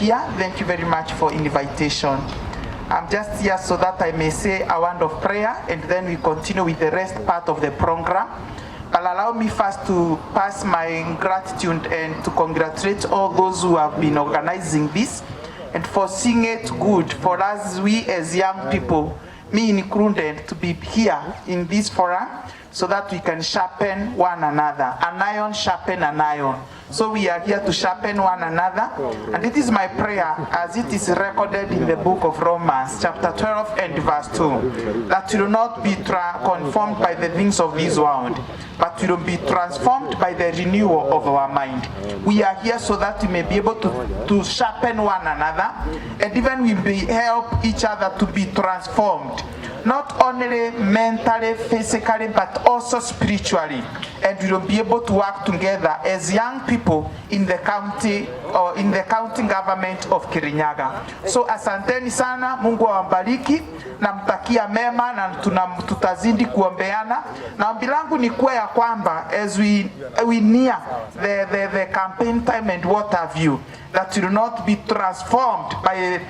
here. Thank you very much for invitation. I'm just here so that I may say a word of prayer, and then we continue with the rest part of the program. But allow me first to pass my gratitude and to congratulate all those who have been organizing this and for seeing it good for us, we as young people, me included, to be here in this forum so that we can sharpen one another. An iron sharpen an iron. So we are here to sharpen one another. And it is my prayer, as it is recorded in the book of Romans, chapter 12 and verse 2, that we will not be conformed by the things of this world, but we will be transformed by the renewal of our mind. We are here so that we may be able to sharpen one another, and even we may help each other to be transformed, not only mentally, physically, but also spiritually. And we will be able to work together as young people in the county or in the county government of Kirinyaga. So asanteni sana, Mungu awabariki, namtakia mema na tutazidi kuombeana. Na ombi langu ni kuwa ya kwamba as we near the campaign time and what have you, that we will not be transformed by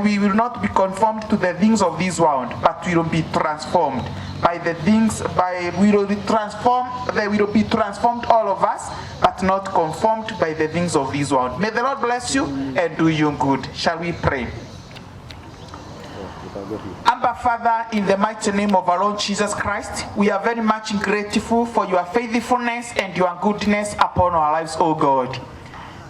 we will not be conformed to the things of this world, but we will be transformed by the things, we will be transformed all of us, but not conformed by the things of this world. May the Lord bless you and do you good. Shall we pray? Abba Father, in the mighty name of our Lord Jesus Christ, we are very much grateful for your faithfulness and your goodness upon our lives, O God.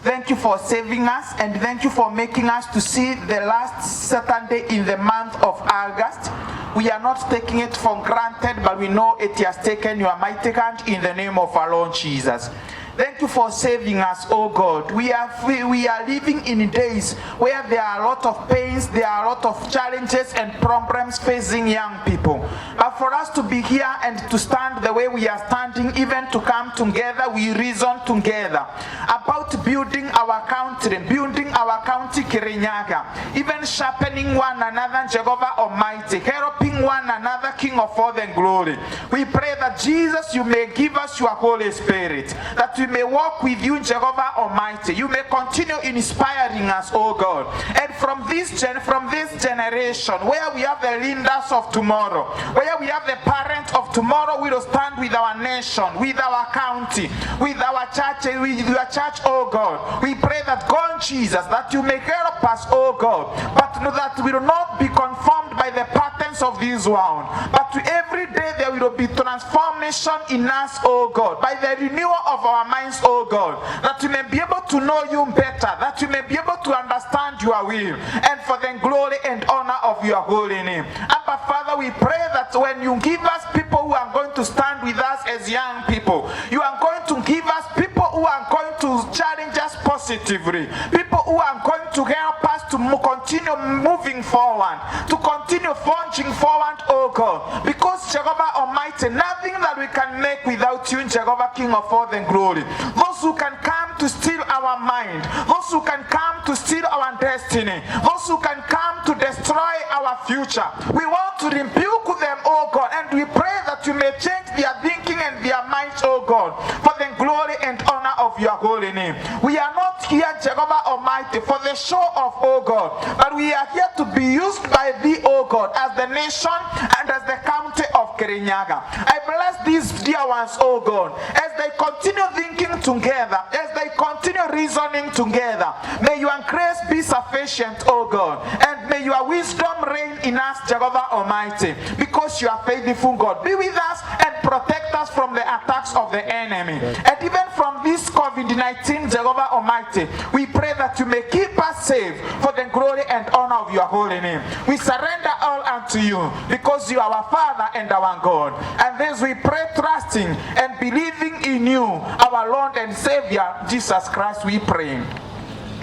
Thank you for saving us, and thank you for making us to see the last Saturday in the month of August. We are not taking it for granted, but we know it has taken your mighty hand in the name of our Lord Jesus. Thank you for saving us, oh God. We are living in days where there are a lot of pains, there are a lot of challenges and problems facing young people. But for us to be here and to stand the way we are standing, even to come together, we reason together about building our country, building our county Kirinyaga, even sharpening one another, Jehovah Almighty, helping one another, King of all the glory. We pray that Jesus, you may give us your Holy Spirit, that we may walk with you, Jehovah Almighty. You may continue inspiring us, oh God. And from this generation, where we have the leaders of tomorrow, where we have the parents of tomorrow, we will stand with our nation, with our county, with our church, with your church, oh God. We pray that God, Jesus, that you may help us, oh God, but that we will not be conformed by the patterns of this world, but every day there will be transformation in us, oh God, by the renewal of our minds, oh God, that we may be able to know you better, that we may be able to understand your will, and for the glory and honor of your holy name. Abba Father, we pray that when you give us people who are going to stand with us as young people, you are going to give us people who are going to challenge us positively, people who are going to help us to continue moving forward, to continue forging forward, oh God, because Jehovah Almighty, nothing that we can make without you, Jehovah King of all the glory. Those who can come to steal our mind, those who can come to steal our destiny, those who can come to destroy our future, we want to rebuke them, oh God, and we pray that you may change their thinking and their minds, oh God, for the glory and honor of your holy name. We are not here, Jehovah Almighty, for the show of, oh God, but we are here to be used by thee, oh God, as the nation and as the county of Kirinyaga. I bless these dear ones, oh God, as they continue thinking together, as they continue reasoning together. May your grace be sufficient, oh God, and may your wisdom reign in us, Jehovah Almighty, because you are faithful, God. Be with us and protect us from the attacks of the enemy, and even from this COVID-19, Jehovah Almighty. We pray that you may keep us safe for the glory and honor of your holy name. We surrender all unto you, because you are our Father and our God. And this we pray, trusting and believing in you, our Lord and Savior, Jesus Christ, we pray.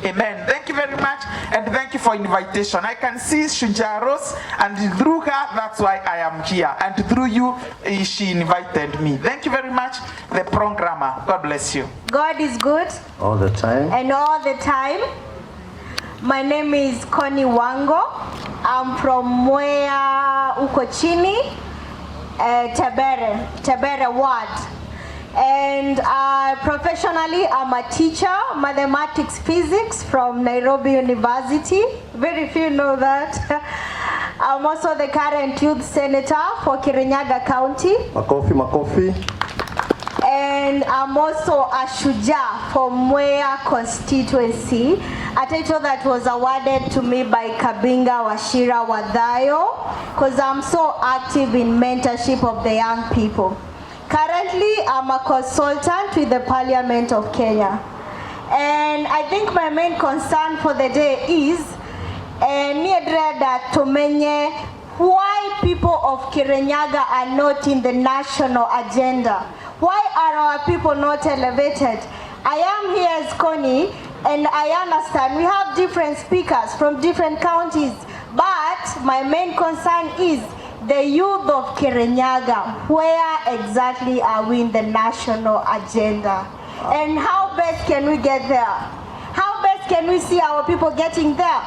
Amen. Thank you very much, and thank you for invitation. I can see Shunjaros, and through her, that's why I am here. And through you, she invited me. Thank you very much, the programmer. God bless you. God is good. All the time. And all the time. My name is Connie Wango. I'm from Mwea Uko Chini, Tabere Ward. And professionally, I'm a teacher, mathematics, physics from Nairobi University. Very few know that. I'm also the current youth senator for Kirinyaga County. Makofi, makofi. And I'm also a Shuja from Mwea constituency, a title that was awarded to me by Kabinga Washira Wadayo, because I'm so active in mentorship of the young people. Currently, I'm a consultant with the Parliament of Kenya. And I think my main concern for the day is why people of Kirinyaga are not in the national agenda. Why are our people not elevated? I am here as Connie, and I understand we have different speakers from different counties, but my main concern is the youth of Kirinyaga. Where exactly are we in the national agenda? And how best can we get there? How best can we see our people getting there?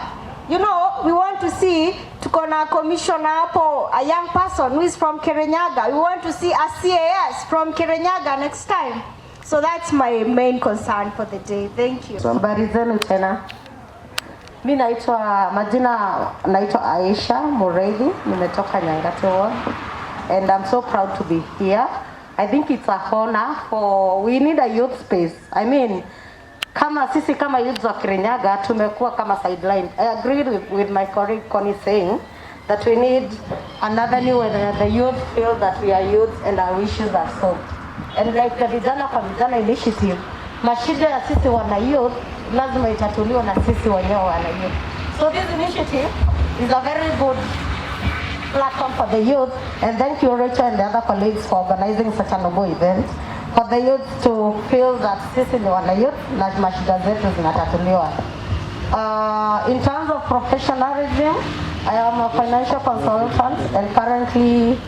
You know, we want to see tukona commissioner hapo, a young person who is from Kirinyaga. We want to see a CAS from Kirinyaga next time. So that's my main concern for the day. Thank you. Habari zenu tena. Mimi naitwa Aisha Mureithi, nimetoka Nyangate Ward, and I'm so proud to be here. I think it's a honor we need a youth space. I mean, sisi kama youth of Kirinyaga tumekuwa kama sideline. I agree with my colleague Connie saying that we need another new where the youth feel that we are youth and our wishes are solved. And like the Vijana Kwa Vijana Initiative, mashida ya sisi wana youth lazima itatuliwa na sisi wenyewe wana youth. So this initiative is a very good platform for the youth, and thank you Rachel and the other colleagues for organizing such a noble event. For the youth to feel that sisi ni wana youth na mashida zetu zinatatuliwa. In terms of professionalism, I am a financial consultant and currently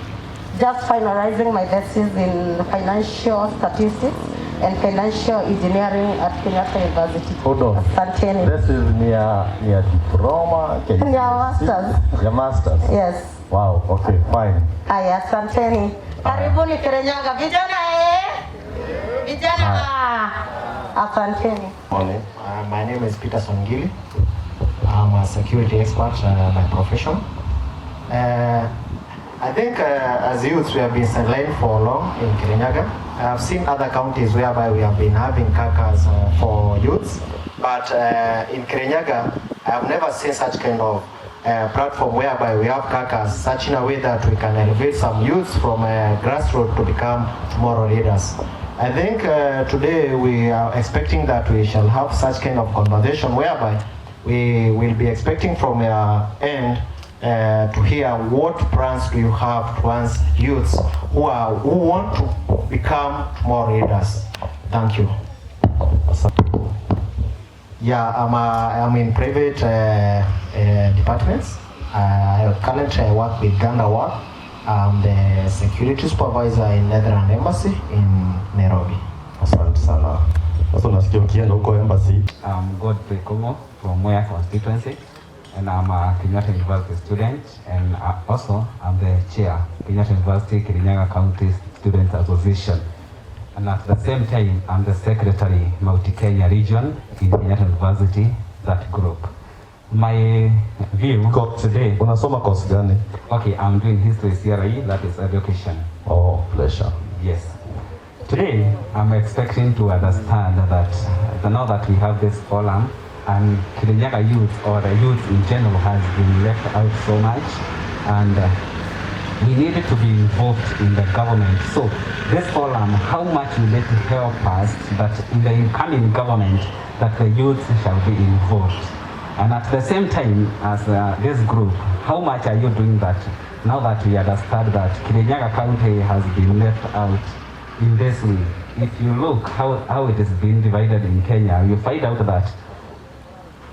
just finalizing my thesis in financial statistics and financial engineering at Kirinyaga University. Hold on. Asanteni. This is near diploma. Masters. Your masters. Yes. Wow. Okay. Fine. Aya, asanteni. Karibuni Kirinyaga. Vijana Vijana. Asanteni. Morning. My name is Peter Songili. I'm a security expert by profession. I think as youths we have been sidelined for long in Kirinyaga. I have seen other counties whereby we have been having kakas for youths, but in Kirinyaga I have never seen such kind of platform whereby we have kakas such in a way that we can elevate some youths from grassroots to become tomorrow leaders. I think today we are expecting that we shall have such kind of conversation whereby we will be expecting from your end to hear what plans do you have towards youths who want to become more leaders. Thank you. Yeah, I'm in private departments. I currently work with Ghana Work. I'm the security supervisor in Netherlands Embassy in Nairobi. Asante sana. Sasa unasikia ukienda huko embassy. I'm Godfrey Kongo from Mwea constituency, and I'm a Kirinyaga University student, and also I'm the chair Kirinyaga University Kirinyaga County Students Association, and at the same time I'm the secretary Mount Kenya region in Kirinyaga University, that group. My view today. Unasoma course gani? Okay, I'm doing history CRE, that is education. Oh, pleasure. Yes. Today, I'm expecting to understand that now that we have this forum, and Kirinyaga youth or the youth in general has been left out so much, and we needed to be involved in the government. So this forum, how much will it help us that in the incoming government that the youth shall be involved? And at the same time, as this group, how much are you doing that now that we understand that Kirinyaga County has been left out in this way? If you look how it is being divided in Kenya, you find out that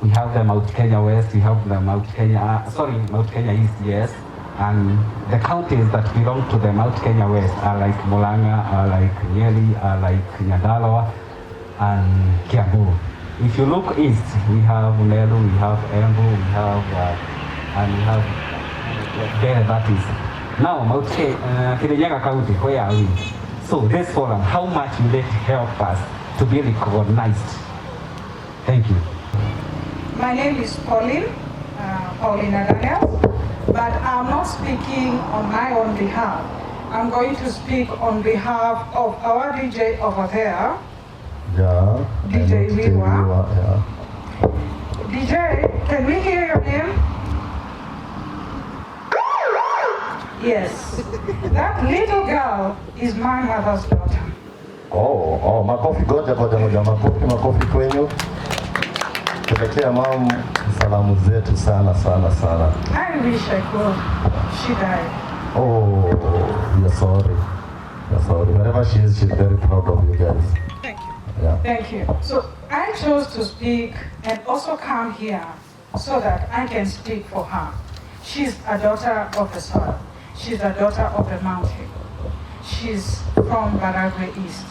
we have the Mount Kenya West, we have the Mount Kenya East, yes, and the counties that belong to the Mount Kenya West are like Mulanga, are like Nyeri, are like Nyadalawa, and Kiambu. If you look east, we have Meru, we have Embu, we have there that is. Now, Kirinyaga County, where are we? So this forum, how much will it help us to be recognized? Thank you. My name is Paulina Daniels, but I'm not speaking on my own behalf. I'm going to speak on behalf of our DJ over there. Yeah. DJ Viwa. Yeah. DJ, can we hear your name? Yes. That little girl is my mother's daughter. Oh, makofi goja, makofi kwenyu. Pelekea mom salamu zetu sana. I wish I could. She died. Oh, you're sorry. Wherever she is, she's very proud of you guys. Thank you. Yeah. Thank you. So I chose to speak and also come here so that I can speak for her. She's a daughter of the soil. She's a daughter of the mountain. She's from Baragwe East.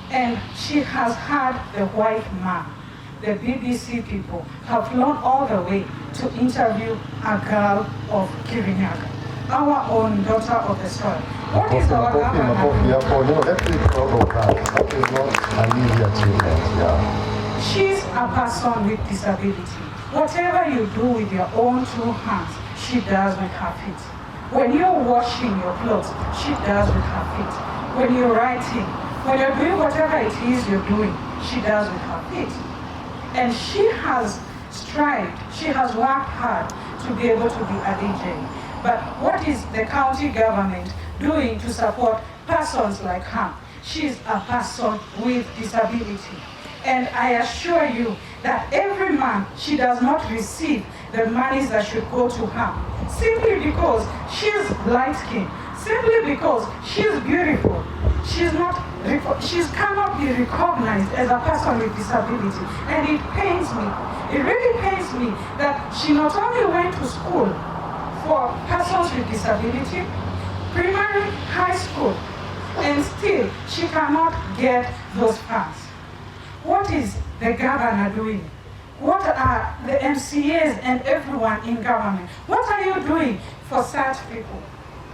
And she has had the white man, the BBC people, have flown all the way to interview a girl of Kirinyaga, our own daughter of the soil. What is our government? Let's be proud of that. That is not an easy achievement. Yeah. She's a person with disability. Whatever you do with your own two hands, she does with her feet. When you're washing your clothes, she does with her feet. When you're writing, when you're doing whatever it is you're doing, she does with her feet. And she has strived, she has worked hard to be able to be a DJ. But what is the county government doing to support persons like her? She's a person with disability. And I assure you that every month she does not receive the monies that should go to her, simply because she's light-skinned, simply because she's beautiful. She cannot be recognized as a person with disability. And it pains me, it really pains me that she not only went to school for persons with disability, primary, high school, and still she cannot get those funds. What is the governor doing? What are the MCAs and everyone in government? What are you doing for such people?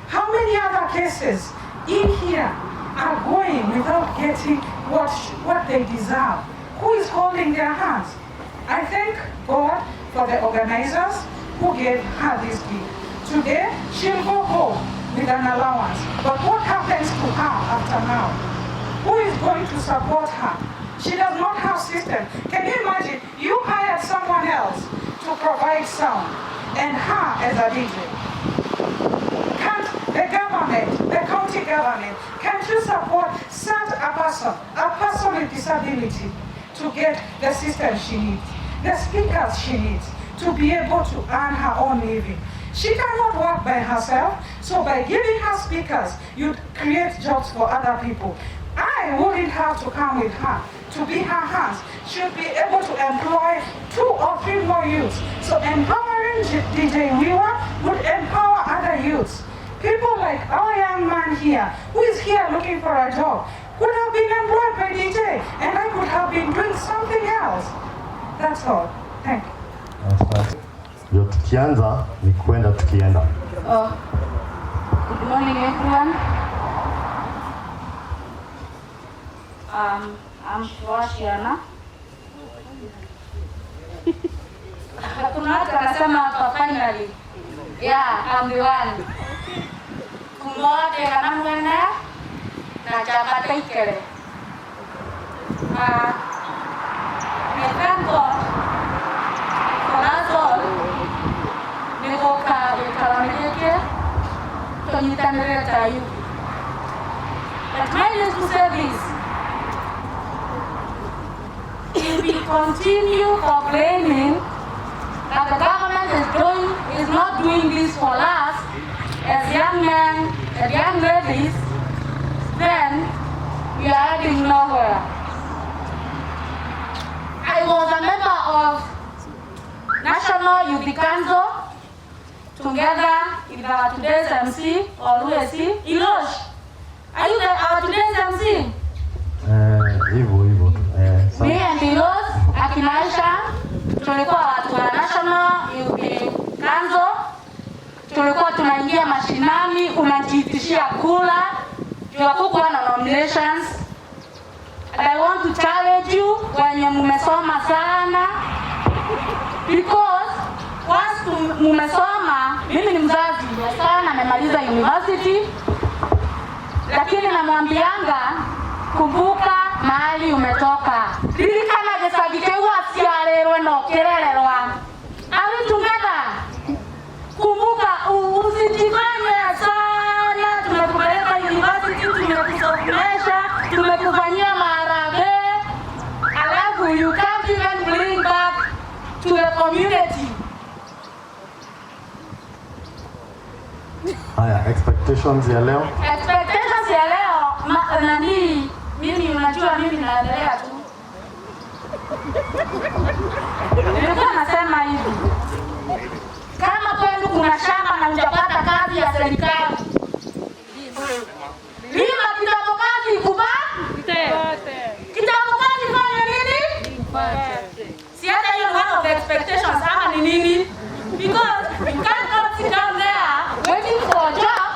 How many other cases in here are going without getting what they deserve? Who is holding their hands? I thank God for the organizers who gave her this gift. Today, she'll go home with an allowance. But what happens to her after now? Who is going to support her? She does not have system. Can you imagine? You hired someone else to provide sound, and her as a DJ. Can't the government, the county government, can't you support such a person with disability, to get the system she needs, the speakers she needs, to be able to earn her own living? She cannot work by herself, so by giving her speakers, you create jobs for other people. I wouldn't have to come with her. To be her hands, should be able to employ 2 or 3 more youths. So empowering DJ Wiwa would empower other youths. People like our young man here, who is here looking for a job, could have been employed by DJ, and I could have been doing something else. That's all. Thank you. Ndio tukianza ni kwenda tukienda. Good morning everyone. I'm Vijana. Kuna watu wanasema hapa finally. Yeah, I'm the one. Kumote kana mwene na chapata ikere. Thank God for us all. Niko kalameke tonyitanere tayu. But mine is to say this. If we continue complaining that the government is not doing this for us as young men and young ladies, then we are heading nowhere. I was a member of National Youth Council together with our today's MC or USC, Ilosh. Are you our today's MC? Hivyo. Me and Ilosh, Akinaisha, tulikuwa watu wa National Youth Council. Tulikuwa tunaingia mashinani, unajiitishia kula. Tunakuwa na nominations. And I want to challenge you wenye mmesoma sana, because once mmesoma, mimi ni mzazi sana, nimemaliza university, lakini namwambianga kumbuka mahali umetoka. Ili kama gesagikewa siarerwe no kerererwa. Are we together? Kumbuka usijifanye sana, tumekupeleka university, tumekusomesha, tumekufanyia maharagwe, alafu you can't even bring back to the community. Haya, expectations ya leo. Expectations ya leo nani? Mimi unajua mimi naendelea tu. Nilikuwa nasema hivi. Kama kweli kuna shamba na hujapata kazi ya serikali, lima kitabu kazi kupate. Kitabu kazi fanya nini? Si hata hiyo one of the expectations ama ni nini? Because you can't sit down there waiting for a job.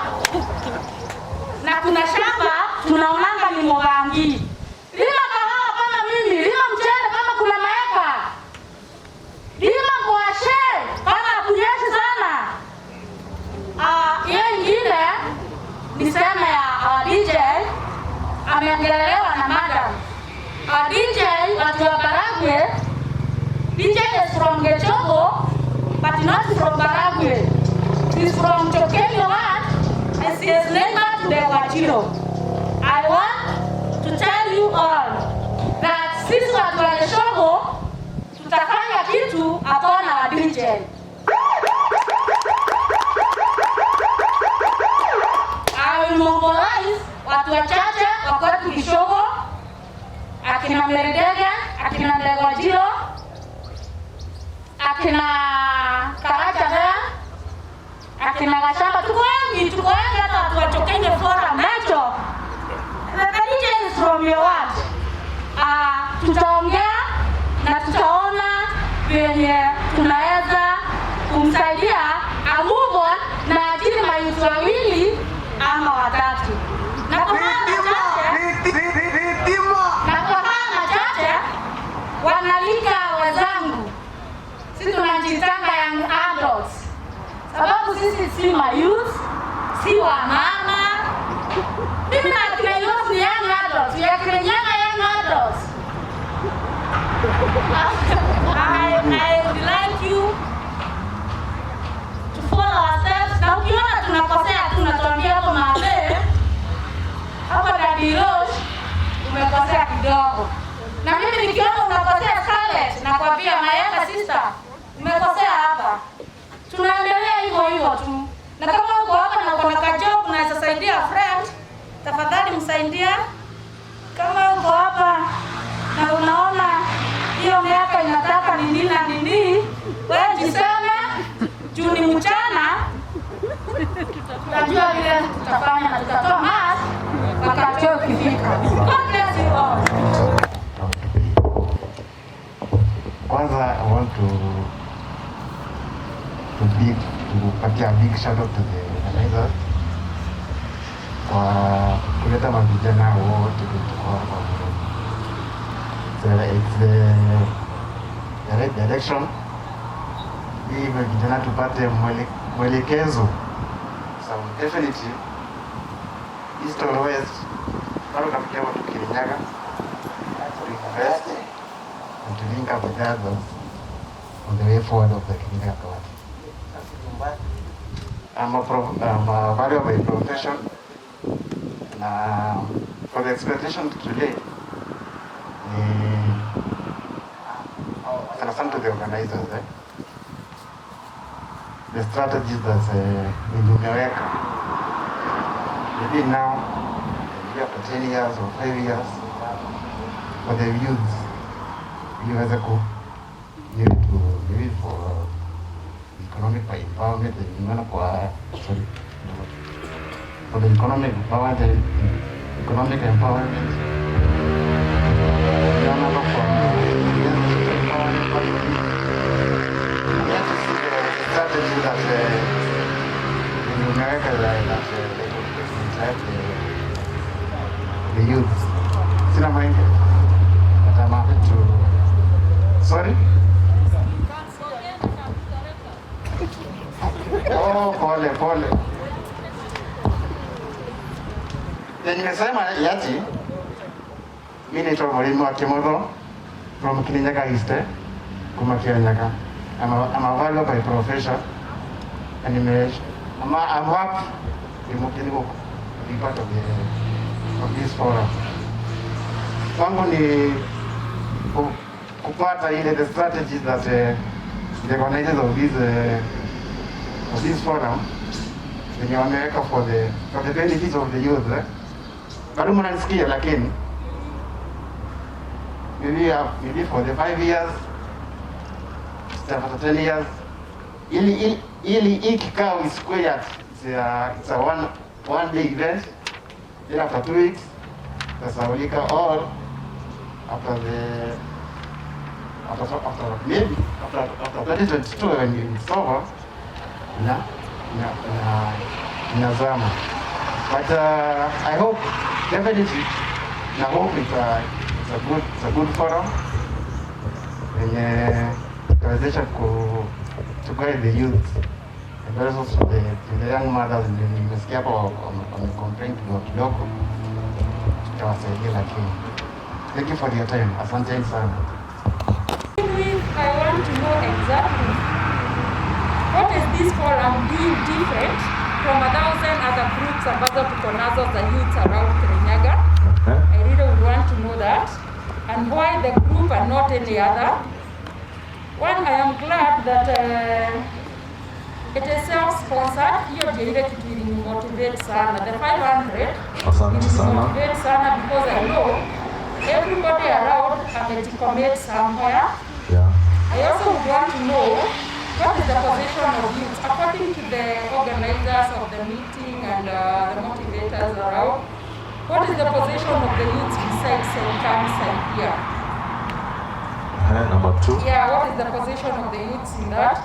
Na kuna shamba tunaonanga ni Mogangi. Lima kahawa kama mimi, lima mchele kama kuna maeka. Lima kwashe kama kunyeshi sana. Hiyo ingine niseme ya DJ ameongelelewa na madam. DJ watu wa Baragwe, DJ is from Gechogo but not from Baragwe. He's from Chokenyo and he is neighbor to the Wachiro. I want to tell you all that sisi watu wa Gechogo tutafanya kitu upon our DJ. I will mobilize watu wachache wakati Kishogo, akina Meredega, akina Ndegwajiro, akina Karachaga, akina Gashamba. Tuko wengi hata watu wa Chokenyo Forum nacho. The DJ is from your ward. Tutaongea na tutaona venye tunaweza kumsaidia move on na ajili mayuthi wawili ama watatu. Na kwa machache wanalika wenzangu, sisi tunajitanga young adults, sababu sisi si mayouth, si wa mama. Mimi na kina youth ni young adults, we are Kirinyaga young adults. I would like you to follow ourselves. Na ukiona tunakosea tunatuambia hapo mabe. Hapo Daddy Rose umekosea kidogo. Na mimi nikiona unakosea Scarlett nakwambia Mayaka sister umekosea hapa. Tunaendelea hivyo tu. Na kama uko hapa na uko na kajob unaweza saidia friend, tafadhali msaidia. Kama uko hapa na unaona hiyo miaka inataka nini na nini, wewe jiseme juu ni mchana. Tutajua vile tutafanya na tutatoa mass wakati ukifika. God bless you all. Kwanza I want to patia a big shout out to the organizers kwa kuleta mavijana wote kutoka hapa. It's the right direction. Hii vijana tupate mwelekezo. So definitely East or West, bado nafikia watu Kirinyaga to invest and to link up with others on the way forward of the Kirinyaga County. I'm a value of my profession, and for the expectation today, sana to the organizers, the strategies that nimeweka. Maybe now, maybe after 10 years or 5 years, for the youth, you as a co, you need for economic empowerment, for the economic empowerment, strategy that in America that the youth. Sina mind. But I'm happy to. Sorry? Oh, pole. Nimesema yati, mimi naitwa mwalimu wa Kimotho from Kirinyaga East, kuma Kirinyaga. I'm a value by profession, and I'm happy to be part of this forum. Kwangu ni kupata ile the strategies that the organizers of this forum wenye wameweka for the benefits of the youth. Bado mnanisikia, lakini maybe for the 5 years, after 10 years, ili kikao isikuwe it's a one day event. Then after 2 weeks, tasaulika all after 2022 when it's over, inazama. But I hope definitely, I hope it's a good forum wenye kuwezesha to guide the youth and also the young mothers. Nimesikia hapo wamecomplain kidogo, tutawasaidia lakini. Thank you for your time. Asante sana. I want to know exactly what is this forum doing different from 1,000 other groups ambazo tuko nazo za youth around Kirinyaga. I really would want to know that, and why the group and not any other. One, I am glad that it is self-sponsored. Hiyo ndio ile kitu motivate sana. The 500 motivate sana because I know everybody around commit somewhere. I also would want to know what is the position of youth according to the organizers of the meeting and the motivators around. What is the position of the youth besides St. here? Number 2. Yeah, what is the position of the youths in that?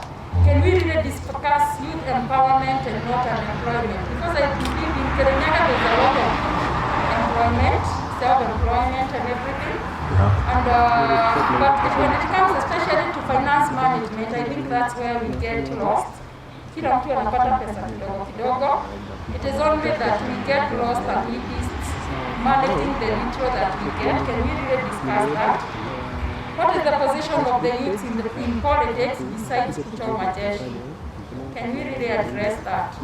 Can we really discuss youth empowerment and not unemployment? Because I believe in Kirinyaga there's a lot of employment, self-employment and everything. And but when it comes especially to finance management, I think that's where we get lost. Kila mtu anapata pesa kidogo. It is only that we get lost and we managing the little that we get. Can we really discuss that? What is the position of the youth in politics besides kuchoma jeshi? Can we really address that?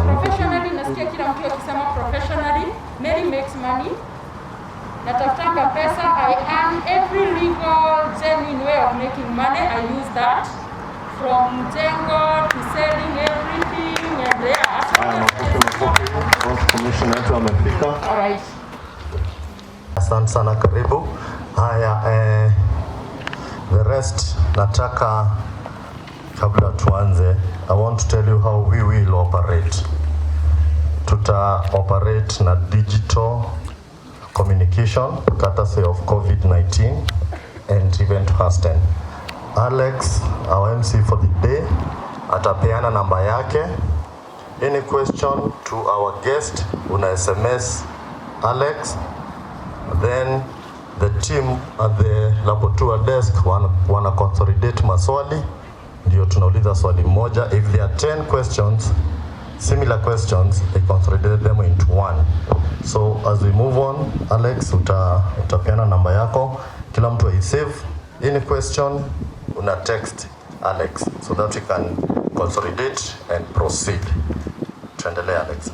Professionally, nasikia kila mtu akisema professionally, Mary makes money. Natafutanga pesa, I earn every legal, genuine way of making money. I use that from jengo to selling everything and All right. Asante sana, karibu. Haya, the rest nataka kabla tuanze, I want to tell you how we will operate. Tuta operate na digital communication courtesy of COVID-19 and event hosting. Alex, our MC for the day, atapeana namba yake. Any question to our guest, una SMS Alex. Then the team at the laboratory desk wana consolidate maswali, ndio tunauliza swali moja. If there are 10 questions, similar questions, they consolidate them into one. So as we move on, Alex, utapeana namba yako, kila mtu aisave. Any question, una text Alex so that we can consolidate and proceed. Tuendelee, Alex.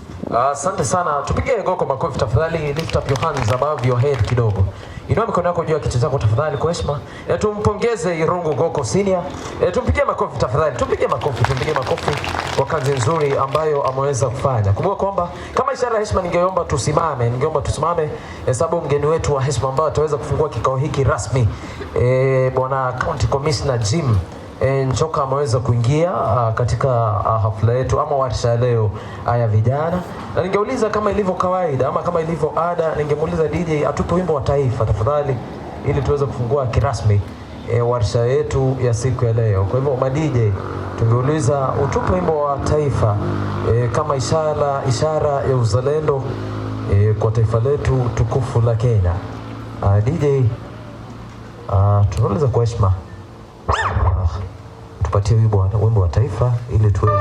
Asante sana. Tupige goko makofi tafadhali. Lift up your hands above your head kidogo. Inua mikono yako juu ya kichwa chako tafadhali kwa heshima. Tumpongeze Irungu Goko Senior. Tumpigie makofi tafadhali. Tumpige makofi kwa kazi nzuri ambayo ameweza kufanya. Kumbuka kwamba kama ishara ya heshima ningeomba tusimame sababu mgeni wetu wa heshima ambao ataweza kufungua kikao hiki rasmi Bwana County Commissioner Jim Nchoka ameweza kuingia katika hafla yetu ama warsha leo ya vijana, na ningeuliza kama ilivyo kawaida ama kama ilivyo ada, ningemuuliza DJ atupe wimbo wa taifa tafadhali, ili tuweze kufungua kirasmi warsha yetu ya siku ya leo. Kwa hivyo DJ, tungeuliza utupe wimbo wa taifa kama ishara ya uzalendo kwa taifa letu tukufu la Kenya. DJ, tunaweza kwa heshima tupatie wimbo wa taifa ili tuweze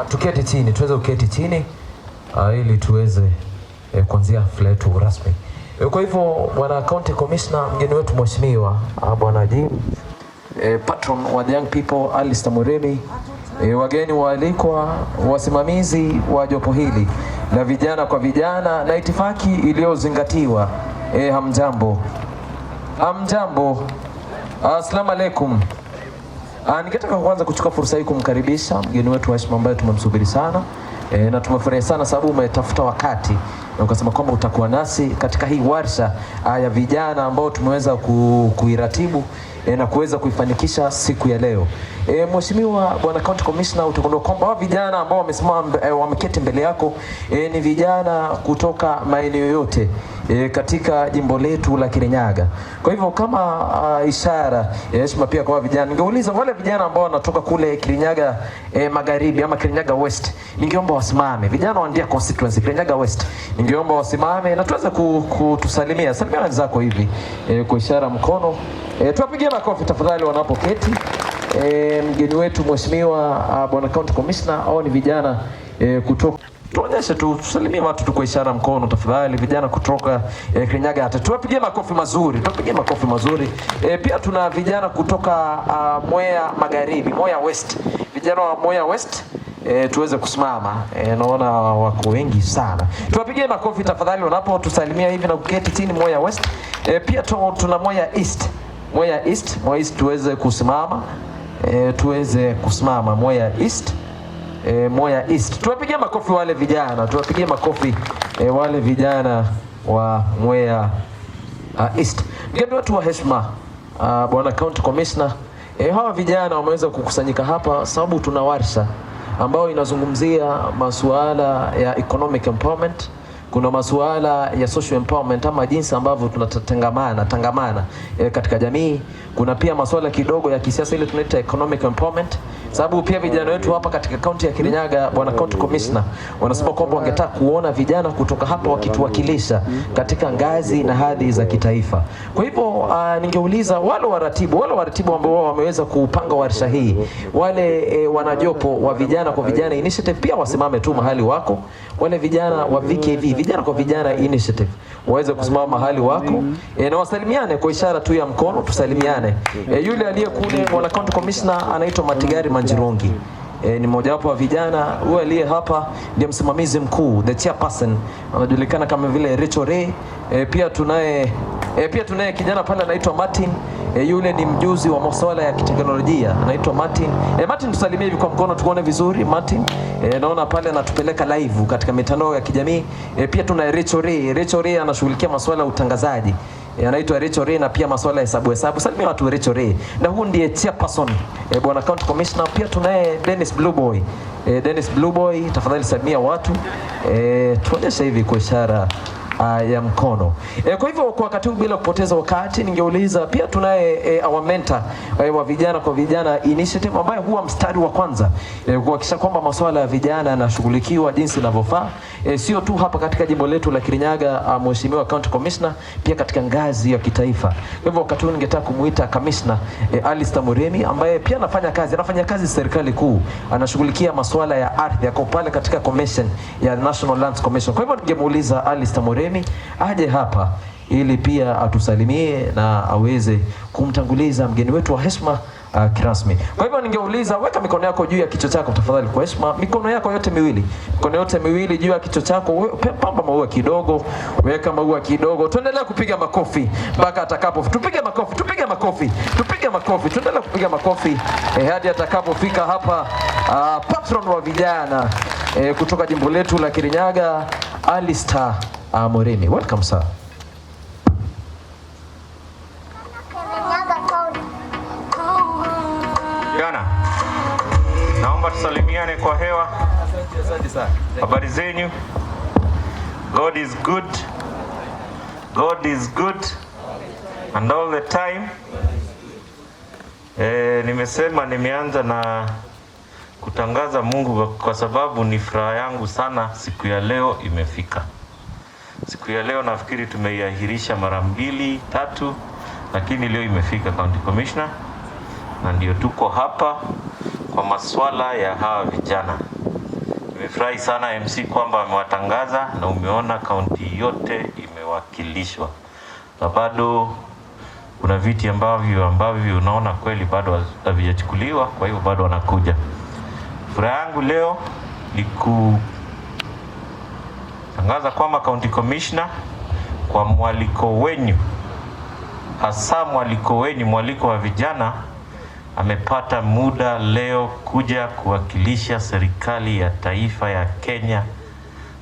tuketi chini, tuweze kuketi chini ili tuweze kuanzia hafla yetu rasmi. Kwa hivyo bwana County Commissioner, mgeni wetu mheshimiwa bwana Jim, patron wa the young people Alistair Muremi, wageni waalikwa, wasimamizi wa jopo hili na vijana kwa vijana na itifaki iliyozingatiwa, hamjambo. Hamjambo. Asalamu alaikum. Ningetaka kwanza kuchukua fursa hii kumkaribisha mgeni wetu wa heshima ambaye tumemsubiri sana na tumefurahi sana sababu umetafuta wakati na ukasema kwamba utakuwa nasi katika hii warsha ya vijana ambao tumeweza kuiratibu na kuweza kuifanikisha siku ya leo. Mheshimiwa bwana County Commissioner, utakwenda kwamba vijana ambao wameketi mbele yako ni vijana kutoka maeneo yote katika jimbo letu la Kirinyaga. Kwa hivyo kama ishara ya heshima pia kwa vijana, ningeuliza wale vijana ambao wanatoka kule Kirinyaga Magharibi ama Kirinyaga West, ningeomba wasimame. Vijana wa Ndia constituency Kirinyaga West, ningeomba wasimame na tuweze kutusalimia. Salimia wenzako hivi kwa ishara mkono. Tuwapigie makofi tafadhali wanapoketi. Mgeni wetu mheshimiwa bwana County Commissioner, au ni vijana kutoka, tuonyeshe tusalimie watu tu kwa ishara mkono tafadhali, vijana kutoka Kirinyaga. Hata tuwapigie makofi mazuri, tuwapigie makofi mazuri. Pia tuna vijana kutoka Mwea Magharibi, Mwea West, vijana wa Mwea West. Tuweze kusimama, naona wako wengi sana. Tuwapigie makofi tafadhali wanapo tusalimia hivi na kuketi chini. Mwea West. Pia tuna Mwea East, Mwea East, Mwea East tuweze kusimama, tuweze kusimama. Mwea East, Mwea East. Tuwapigie makofi wale vijana, tuwapigie makofi wale vijana wa Mwea East. Mgeni wetu wa heshima bwana County Commissioner, hawa vijana wameweza kukusanyika hapa sababu tuna warsha ambao inazungumzia masuala ya economic empowerment, kuna masuala ya social empowerment ama jinsi ambavyo tunatangamana katika jamii. Kuna pia masuala kidogo ya kisiasa ile tunaita economic empowerment, sababu pia vijana wetu hapa katika kaunti ya Kirinyaga bwana County Commissioner wanasema kwamba wangetaka kuona vijana kutoka hapa wakituwakilisha katika ngazi na hadhi za kitaifa. Kwa hivyo ningeuliza wale waratibu ambao wameweza kupanga warsha hii, wale wanajopo wa Vijana kwa Vijana Initiative pia wasimame tu mahali wako. Wale vijana wa VKV, Vijana kwa Vijana Initiative, waweze kusimama mahali wako na wasalimiane kwa ishara tu ya mkono, tusalimiane. Yule aliyekule bwana County Commissioner anaitwa Matigari Manjirongi, ni mmoja wapo wa vijana. Huyo aliye hapa ndiye msimamizi mkuu, the chairperson, anajulikana kama vile Rachel Ray. Pia tunaye kijana pale anaitwa Martin, yule ni mjuzi wa masuala ya kiteknolojia, anaitwa Martin. Martin, tusalimie hivi kwa mkono tuone vizuri Martin. Naona pale anatupeleka live katika mitandao ya kijamii. Pia tuna Rachel Ray. Rachel Ray anashughulikia masuala ya utangazaji. anaitwa Rachel Ray, na pia masuala ya hesabu. Salimia watu wa Rachel Ray. Na huyu ndiye chairperson bwana county commissioner. Pia tunaye Dennis Blueboy. Dennis Blueboy, tafadhali salimia watu. Tuonyeshe hivi kwa ishara ya mkono. Kwa hivyo kwa wakati huu bila kupoteza wakati, ningeuliza pia tunaye our mentor wa Vijana Kwa Vijana Initiative, ambaye huwa mstari wa kwanza kuhakikisha kwamba masuala ya vijana yanashughulikiwa jinsi inavyofaa, sio tu hapa katika jimbo letu la Kirinyaga, mheshimiwa county commissioner, pia katika ngazi ya kitaifa. Kwa hivyo wakati huu ningetaka kumuita commissioner Alistair Muremi, ambaye pia anafanya kazi serikali kuu, anashughulikia masuala ya ardhi, yako pale katika commission ya National Lands Commission. Kwa hivyo ningemuuliza Alistair Muremi aje hapa ili pia atusalimie na aweze kumtanguliza mgeni wetu wa heshima kirasmi. Kwa hivyo ningeuliza, weka mikono yako juu ya kichwa chako tafadhali kwa heshima. Mikono yako yote miwili. Mikono yote miwili juu ya kichwa chako. Pamba maua kidogo, weka maua kidogo. Tuendelea kupiga makofi mpaka atakapo. Tupige makofi, tupige makofi. Tupige makofi. Tuendelea kupiga makofi hadi atakapofika hapa patron wa vijana kutoka jimbo letu la Kirinyaga, Alistair Muremi. Welcome sir. Jana, naomba tusalimiane kwa hewa. Habari zenyu? God is good. God is good and all the time. Nimesema nimeanza na kutangaza Mungu kwa sababu ni furaha yangu sana siku ya leo imefika. Siku ya leo nafikiri tumeiahirisha mara 2, 3, lakini leo imefika county commissioner, na ndio tuko hapa kwa masuala ya hawa vijana. Nimefurahi sana MC kwamba amewatangaza na umeona county yote imewakilishwa. Na bado kuna viti ambavyo unaona kweli bado havijachukuliwa, kwa hivyo bado wanakuja. Furaha yangu leo ni kutangaza kwamba county commissioner kwa mwaliko wenyu, hasa mwaliko wa vijana, amepata muda leo kuja kuwakilisha serikali ya taifa ya Kenya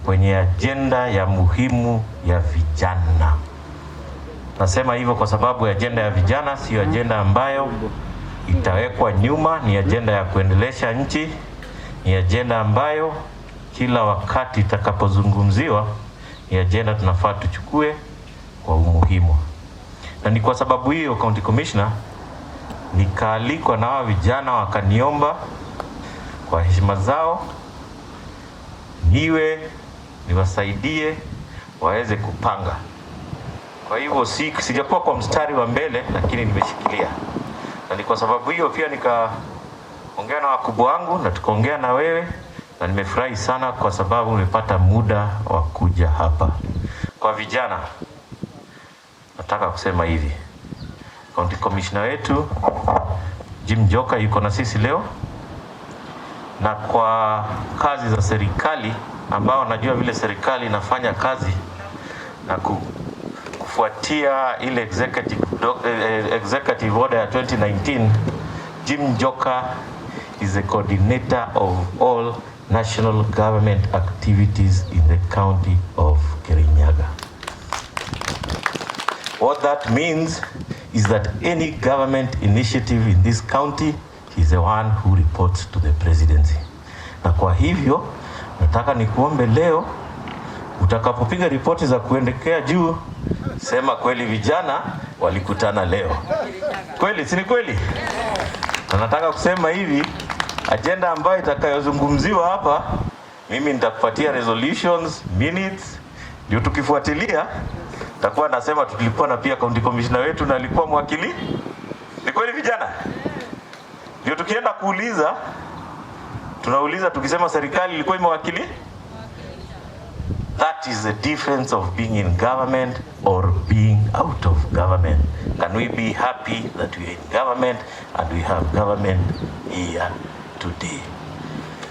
kwenye ajenda ya muhimu ya vijana. Nasema hivyo kwa sababu ajenda ya vijana sio ajenda ambayo itawekwa nyuma, ni ajenda ya kuendelesha nchi, ni ajenda ambayo kila wakati itakapozungumziwa ni ajenda tunafaa tuchukue kwa umuhimu. Na ni kwa sababu hiyo county commissioner nikaalikwa na vijana wakaniomba kwa heshima zao niwasaidie waweze kupanga. Kwa hivyo sijakuwa kwa mstari wa mbele, lakini nimeshikilia. Na ni kwa sababu hiyo pia nikaongea na wakubwa wangu na tukaongea na wewe, na nimefurahi sana kwa sababu nimepata muda wa kuja hapa. Kwa vijana nataka kusema hivi. County commissioner wetu Jim Joka yuko na sisi leo, na kwa kazi za serikali ambao najua vile serikali inafanya kazi na kufuatia ile executive order ya 2019, Jim Joka is the coordinator of all national government activities in the county of Kirinyaga. What that means is that any government initiative in this county, he is the one who reports to the presidency. Na kwa hivyo nataka nikuombe leo utakapopiga ripoti za kuendekea juu, sema kweli vijana walikutana leo. Kweli, si ni kweli? Na nataka kusema hivi, agenda ambayo itakayozungumziwa hapa, mimi nitakupatia resolutions, minutes, ndio tukifuatilia takuwa nasema tulikuwa na pia county commissioner wetu na alikuwa mwakili. Ni kweli vijana? Ndio tukienda kuuliza, tunauliza tukisema serikali ilikuwa imewakili. That is the difference of being in government or being out of government. Can we be happy that we are in government and we have government here today?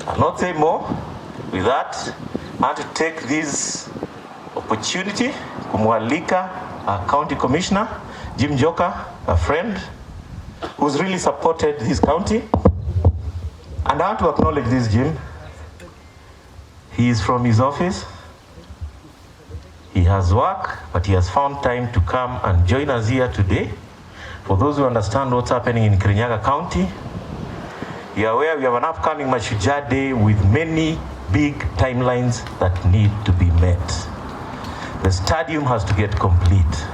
I'll not say more. With that, I want to take this opportunity kumwalika county commissioner Jim Joka, a friend who's really supported this county. And I want to acknowledge this Jim. He is from his office. He has work, but he has found time to come and join us here today. For those who understand what's happening in Kirinyaga County, you are aware we have an upcoming Mashujaa Day with many big timelines that need to be met. The stadium has to get complete.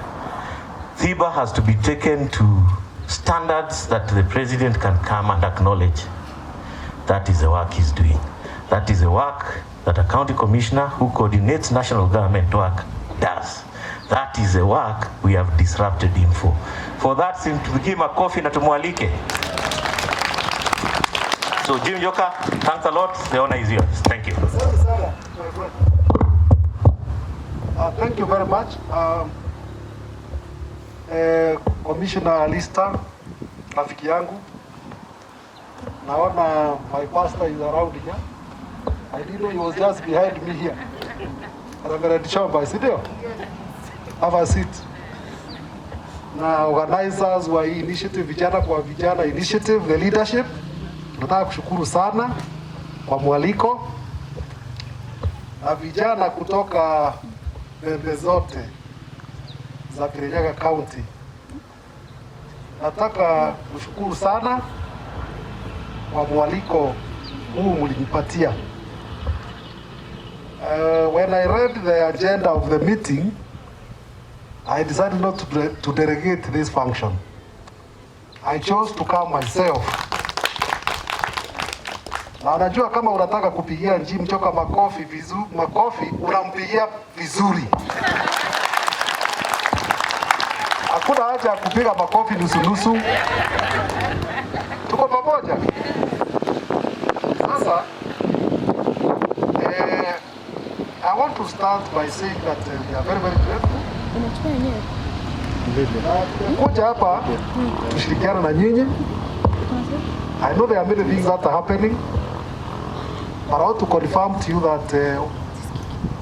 Thiba has to be taken to standards that the president can come and acknowledge. That is the work he's doing. That is the work that a county commissioner who coordinates national government work does. That is the work we have disrupted him for. For that, tupigie makofi na tumwalike. So Jim Joka, thanks a lot. The honor is yours. Thank you. Thank you very much. Commissioner Lista, rafiki yangu. Naona my pastor is around here. I didn't know he was just behind me here. Reverend Chomba, sit there. Have a seat. Na organizers wa hii initiative, Vijana Kwa Vijana Initiative, the leadership, nataka kushukuru sana kwa mwaliko. Na vijana kutoka pembe zote za Kirinyaga County, nataka kushukuru sana kwa mwaliko huu mlinipatia. When I read the agenda of the meeting, I decided not to delegate this function. I chose to come myself. Na unajua kama unataka kupigia Jim Joka makofi unampigia vizuri. Hakuna haja ya kupiga makofi nusu. Tuko pamoja. Sasa I want to start by saying that we are very grateful. Kuja hapa tushirikiana na nyinyi. I know there are many things that are happening, but I want to confirm to you that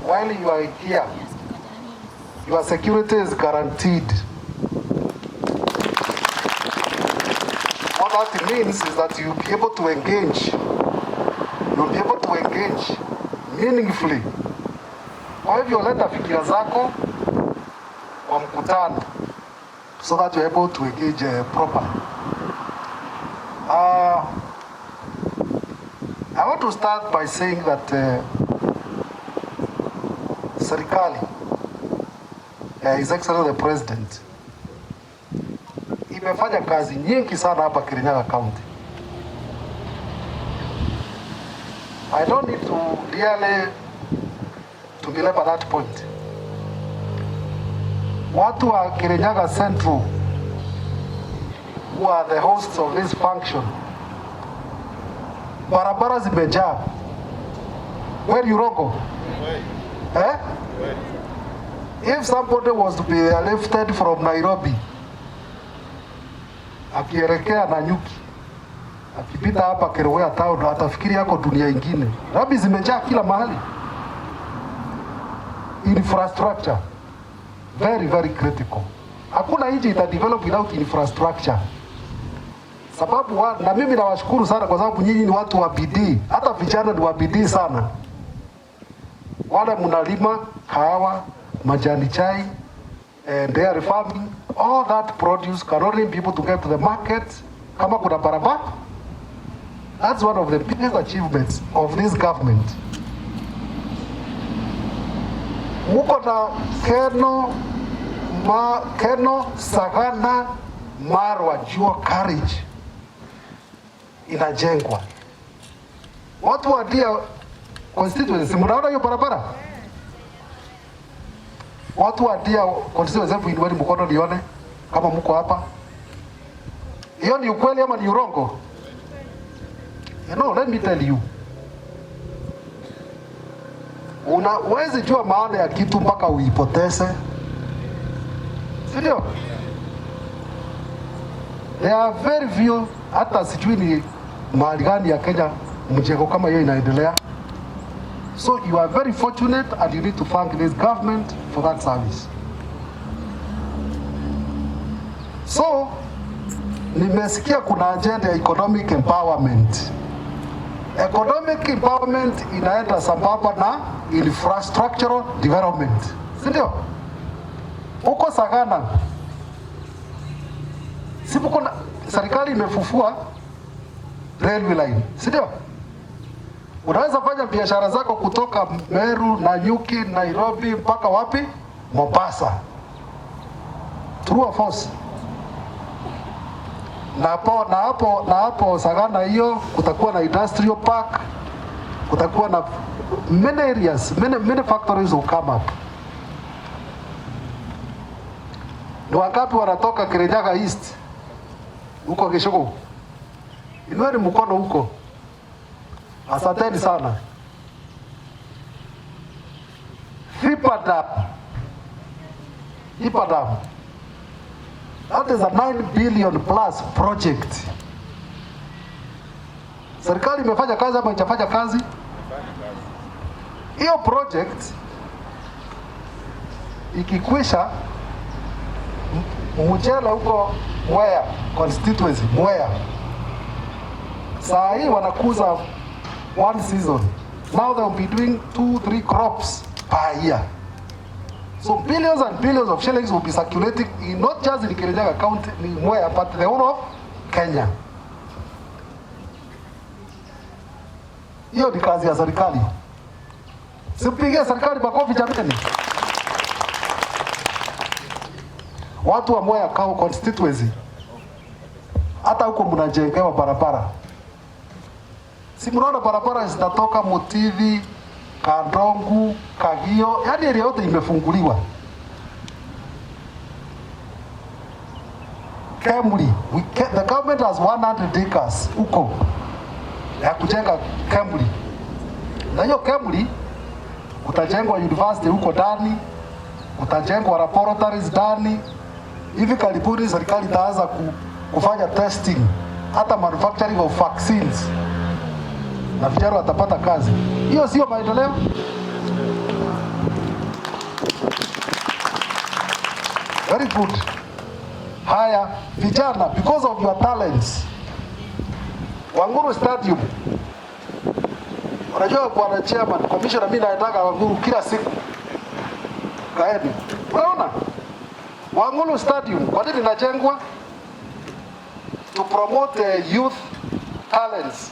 while you are here, your security is guaranteed. What that means is that you'll be able to engage. You'll be able to engage meaningfully. Kwa hivyo leta fikira zako kwa mkutano so that you're able to engage properly. I want to start by saying that serikali, His Excellency the President, imefanya kazi nyingi sana hapa Kirinyaga County. I don't need to really to belabor that point. Watu wa Kirinyaga Central, who are the hosts of this function, barabara zimejaa. Where you go? Eh? If somebody was to be lifted from Nairobi, akielekea Nanyuki, akipita hapa Kerowe town, atafikiri yako dunia ingine. Rabi zimejaa kila mahali. Infrastructure, very critical. Hakuna nchi ita develop without infrastructure. Sababu na mimi nawashukuru sana kwa sababu nyinyi ni watu wa bidii. Hata vijana ni wa bidii sana. Wale mnalima kahawa, majani chai, dairy farming, all that produce can only be able to get to the market kama kuna barabara. That's one of the biggest achievements of this government. Muko na Keno, Sagana, Marwa, Jua Carriage inajengwa. Watu wa Dia constituency, mnaona hiyo barabara? Watu wa Dia constituency, hebu inueni mkono nione kama mko hapa. Hiyo ni ukweli ama ni urongo? You know, let me tell you. Unawezi jua maana ya kitu mpaka uipoteze. Sindio? There are very few, hata sijui ni mahali gani ya Kenya mjengo kama hiyo inaendelea. So you are very fortunate and you need to thank this government for that service. So nimesikia kuna agenda ya economic empowerment. Economic empowerment inaenda sambamba na infrastructural development. si ndio? Uko Sagana, sipo serikali imefufua railway line, si ndio? Unaweza fanya biashara zako kutoka Meru, Nanyuki, Nairobi mpaka wapi? Mombasa. True or false? Na hapo Sagana hiyo kutakuwa na industrial park, kutakuwa na many areas, many factories will come up. Ni wangapi wanatoka Kirinyaga East huko Gishugu? Inueni mkono huko. Asanteni sana. Sifa Dam. That is a 9 billion plus project. Serikali imefanya kazi ama haijafanya kazi? Hiyo project ikikwisha, mchele huko Mwea constituency, Mwea saa hii wanakuza one season. Now they will be doing 2-3 crops per year. So billions and billions of shillings will be circulating in not just in Kirinyaga County, in Mwea, but the whole of Kenya. Hiyo ni kazi ya serikali. Simpigie serikali makofi jamani. Watu wa Mwea constituency, hata huko mnajengewa barabara. Si mnaona barabara zinatoka Motivi, Kandongu, Kagio, yani area yote imefunguliwa. Kemri, the government has 100 acres huko ya kujenga Kemri. Na hiyo Kemri kutajengwa university huko ndani, kutajengwa laboratories ndani. Hivi karibuni serikali itaanza kufanya testing, hata manufacturing of vaccines. Na vijana watapata kazi. Hiyo sio maendeleo? Very good. Haya, vijana, because of your talents, Wanguru Stadium. Unajua bwana chairman, commissioner, mimi naitaka Wanguru kila siku. Kaeni. Unaona? Wanguru Stadium, kwa nini inajengwa? To promote youth talents.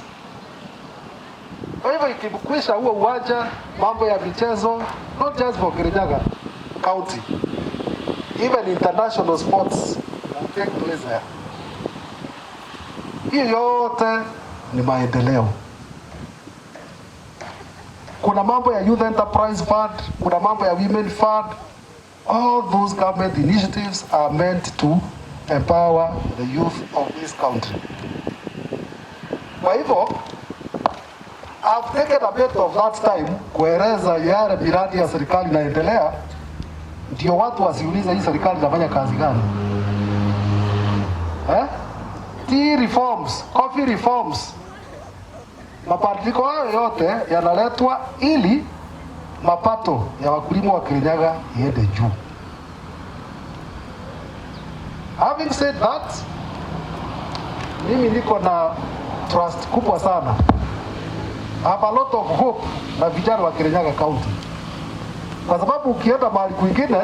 Kwa hivyo ikikwisha huo uwanja, mambo ya michezo, not just for Kirinyaga County, even international sports will take place there. Hiyo yote ni maendeleo. Kuna mambo ya Youth Enterprise Fund, kuna mambo ya Women Fund. All those government initiatives are meant to empower the youth of this country. Kwa hivyo, I've taken a bit of that time kueleza yale miradi ya serikali inaendelea, ndio watu wasiulize hii serikali inafanya kazi gani. Tea reforms, coffee reforms, mabadiliko hayo yote yanaletwa ili mapato ya wakulima wa Kirinyaga iende juu. Having said that, mimi niko na trust kubwa sana. I have a lot of hope na vijana wa Kirinyaga County. Kwa sababu ukienda mahali kwingine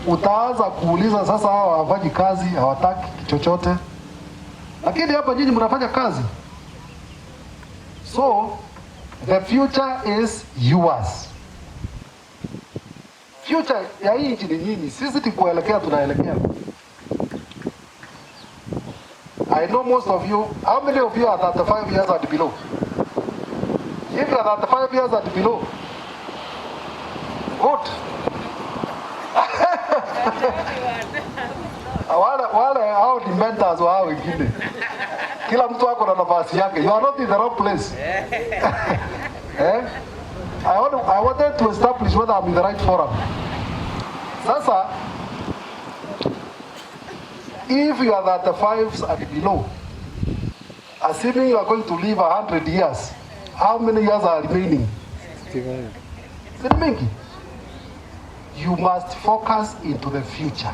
utaanza kuuliza sasa hawa hawafanyi kazi, hawataki chochote. Lakini hapa nyinyi mnafanya kazi. So the future is yours. Future ya hii nchi ni nyinyi. Sisi tukuelekea tunaelekea. I know most of you, how many of you are 35 years and below? If you are 35 years and below, good. wale hao ni mentors wa hao wengine. Kila mtu ako na nafasi yake. You are not in the wrong place. I wanted to establish whether I'm in the right forum. Sasa, if you are 35 and below, assuming you are going to live 100 years, how many years are remaining? 61. You must focus into the future.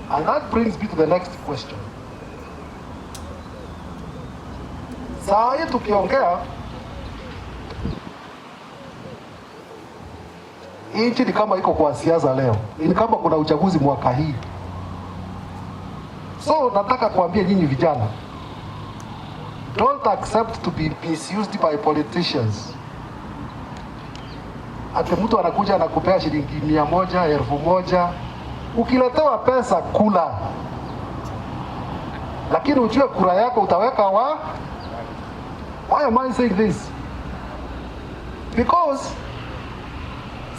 And that brings me to the next question. Saa hii tukiongea, Nchi ni kama iko kwa siasa leo, ni kama kuna uchaguzi mwaka hii. So nataka kuambia nyinyi vijana, don't accept to be misused by politicians. Ati mtu anakuja anakupea shilingi 100, 1000, ukiletewa pesa kula, lakini ujue kura yako utaweka wa. Why am I saying this? Because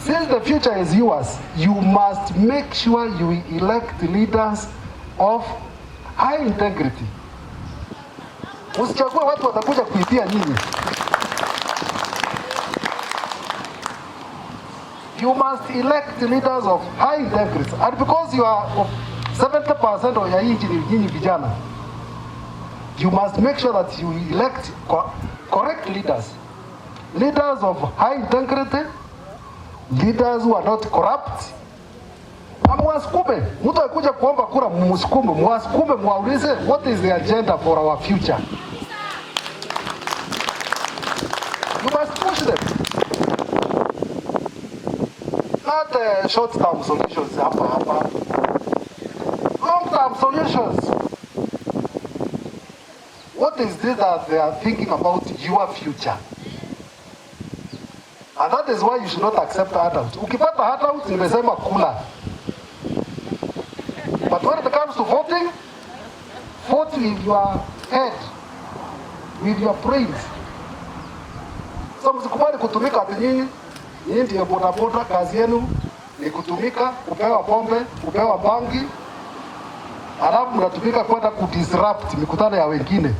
since the future is yours, you must make sure you elect leaders of high integrity. Usichague watu watakuja kuitia nyinyi. You must elect leaders of high integrity. And because you are 70% of your nyinyi vijana, you must make sure that you elect correct leaders. Leaders of high integrity, leaders who are not corrupt. Na mwasukume, mtu akuja kuomba kura, mwasukume, mwaulize what is the agenda for our future. You must push them. Not short-term solutions hapa. Long-term solutions. What is this that they are thinking about your future? And that is why you should not accept handouts. Ukipata handouts, nimesema kula. But when it comes to voting, vote with your head, with your brains. So msikubali kutumika ati nyinyi ndio bodaboda, kazi yenu ni kutumika, kupewa pombe, kupewa bangi, alafu mnatumika kwenda kudisrupt mikutano ya wengine.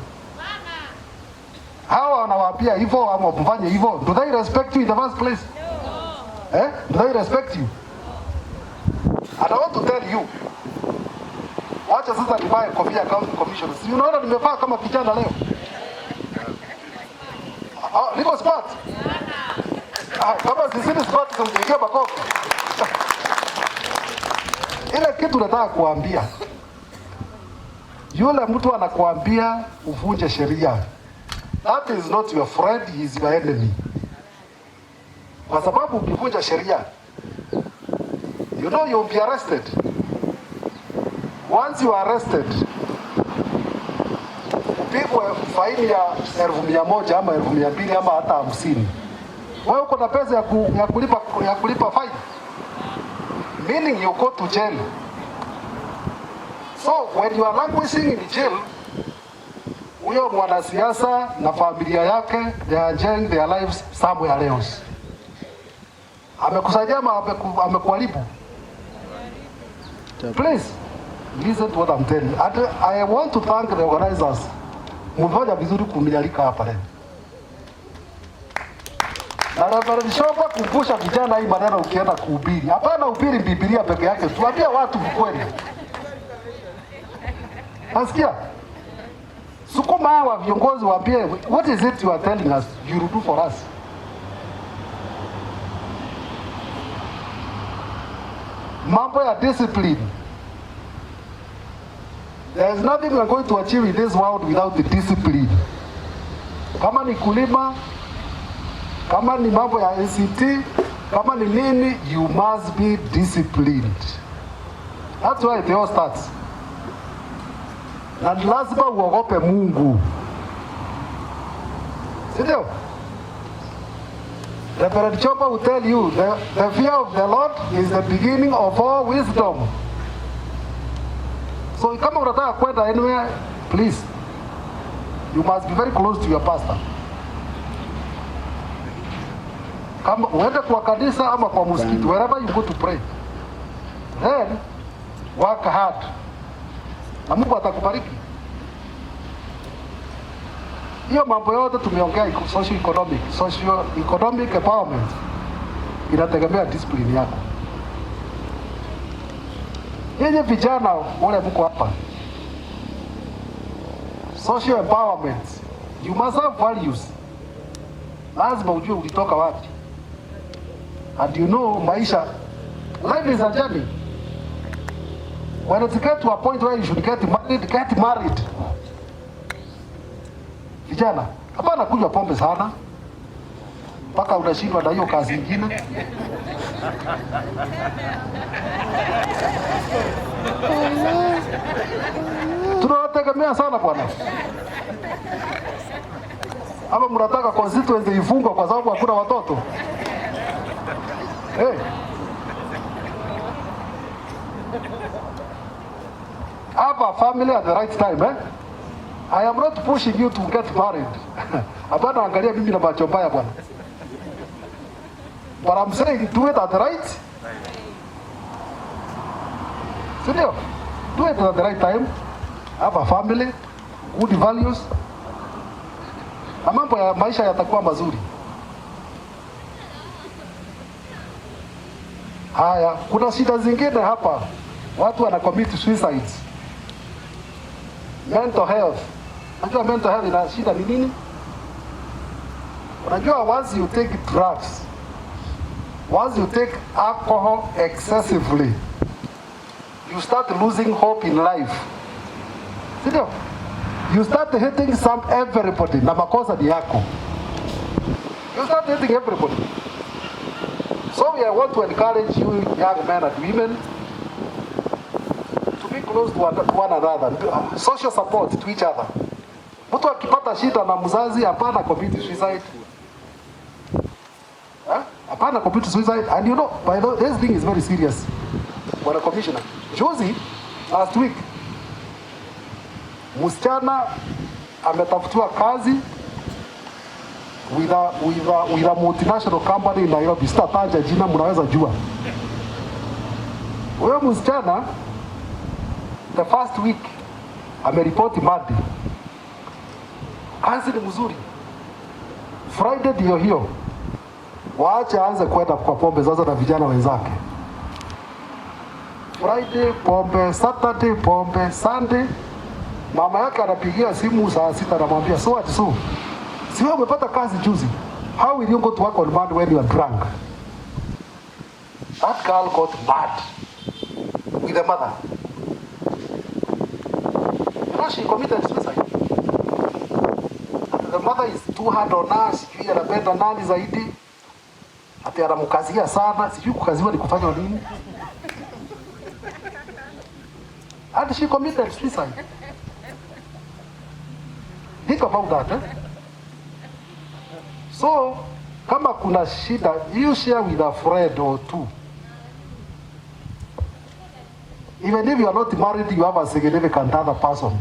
Hawa wanawaambia hivyo ama mfanye hivyo. Do they respect you in the first place? Do they respect you? And I want to tell you, wacha sasa nivae kofia ya county commissioners. Si unaona nimevaa kama kijana leo? Niko smart. Kama sisi ni smart tumpigie makofi. Ile kitu nataka kuambia, yule mtu anakuambia uvunje sheria, that is not your friend, he is your enemy. Kwa sababu ukivunja sheria, you know you'll be arrested. Once you are arrested, upigwe faini ya 1,100 ama 200 ama hata 50. Wewe uko na pesa ya kulipa fine, meaning you go to jail. So when you are languishing in jail, huyo mwanasiasa na familia yake, they are enjoying their lives somewhere else. Amekusaidia ama amekuharibu? Please listen to what I'm telling you. And I want to thank the organizers. Mfanya vizuri kunialika hapa leo. Na Reverend Shopa kumbusha vijana hii maneno ukienda kuhubiri. Hapana uhubiri Biblia peke yake. Tuambie watu ukweli. Nasikia? Sukuma hawa viongozi waambie what is it you are telling us you will do for us. Mambo ya discipline. There is nothing we are going to achieve in this world without the discipline. Kama ni kulima, kama ni mambo ya ICT, kama ni nini, you must be disciplined. That's why it all starts. Na lazima uogope Mungu. Sindio? Reverend Chopa will tell you the fear of the Lord is the beginning of all wisdom. So kama unataka kwenda anywhere, please, you must be very close to your pastor. Kama uende kwa kanisa ama kwa msikiti, wherever you go to pray, then work hard. Na Mungu atakubariki. Hiyo mambo yote tumeongea, socio economic empowerment inategemea discipline yako. Yenye vijana wale mko hapa, social empowerment, you must have values. Lazima ujue ulitoka wapi. And you know maisha, life is a journey. When it gets to a point where you should get married. Vijana, hapana kunywa pombe sana. mpaka unashindwa na hiyo kazi nyingine. Tunawategemea sana bwana. Ama mnataka constituency ifungwe kwa sababu hakuna watoto? Hey. Have a family at the right time, eh? I am not pushing you to get married. Hapana, angalia mimi na macho mbaya bwana. But I'm saying do it at the right. Sindio? Do it at the right time. Have a family, good values. Na mambo ya maisha yatakuwa mazuri. Haya, kuna shida zingine hapa. Watu wana commit suicides. Mental health. Unajua mental health ina shida ni nini? Unajua once you take drugs, once you take alcohol excessively, you start losing hope in life. Sindio? You start hating everybody. Na makosa ni yako. You start hating everybody. So I want to encourage you young men and women to be close to one another. Social support to each other. Mtu akipata shida na mzazi hapana commit suicide. Hapana commit suicide. And you know, by the way, this thing is very serious. Bwana Commissioner, juzi last week msichana ametafutiwa kazi with a multinational company in Nairobi. Sitataja jina, mnaweza jua. Huyo msichana the first week ameripoti Monday. Kazi ni mzuri. Friday ndio hiyo. Waache aanze kwenda kwa pombe sasa na vijana wenzake. Friday pombe, Saturday pombe, Sunday mama yake anapigia simu saa 6 anamwambia so what so? Si wewe umepata kazi juzi. How will you go to work on Monday when you are drunk? That girl got mad with the mother. You know, she committed suicide. And the mother is too hard on her. Sijui anapenda nani zaidi. Ati anamkazia sana. Sijui kukaziwa ni kufanya nini. And she committed suicide. Think about that, eh? So, kama kuna shida, you share with a friend or two. Even if you are not married, you have a significant other person.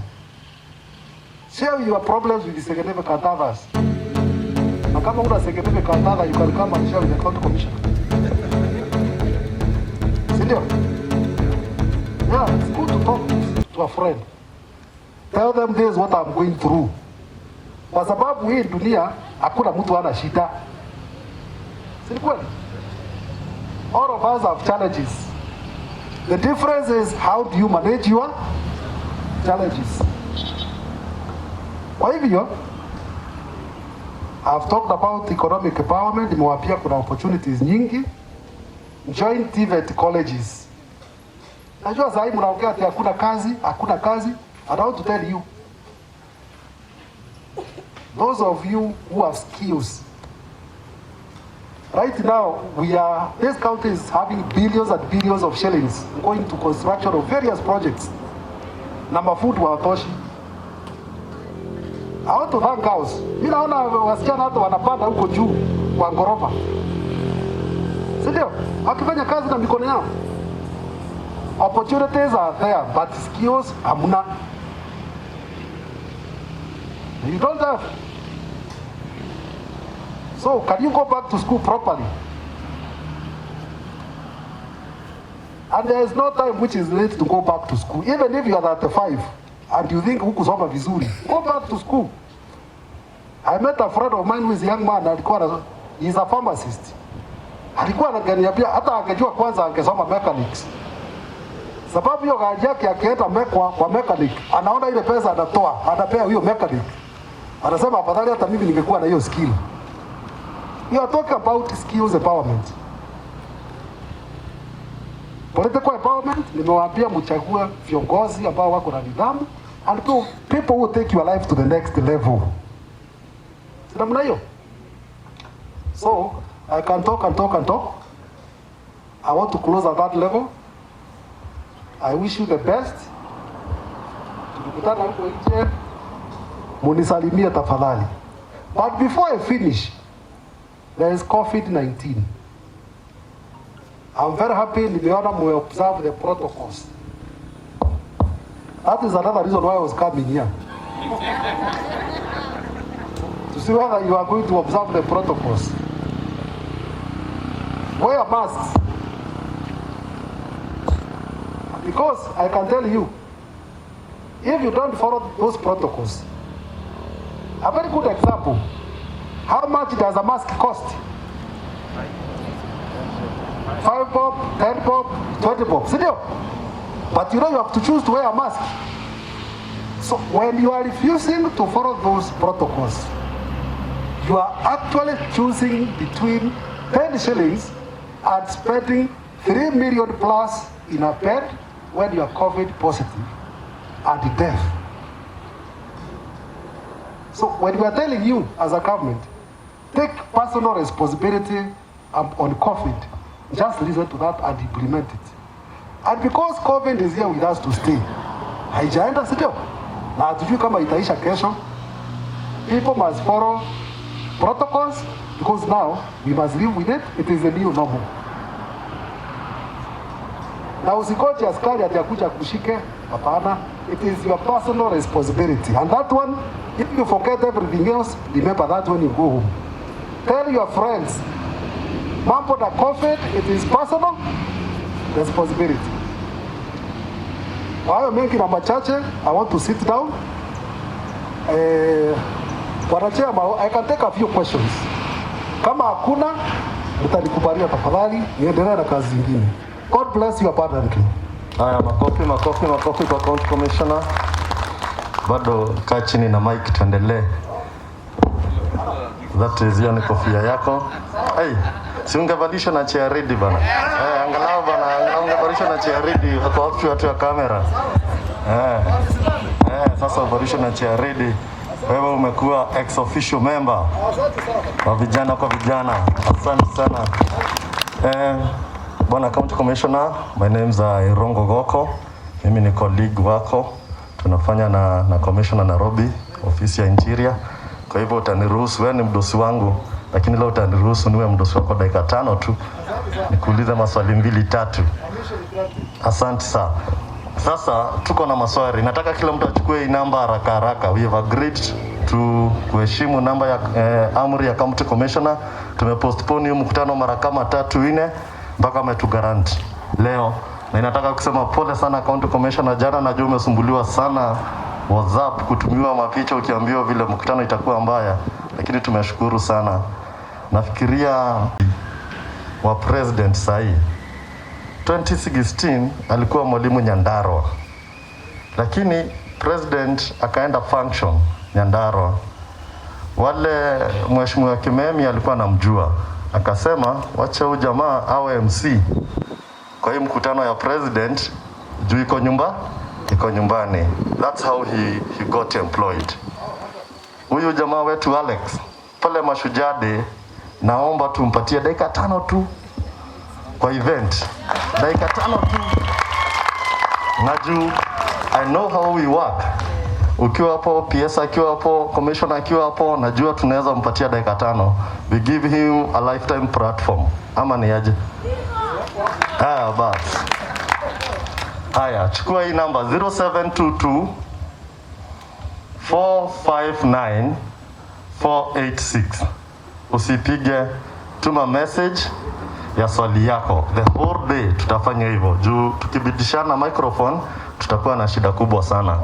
Share your problems with the significant others. Na kama una significant other, you can come and share with the county commissioner. Sindio? Yeah, it's good to talk to a friend. Tell them this is what I'm going through. Kwa sababu hii dunia hakuna mtu ana shida. Si kweli? All of us have challenges. The difference is how do you manage your challenges. Kwa hivyo, I've talked about economic empowerment. Nimewapia kuna opportunities nyingi. Join TVET colleges. Najua sasa hivi mnaongea ati hakuna kazi. I want to tell you, those of you who have skills, right now this county is having billions and billions of shillings going to construction of various projects. Number food watoshi. I want to thank us. Mimi naona wasichana hata wanapanda huko juu kwa ngorofa. Sindio? Wakifanya kazi na mikono yao. Opportunities are there, but skills hamna. You don't have. So, can you go back to school properly? And there is no time which is late to go back to school. Even if you are 35 and you think hukusoma vizuri, go back to school. I met a friend of mine who is a young man, he is a pharmacist. Alikuwa ananiambia hata angejua kwanza angesoma mechanics. Sababu hiyo gari yake akienda kwa mechanic, anaona ile pesa anatoa, anapea huyo mechanic. Anasema afadhali hata mimi ningekuwa na hiyo skill. You are talking about skills empowerment. Political empowerment, nimewaambia mchague viongozi ambao wako na nidhamu and people who take your life to the next level. Namna hiyo. So I can talk and talk and talk. I want to close at that level. I wish you the best. Tukikutana huko nje, munisalimie tafadhali. But before I finish, there is COVID-19. I'm very happy nimeona we observe the protocols. That is another reason why I was coming here. To see whether you are going to observe the protocols. Wear masks. Because I can tell you, if you don't follow those protocols, a very good example, how much does a mask cost? 5 bob, 10 bob, 20 bob, but you know you have to choose to wear a mask. So when you are refusing to follow those protocols, you are actually choosing between 10 shillings and spending 3 million plus in a bed when you are COVID positive and death. So when we are telling you as a government, take personal responsibility on COVID, just listen to that and implement it. And because COVID is here with us to stay, haijaenda sio? Na hatujui kama itaisha kesho. People must follow protocols because now we must live with it. It is the new normal. Na usikoje askari atakuja kushike, hapana. It is your personal responsibility. And that one, if you forget everything else, remember that when you go home. Tell your friends, mambo na COVID, it is personal responsibility. Kwa hayo mengi na machache, I want to sit down. I can take a few questions. Kama hakuna, mtanikubalia tafadhali, niendelee na kazi zingine. God bless you abundantly. Haya, makofi kwa County Commissioner. Bado kaa chini na mic tuendelee. That is hiyo ni kofia yako. Hey, si ungevalisha na chair ready bana. Angalau bana, ungevalisha na chair ready kwa watu wa kamera. Sasa uvalisha na chair ready. Wewe umekuwa ex official member wa Vijana Kwa Vijana. Asante sana. Bwana County Commissioner, my name is Irongo Goko. Mimi ni colleague wako. Tunafanya na Commissioner Nairobi, ofisi ya Interior. Kwa hivyo utaniruhusu, wewe ni mdosi wangu, lakini leo utaniruhusu niwe mdosi wako dakika 5 tu. Nikuulize maswali 2-3. Asante sana. Sasa tuko na maswali. Nataka kila mtu achukue hii namba haraka. We have agreed to kuheshimu namba ya amri ya County Commissioner. Tumepostpone hiyo mkutano mara kama 3-4 mpaka ametugaranti leo. Na inataka kusema pole sana County Commissioner, jana najua umesumbuliwa sana WhatsApp kutumiwa mapicha ukiambiwa vile mkutano itakuwa mbaya, lakini tumeshukuru sana. Nafikiria wa president sahi 2016 alikuwa Mwalimu Nyandarua, lakini president akaenda function Nyandarua. Wale mheshimiwa Kimemi alikuwa anamjua, akasema wacha huyu jamaa awe MC kwa hii mkutano ya president juu iko nyumbani. That's how he got employed. Huyu jamaa wetu Alex pale Mashujaa Day, naomba tumpatie dakika 5 tu kwa event. Dakika 5 tu. Najua I know how we work. Ukiwa hapo, PS akiwa hapo, commissioner akiwa hapo, najua tunaweza mpatia dakika 5. We give him a lifetime platform. Ama ni aje? Basi. Haya, chukua hii namba 0722 459 486. Usipige, tuma message ya swali yako. The whole day tutafanya hivyo. Juu tukibidishana microphone tutakuwa na shida kubwa sana.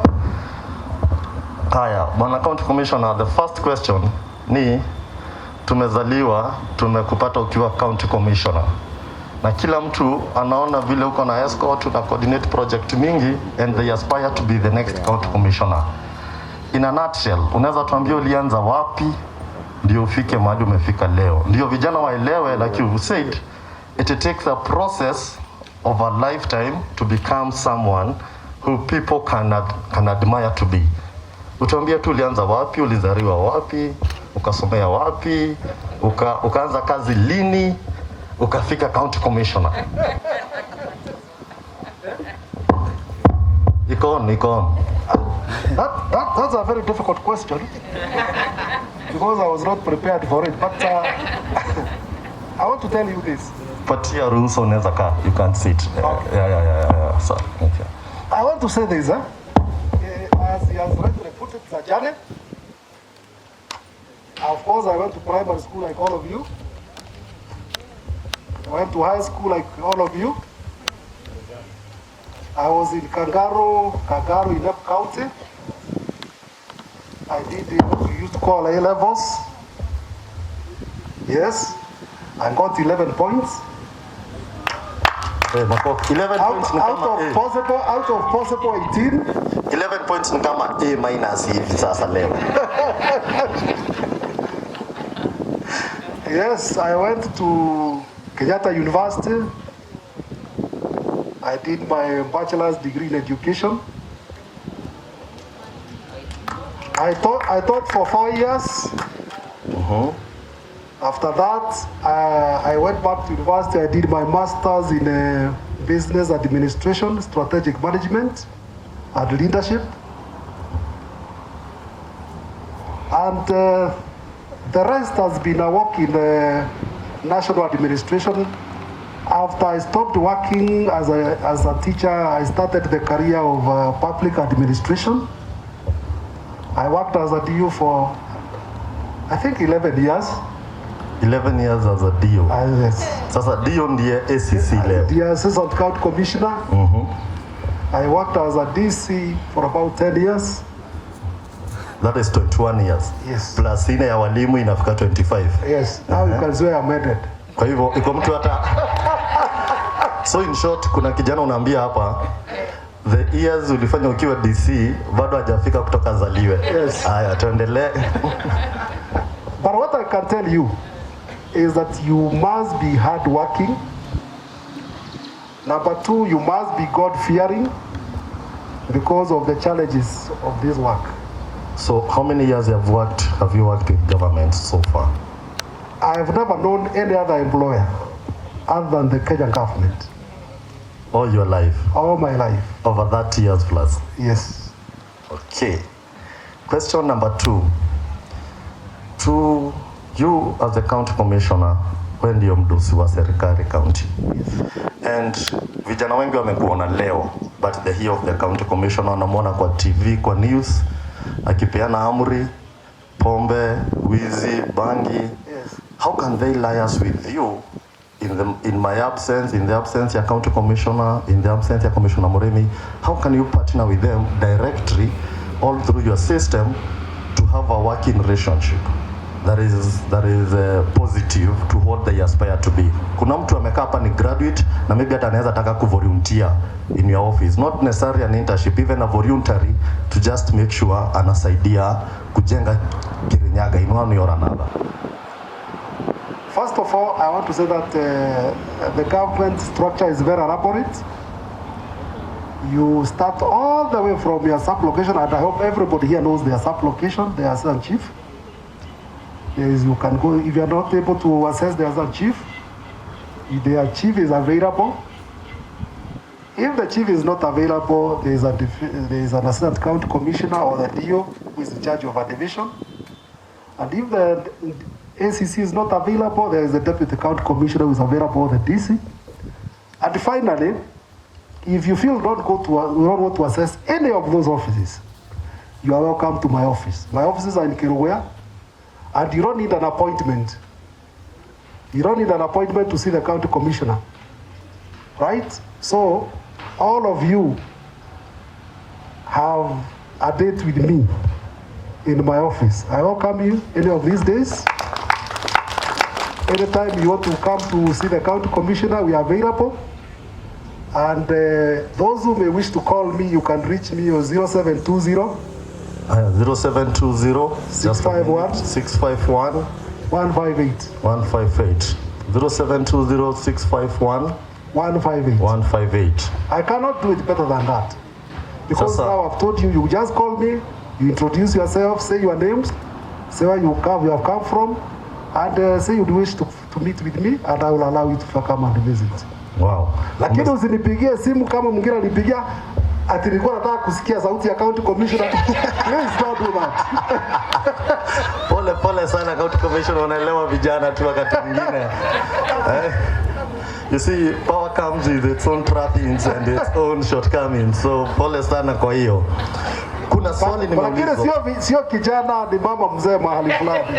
Haya, Bwana County Commissioner, the first question ni tumezaliwa, tumekupata ukiwa County Commissioner. Na kila mtu anaona vile uko na escort na coordinate project mingi and they aspire to be the next County Commissioner. In a nutshell, unaweza tuambia ulianza wapi ndio ufike mahali umefika leo? Ndio vijana waelewe, like you said, it takes a process of a lifetime to become someone who people can admire to be. Utuambie tu ulianza wapi, ulizaliwa wapi, ukasomea wapi, ukaanza kazi lini, ukafika county commissioner. Iko on. That's a very difficult question because I was not prepared for it, but I want to tell you this. Patia ruhusa unaweza kaa, you can't sit. Okay. Yeah. So, okay. I want to say this, as he has rightly put it, it's a journey. Of course, I went to primary school like all of you. I went to high school like all of you. I was in Kangaro in Ep County. I did what we used to call A-levels. Yes, I got 11 points. 11 points out of possible 18. 11 points ni kama A minus hivi sasa leo. Yes, I went to Kenyatta University. I did my bachelor's degree in education. I taught for 4 years. After that, I went back to university. I did my master's in business administration, strategic management, and leadership. And the rest has been a work in national administration. After I stopped working as a teacher, I started the career of public administration. I worked as a DO for, I think, 11 years. 11 years as a DO. Yes. Sasa DO ndiye ACC leo. The Assistant County Commissioner. I worked as a DC for about 10 years. That is 21 years. Yes. Plus ine ya walimu inafika 25. Yes. Now you can say I'm ended. Kwa hivyo iko mtu hata so in short, kuna kijana unaambia hapa the years ulifanya ukiwa DC bado hajafika kutoka zaliwe. Yes. Haya, tuendelee. But what I can tell you is that you must be hardworking. Number 2, you must be God-fearing because of the challenges of this work. So how many years have you worked with government so far? I have never known any other employer other than the Kenyan government. All your life? All my life. Over 30 years plus? Yes. Okay. Question number 2. To you as a county commissioner, wewe ndio mdosi wa serikali county. And vijana wengi wamekuona leo, but the hear of the county commissioner wanamuona kwa TV, kwa news, akipeana amri, pombe, wizi, bangi. Yes. How can they liaise with you in my absence, in the absence ya county commissioner, in the absence ya Commissioner Muremi? How can you partner with them directly all through your system to have a working relationship that is positive to what they aspire to be? Kuna mtu amekaa hapa ni graduate na maybe hata anaweza taka kuvolunteer in your office, not necessarily an internship, even a voluntary, to just make sure anasaidia kujenga Kirinyaga in one way or another. First of all, I want to say that the government structure is very elaborate. You start all the way from your sub-location, and I hope everybody here knows their sub-location, their assistant chief. Yes, you can go, if you are not able to assess the assistant chief, if their chief is available. If the chief is not available, there is an assistant county commissioner or the DO who is in charge of a division. And if the ACC is not available, there is a deputy county commissioner who is available, the DC. And finally, if you feel you don't want to assess any of those offices, you are welcome to my office. My offices are in Kirinyaga, and you don't need an appointment. You don't need an appointment to see the county commissioner, right? So, all of you have a date with me in my office. I welcome you any of these days. Anytime you want to come to see the county commissioner, we are available. And those who may wish to call me, you can reach me on 0720 0720 651 651 158 158 0720 651 158 158. I cannot do it better than that. Because now I've told you, you just call me, You introduce yourself, say your names, say where you have come from, and say you wish to meet with me, and I will allow you to come and visit. Wow. Lakini usinipigie simu kama mwingine alipigia ati nilikuwa nataka kusikia sauti ya county commissioner. Please don't do that. Pole sana county commissioner, unaelewa vijana tu wakati mwingine. You see, power comes with its own trappings and its own shortcomings. So pole sana kwa hiyo. Kuna swali nimeulizwa. Lakini sio kijana, ni mama mzee mahali fulani.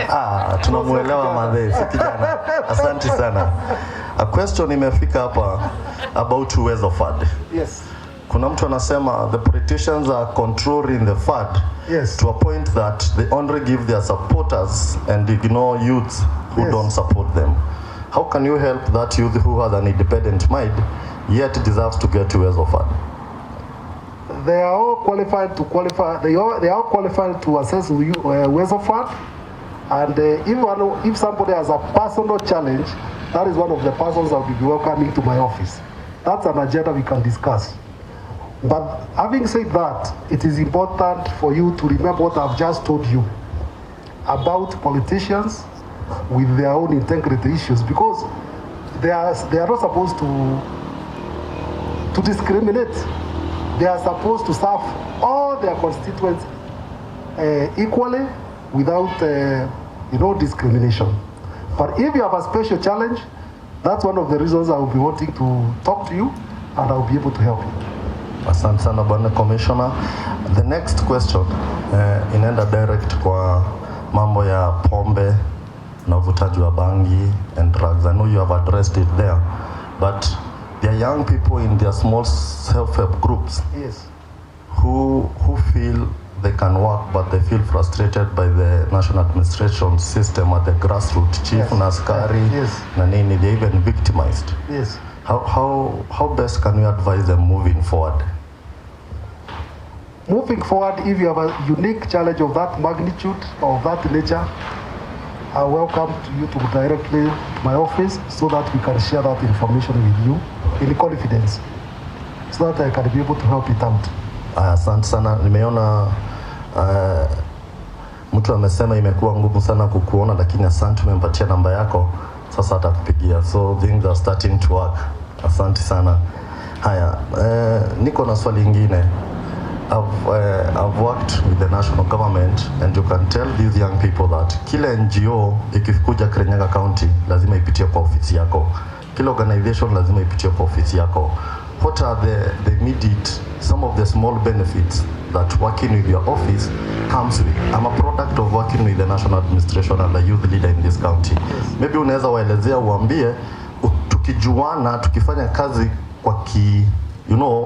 Tunamuelewa madhe, si kijana. Asante sana. A question imefika hapa about uwezo fund. Yes. Kuna mtu anasema the politicians are controlling the fund, yes, to a point that they only give their supporters and ignore youths who, yes, don't support them. How can you help that youth who has an independent mind yet deserves to get uwezo fund? They are all qualified to qualify. They are all qualified to access uwezo fund, and if somebody has a personal challenge, that is one of the persons that will be welcoming to my office. That's an agenda we can discuss. But having said that, it is important for you to remember what I've just told you about politicians with their own integrity issues, because they are not supposed to discriminate. They are supposed to serve all their constituents equally without discrimination. But if you have a special challenge, that's one of the reasons I will be wanting to talk to you, and I will be able to help you. Asante sana bwana commissioner. The next question inaenda direct kwa mambo ya pombe na uvutaji wa bangi and drugs. I know you have addressed it there, but there are young people in their small self-help groups, yes, who feel they can work, but they feel frustrated by the national administration system at the grassroots, chief, yes, naskari, yes, na nini, they're even victimized. Yes. How best can you advise them moving forward? Moving forward, if you have a unique challenge of that magnitude, of that nature, I welcome you to directly to my office so that we can share that information with you in confidence, so that I can be able to help it out. Asante sana. Nimeona mtu amesema imekuwa ngumu sana kukuona, lakini asante, umempatia namba yako, sasa atakupigia. So things are starting to work. Asante sana. Haya, niko na swali lingine. I've worked with the national government, and you can tell these young people that kila NGO ikikuja Kirinyaga County lazima ipitie kwa ofisi yako. Kila organization lazima ipitie kwa ofisi yako. What are the immediate, some of the small benefits that working with your office comes with? I'm a product of working with the national administration and a youth leader in this county. Maybe unaweza waelezea, uambie, tukijuana, tukifanya kazi kwa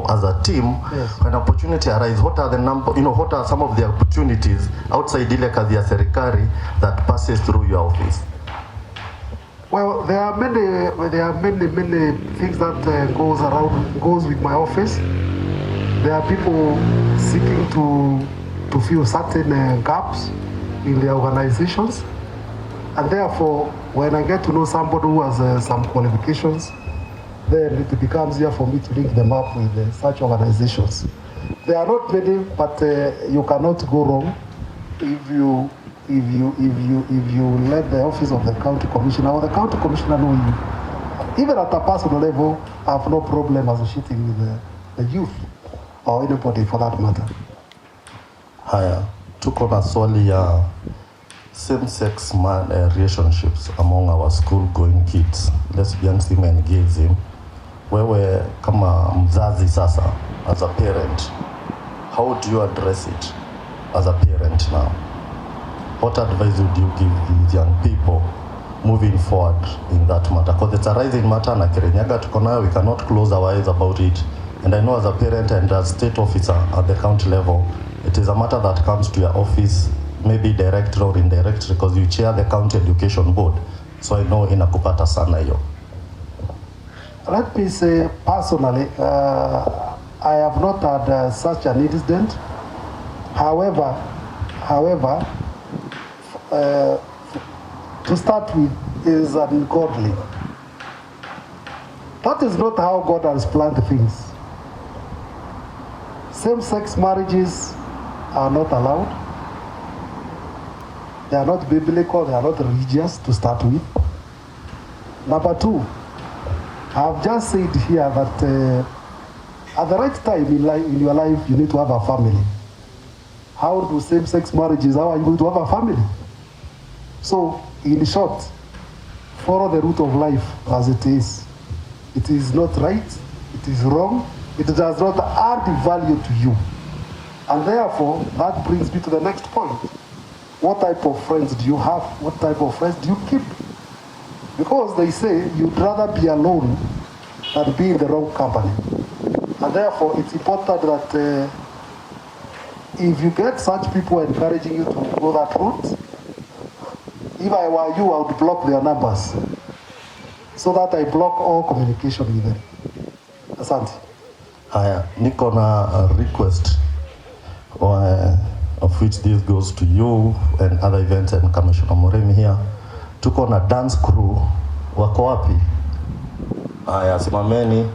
as a team, yes, when opportunity arise, what are what are some of the opportunities outside ile kazi ya serikali that passes through your office? Well, there are many things that goes with my office. There are people seeking to fill certain gaps in their organizations, and therefore, when I get to know somebody who has some qualifications, then it becomes easier for me to link them up with such organizations. There are not many, but you cannot go wrong if you let the office of the county commissioner or the county commissioner know you. Even at a personal level, I have no problem associating with the youth or anybody for that matter. Haya, tuko na swali ya same-sex relationships among our school-going kids, lesbians, women, gays. Wewe kama mzazi sasa, as a parent, how do you address it as a parent now? What advice would you give these young people moving forward in that matter? Because it's a rising matter na Kirinyaga tuko nayo, we cannot close our eyes about it. And I know as a parent and as state officer at the county level, it is a matter that comes to your office, maybe direct or indirect, because you chair the county education board. So I know inakupata sana hiyo. Let me say personally, I have not had such an incident. However, to start with, is ungodly. That is not how God has planned things. Same-sex marriages are not allowed. They are not biblical, they are not religious to start with. Number two, I've just said here that at the right time in your life, you need to have a family. How do same-sex marriages, how are you going to have a family? So, in short, follow the route of life as it is. It is not right, it is wrong, it does not add value to you. And therefore, that brings me to the next point. What type of friends do you have? What type of friends do you keep? Because they say you'd rather be alone than be in the wrong company. And therefore, it's important that if you get such people encouraging you to go that route, if I were you, I would block their numbers so that I block all communication with them. Asante. Haya, niko na request of which this goes to you and other events and Commissioner Moremi here. Tuko na dance crew, wako wapi? Haya, simameni.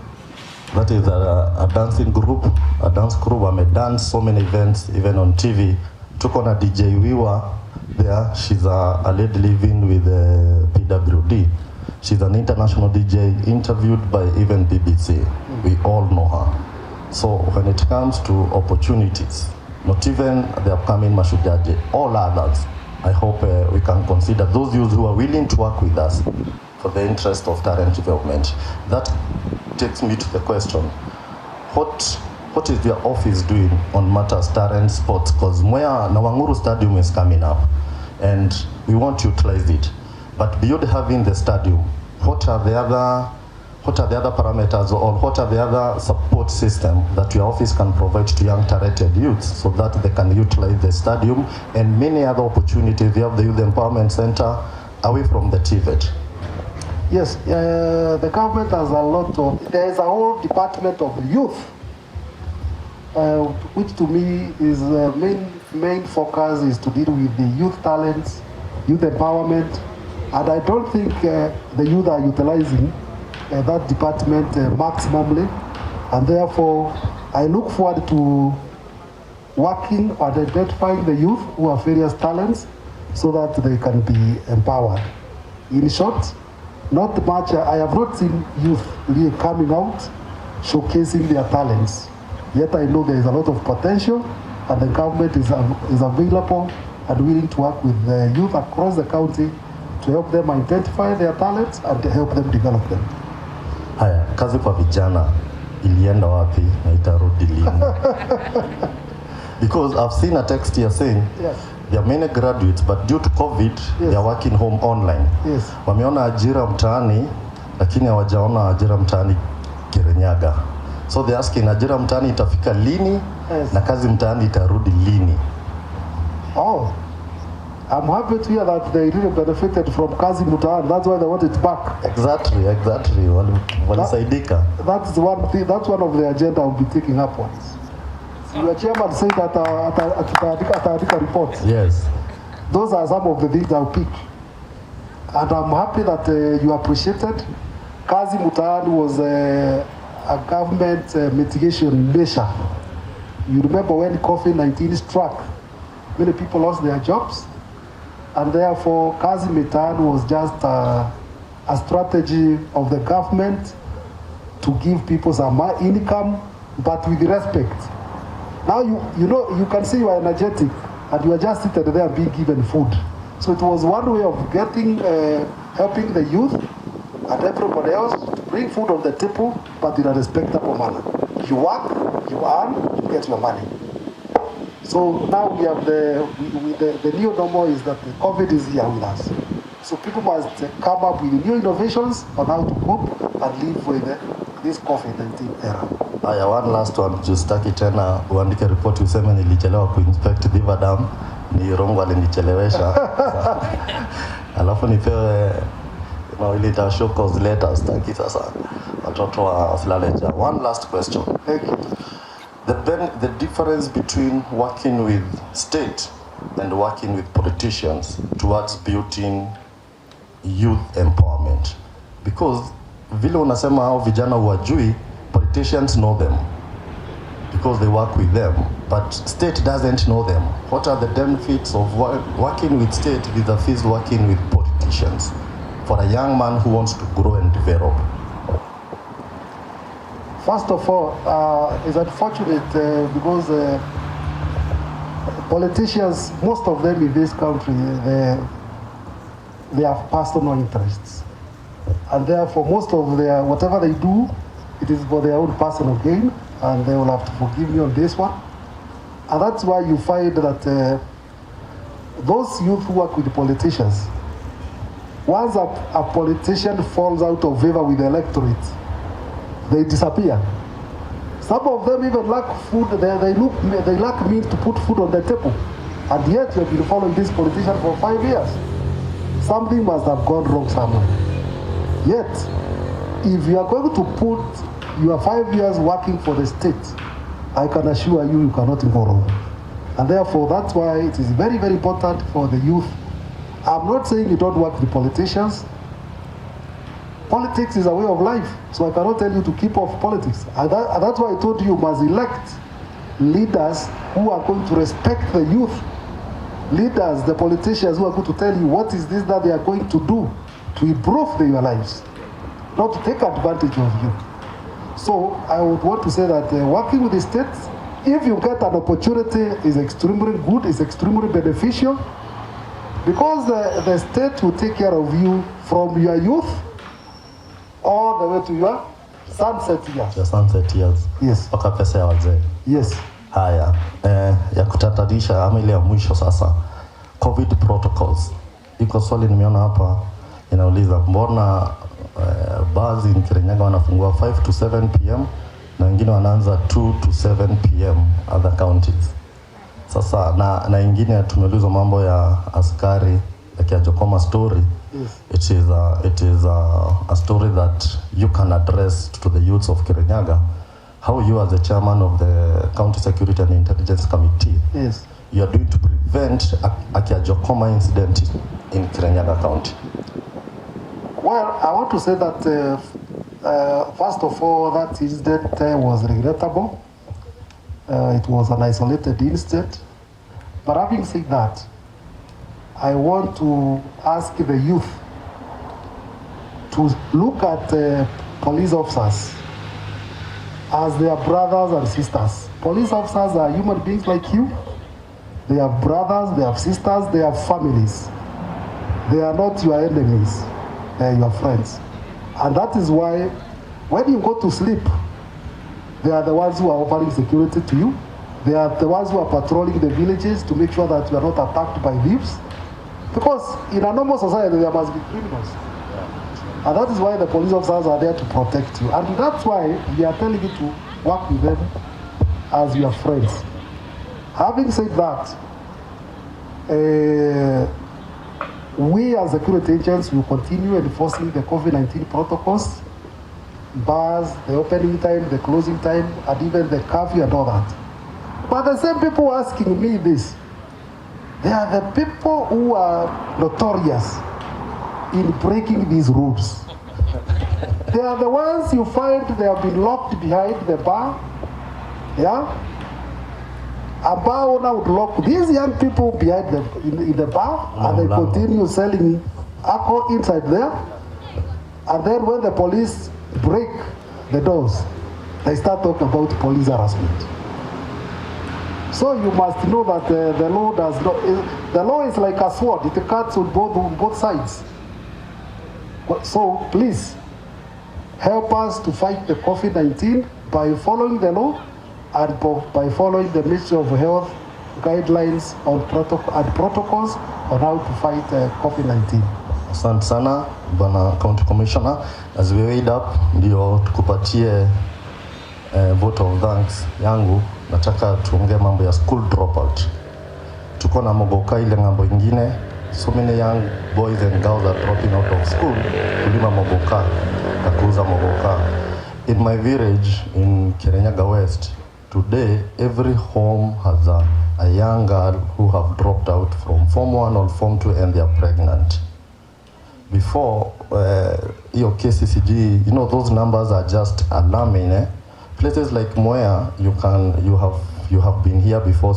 That is a dancing group, a dance crew. Wame dance so many events, even on TV. Tuko na DJ Wiwa there. She's a lady living with PWD. She's an international DJ interviewed by even BBC. We all know her. So when it comes to opportunities, not even the upcoming Mashujaji, all others, I hope we can consider those youths who are willing to work with us for the interest of talent development. That takes me to the question, what is your office doing on matters talent sports? Because Mwea Nawanguru Stadium is coming up and we want to utilize it. But beyond having the stadium, what are the other parameters, or what are the other support system that your office can provide to young talented youths so that they can utilize the stadium and many other opportunities? You have the Youth Empowerment Center away from the TVET. Yes, the government has a lot of, there is a whole department of youth, which to me is main focus is to deal with the youth talents, youth empowerment, and I don't think the youth are utilizing that department maximally, and therefore I look forward to working on identifying the youth who have various talents so that they can be empowered. In short, not much, I have not seen youth really coming out showcasing their talents. Yet I know there is a lot of potential and the government is available and willing to work with the youth across the county to help them identify their talents and to help them develop them. Haya, kazi kwa vijana ilienda wapi na itarudi lini? Because I've seen a text here saying yes, there are many graduates but due to COVID yes, they are working home online. Yes. Wameona ajira mtaani lakini hawajaona ajira mtaani Kirinyaga. So they asking ajira mtaani itafika lini yes, na kazi mtaani itarudi lini? Oh, I'm happy to hear that they really benefited from kazi mtaani. That's why they want it back. Exactly. Walisaidika. That's one thing. That's one of the agenda I'll be taking up once. Your chairman said that ataandika report. Yes. Those are some of the things I'll pick. And I'm happy that you appreciated. Kazi mtaani was a government mitigation measure. You remember when COVID-19 struck, many people lost their jobs. And therefore, Kazi Mitaani was just a strategy of the government to give people some income, but with respect. Now you can see you are energetic, and you are just sitting there being given food. So it was one way of getting, helping the youth and everybody else to bring food on the table, but in a respectable manner. You work, you earn, you get your money. So now we have the new normal is that the COVID is here with us. So people must come up with new innovations on how to cope and live with this COVID-19 era. Aya, one last one. Justaki tena uandike report useme nilichelewa kuinspect Diva Dam, ni Rongo alinichelewesha. Alafu nipewe ili ta show cause letters taki sasa. Watoto wa Silaleja. One last question. Thank you. The difference between working with state and working with politicians towards building youth empowerment. Because vile unasema hao vijana wajui, politicians know them. because they work with them, but state doesn't know them. What are the benefits of working with state vis-a-vis working with politicians for a young man who wants to grow and develop? First of all, it's unfortunate because politicians, most of them in this country, they have personal interests. And therefore, most of their, whatever they do, it is for their own personal gain, and they will have to forgive me on this one. And that's why you find that those youth who work with the politicians, once a politician falls out of favor with the electorate, they disappear. Some of them even lack food, they lack means to put food on the table. And yet you have been following this politician for 5 years. Something must have gone wrong somewhere. Yet, if you are going to put your 5 years working for the state, I can assure you, you cannot go wrong. And therefore, that's why it is very, very important for the youth. I'm not saying you don't work with the politicians. Politics is a way of life, so I cannot tell you to keep off politics. And that's why I told you must elect leaders who are going to respect the youth. Leaders, the politicians who are going to tell you what is this that they are going to do to improve their lives, not to take advantage of you. So I would want to say that working with the states, if you get an opportunity, is extremely good, is extremely beneficial, because the state will take care of you from your youth all the way to your sunset years. Your sunset years. Yes. Paka pesa ya wazee. Yes. Haya, ya kutatanisha ama ile ya mwisho sasa, COVID protocols. Iko swali nimeona hapa inauliza mbona bars in Kirinyaga wanafungua 5 to 7 p.m. na wengine wanaanza 2 to 7 p.m. other counties. Sasa na ingine tumeulizwa mambo ya askari ya Jokoma story. Yes. It is a story that you can address to the youths of Kirinyaga. How you as the chairman of the County Security and Intelligence Committee, yes, you are doing to prevent a Jokoma incident in Kirinyaga County? Well, I want to say that first of all, that incident was regrettable. It was an isolated incident. But having said that, I want to ask the youth to look at police officers as their brothers and sisters. Police officers are human beings like you. They have brothers, they have sisters, they have families. They are not your enemies, they are your friends. And that is why when you go to sleep, they are the ones who are offering security to you. They are the ones who are patrolling the villages to make sure that you are not attacked by thieves. Because in a normal society, there must be criminals. And that is why the police officers are there to protect you. And that's why we are telling you to work with them as your friends. Having said that, we as security agents will continue enforcing the COVID-19 protocols, bars, the opening time, the closing time, and even the curfew and all that. But the same people asking me this, they are the people who are notorious in breaking these rules. They are the ones you find they have been locked behind the bar. Yeah? A bar owner would lock these young people behind in the bar, and they continue selling alcohol inside there. And then when the police break the doors, they start talking about police harassment. So you must know that the law does not. The law is like a sword; it cuts on both sides. So please help us to fight the COVID-19 by following the law and by following the Ministry of Health guidelines on protocols on how to fight COVID-19. Asante sana Bwana County Commissioner. As we wait up, ndio tukupatie vote of thanks yangu. Nataka tuongee mambo ya school dropout. Tuko na mogoka ile ngambo ingine. So many young boys and girls are dropping out of school. Kulima mogoka, na kuuza mogoka. In my village in Kirinyaga West, today every home has a young girl who have dropped out from Form 1 or Form 2 and they are pregnant. Before, your KCCG, those numbers are just alarming. places like Mwea, you have been here before,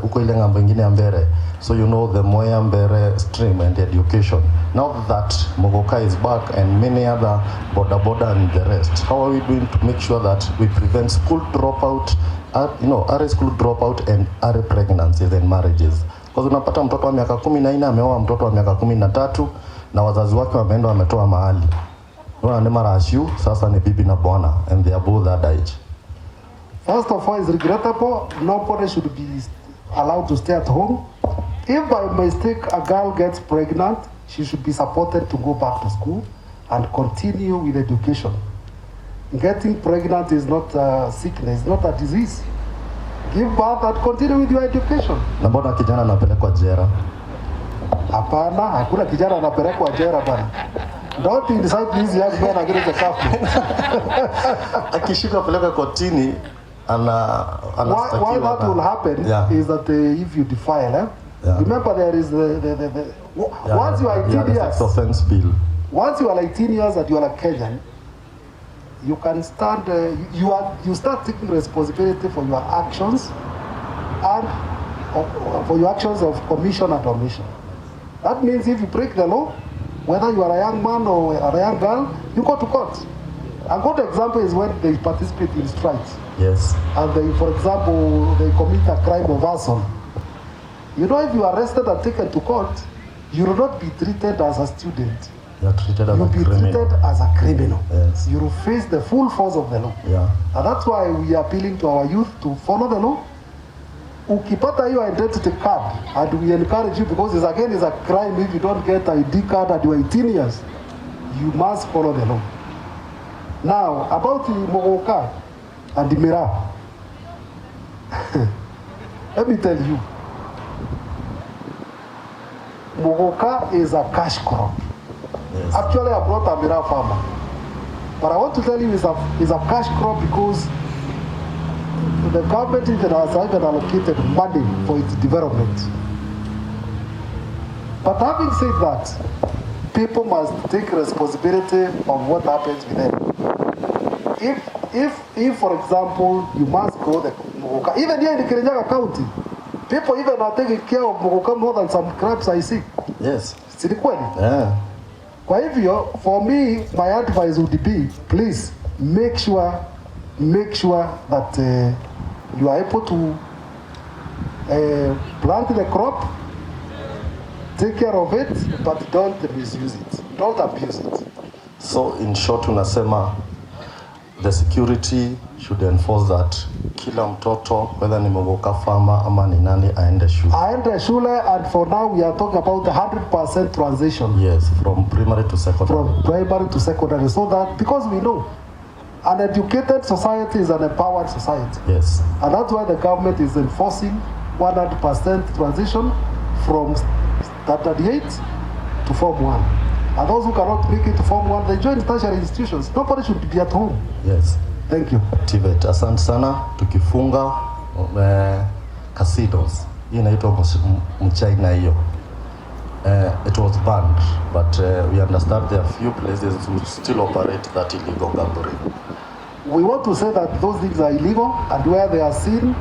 uko ile ngambo ingine Mbere, so you know the Mwea Mbere stream and education. Now that Mogoka is back and many other border and the rest, how are we doing to make sure that we prevent school dropout, early school dropout and early pregnancies and marriages? Because unapata mtoto wa miaka 14 ameoa mtoto wa miaka 13 na wazazi wake wameenda wametoa mahali. Sasa ni bibi na bwana, and they are both that age. First of all, it's regrettable. Nobody should be allowed to stay at home. If by mistake a girl gets pregnant, she should be supported to go back to school and continue with education. Getting pregnant is not a sickness, it's not a disease. Give birth and continue with your education. Na mbona kijana anapelekwa jela? Hapana, hakuna kijana anapelekwa jela bana. Don't incite these young men against the government. Akishika peleka kotini why that will happen is that if you defile, remember there is once you are 18 years, offense bill. Once you are 18 years and you are a Kenyan, you can stand. You start taking responsibility for your actions and for your actions of commission and omission. That means if you break the law, whether you are a young man or a young girl, you go to court. A good example is when they participate in strikes. Yes. And they, for example, they commit a crime of arson. You know, if you are arrested and taken to court, you will not be treated as a student. You are treated as a criminal. You'll be treated as a criminal. Yes. You will face the full force of the law. Yeah. And that's why we are appealing to our youth to follow the law. Ukipata your identity card, and we encourage you, because it's a crime if you don't get ID card at your 18 years, you must follow the law. Now, about the Mogoka and the Mira, let me tell you, Mogoka is a cash crop. Yes. Actually, I brought a Mira farmer. But I want to tell you it's a cash crop because the government even has even allocated money for its development. But having said that, people must take responsibility of what happens with them. If for example, you must grow the Mogoka, even here in the Kirinyaga County, people even are taking care of Mogoka more than some crops I see. Yes. Yeah. Kwa hivyo, for me, my advice would be, please make sure that you are able to plant the crop, take care of it, but don't misuse it, don't abuse it. So in short, unasema the security should enforce that kila mtoto, whether ni Mogoka farmer ama ni nani, aende shule. Aende shule, and for now we are talking about the 100% transition. Yes, from primary to secondary. From primary to secondary, so that, because we know an educated society is an empowered society. Yes. And that's why the government is enforcing 100% transition from standard 8 to Form 1. And those who cannot make it to Form 1, they join tertiary institutions. Nobody should be at home. Yes. Thank you. Activate. Asante sana. Tukifunga casinos. Hii inaitwa mchaina hiyo. It was banned, but we understand there are few places who still operate that illegal gambling. We want to say that those things are illegal, and where they are seen,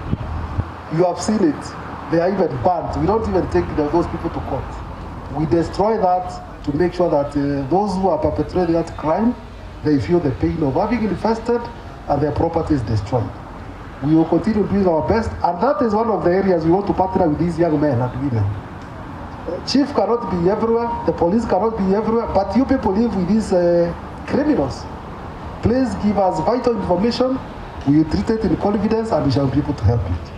you have seen it. They are even banned. We don't even take those people to court. We destroy that to make sure that those who are perpetrating that crime, they feel the pain of having infested and their property is destroyed. We will continue doing our best, and that is one of the areas we want to partner with these young men and women. Chief cannot be everywhere, the police cannot be everywhere, but you people live with these criminals. Please give us vital information, we will treat it in confidence, and we shall be able to help it.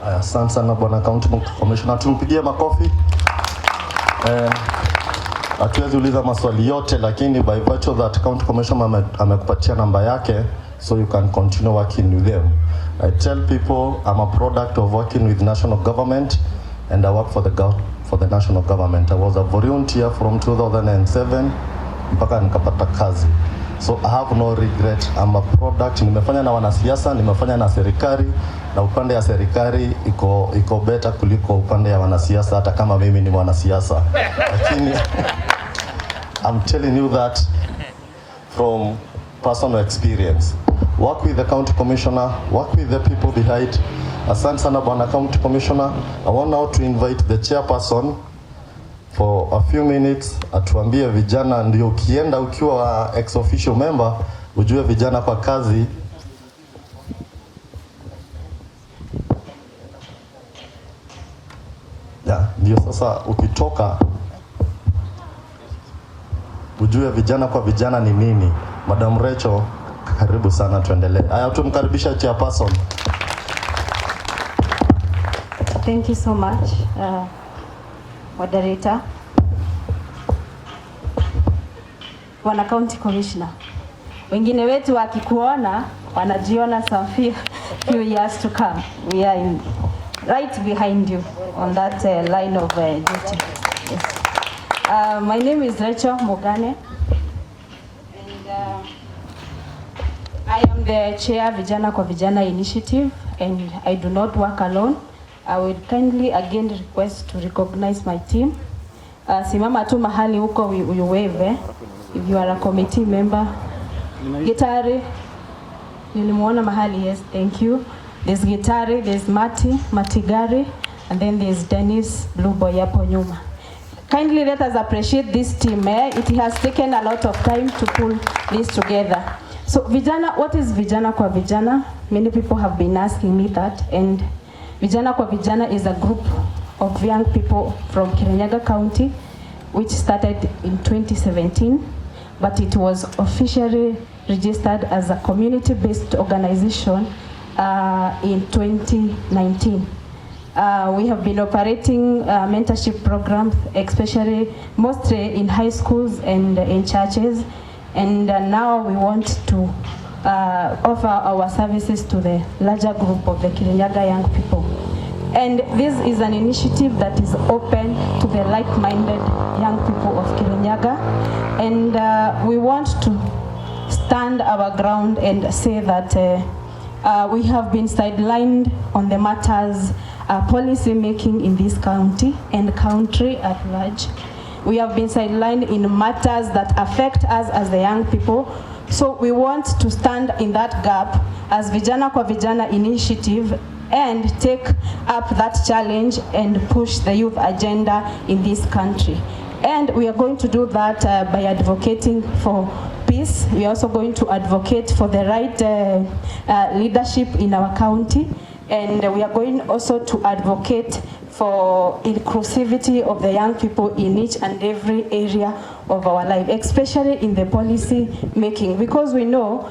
Asante sana Bwana County Commissioner, tumpigie makofi. Hatuwezi uliza maswali yote, lakini by virtue that County Commissioner amekupatia namba yake, so you can continue working with them. I tell people I'm a product of working with national government, and I work for the national government. I was a volunteer from 2007 mpaka nikapata kazi. So I have no regret. I'm a product. Nimefanya na wanasiasa, nimefanya na serikali, na upande ya serikali iko better kuliko upande ya wanasiasa, hata kama mimi ni mwanasiasa. Lakini I'm telling you that from personal experience. work with the county commissioner, work with the people behind. Asante sana bwana county commissioner. I want now to invite the chairperson for a few minutes atuambie vijana, ndio ukienda ukiwa ex official member ujue vijana kwa kazi. Ndio sasa ukitoka ujue vijana kwa vijana ni nini. Madam Rachel, karibu sana, tuendelee. Haya, tumkaribisha chairperson. Thank you so much, moderator. Wana county commissioner. Wengine wetu wakikuona wanajiona some few years to come. We are right behind you on that line of duty. Yes. My name is Rachel Mogane, and I am the chair Vijana Kwa Vijana Initiative, and I do not work alone. I would kindly again request to recognize my team. Simama tu mahali huko uweve if you are a committee member. Gitari, nilimuona mahali, yes, thank you. There's Gitari, there's Matigari, and then there's Dennis Blue Boy hapo nyuma. Kindly let us appreciate this team. It has taken a lot of time to pull this together. So Vijana, what is Vijana Kwa Vijana? Many people have been asking me that, and Vijana Kwa Vijana is a group of young people from Kirinyaga County, which started in 2017, but it was officially registered as a community-based organization in 2019. We have been operating mentorship programs, especially mostly in high schools and in churches, and now we want to offer our services to the larger group of the Kirinyaga young people. And this is an initiative that is open to the like-minded young people of Kirinyaga, and we want to stand our ground and say that we have been sidelined on the matters policy making in this county and country at large. We have been sidelined in matters that affect us as the young people. So we want to stand in that gap as Vijana Kwa Vijana Initiative and take up that challenge and push the youth agenda in this country. And we are going to do that by advocating for peace. We are also going to advocate for the right leadership in our county. And we are going also to advocate for inclusivity of the young people in each and every area of our life, especially in the policy making, because we know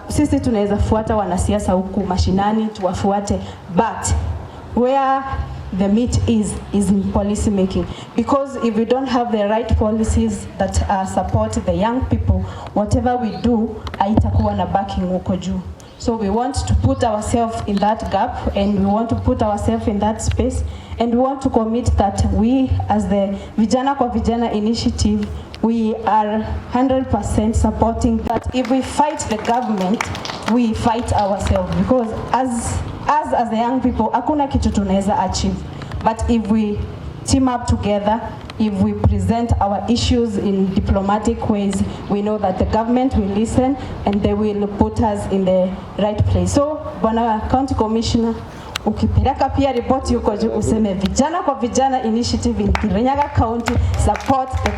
sisi tunaweza fuata wanasiasa huku mashinani tuwafuate, but where the meat is in policy making, because if we don't have the right policies that support the young people, whatever we do haitakuwa na backing huko juu. So we want to put ourselves in that gap, and we want to put ourselves in that space, and we want to commit that we, as the Vijana Kwa Vijana Initiative, we are 100% supporting that. If we fight the government, we fight ourselves, because as the young people, hakuna kitu tunaweza achieve. But if we team up together, if we present our issues in diplomatic ways, we know that the government will listen and they will put us in the right place. So, Bwana County Commissioner, ukipeleka pia ripoti huko juu useme Vijana Kwa Vijana Initiative in Kirinyaga County support the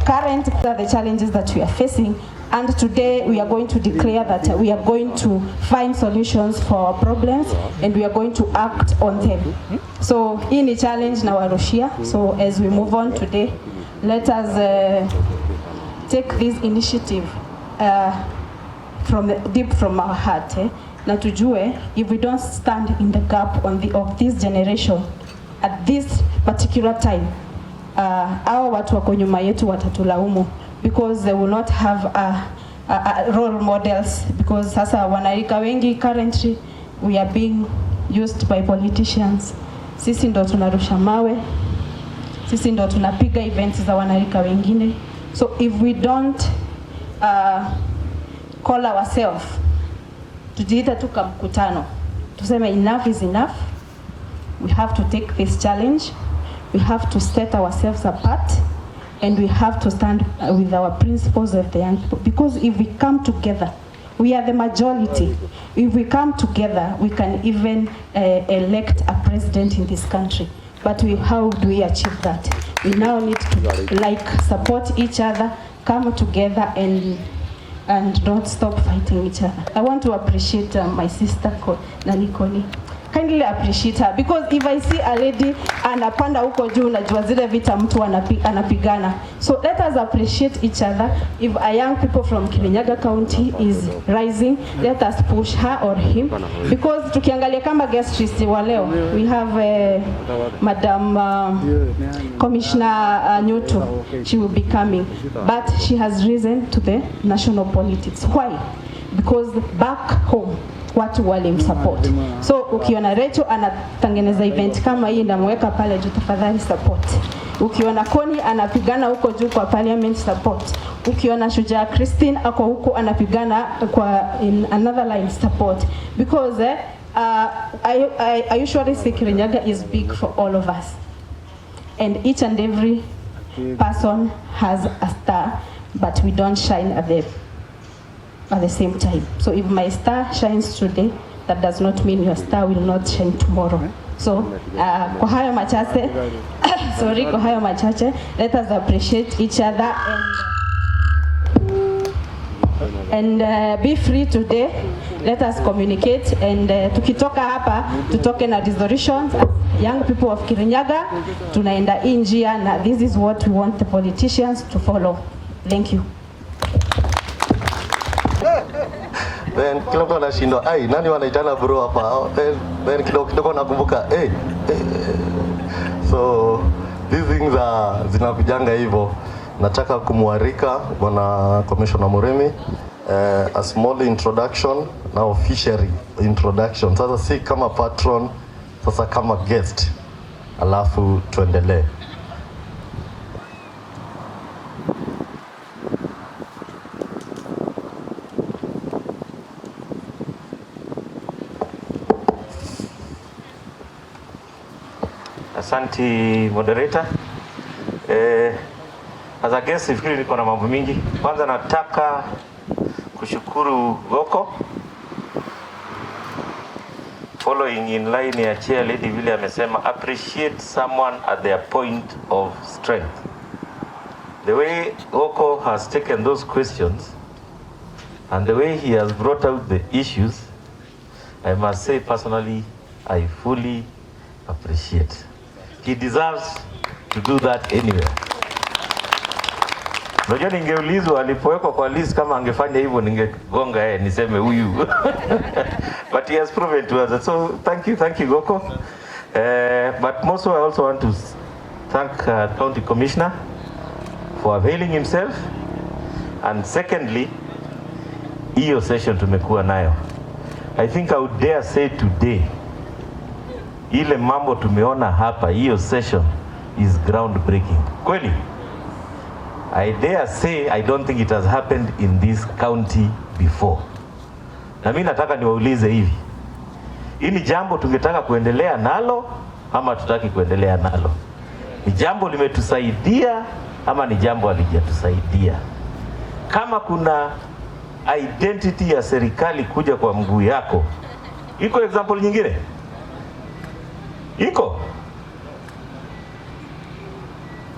current the challenges that we are facing. And today we are going to declare that we are going to find solutions for our problems, and we are going to act on them. So in a challenge now Russia. So as we move on today, let us take this initiative deep from our heart. Na tujue, if we don't stand in the gap of this generation at this particular time, our watu wako nyuma yetu watatulaumu, because they will not have role models, because sasa wanarika wengi currently we are being used by politicians. Sisi ndo tunarusha mawe, sisi ndo tunapiga events za wanarika wengine. So if we don't call ourselves, tujiita tu kamkutano, tuseme enough is enough, we have to take this challenge, we have to set ourselves apart, and we have to stand with our principles of the young people. Because if we come together, We are the majority. If we come together, we can even elect a president in this country. But how do we achieve that? We now need to support each other, come together and not stop fighting each other. I want to appreciate my sister Nanikoni. Kindly appreciate her, because if I see a lady anapanda huko juu, najua zile vita mtu anapigana. So let us appreciate each other. If a young people from Kirinyaga County is rising, let us push her or him, because tukiangalia kama guest list wa leo, we have Madam Commissioner Nyutu. She will be coming, but she has risen to the national politics. Why? Because back home watu walimsupport. So ukiona Rachel anatengeneza event kama hii, ndamweka pale juu, tafadhali support. Ukiona Koni anapigana huko juu kwa parliament, support. Ukiona Shujaa Christine ako huko anapigana kwa in another line, support. Because I usually say Kirinyaga is big for all of us, and each and every person has a star, but we don't shine at the same time. So if my star shines today, that does not mean your star will not shine tomorrow. So kwa hayo machache kwa hayo machache, let us appreciate each other and be free today. Let us communicate, and tukitoka hapa tutoke na resolutions. Young people of Kirinyaga, tunaenda hii njia, na this is what we want the politicians to follow. Thank you. Then kila mtu anashindwa, nani wanaitana bro hapa? Then kidogo nakumbuka, So these things zinakujanga hivyo. Nataka kumwarika Bwana Commissioner Murimi, a small introduction na official introduction. Sasa si kama patron, sasa kama guest. Alafu tuendelee. Asante moderator. As a guest, sifikiri niko na mambo mingi. Kwanza nataka kushukuru Goko, following in line ya chair lady vile amesema, appreciate someone at their point of strength. The way Goko has taken those questions and the way he has brought out the issues, I must say personally, I fully appreciate. He deserves to do that anywhere. Unajua ningeulizwa alipowekwa kwa list kama angefanya hivyo ningegonga niseme huyu. But he has proven to us. So thank you Goko. But most I also want to thank County Commissioner for availing himself, and secondly, hiyo session tumekuwa nayo. I think I would dare say today, ile mambo tumeona hapa, hiyo session is groundbreaking. Kweli? I dare say I don't think it has happened in this county before. Na mimi nataka niwaulize hivi. Hii ni jambo tungetaka kuendelea nalo ama tutaki kuendelea nalo? Ni jambo limetusaidia ama ni jambo halijatusaidia? Kama kuna identity ya serikali kuja kwa mguu yako, iko example nyingine? Iko?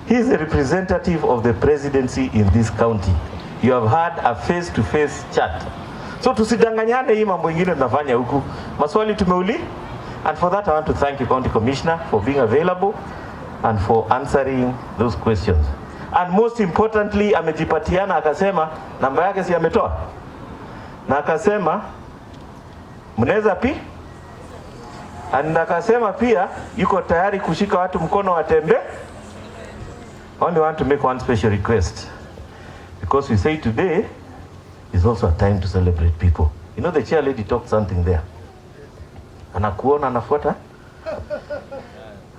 He is a representative of the presidency in this county. You have had a face-to-face chat. So tusidanganyane hii mambo ingine tunafanya huku. Maswali tumeuli. And for that I want to thank you County Commissioner for being available and for answering those questions. And most importantly, amejipatiana akasema namba yake si ametoa. Na akasema mnaweza and akasema pia yuko tayari kushika watu mkono watembe. I only want to make one special request, because we say today is also a time to celebrate people. You know, the chair lady talked something there. Anakuona anafuata.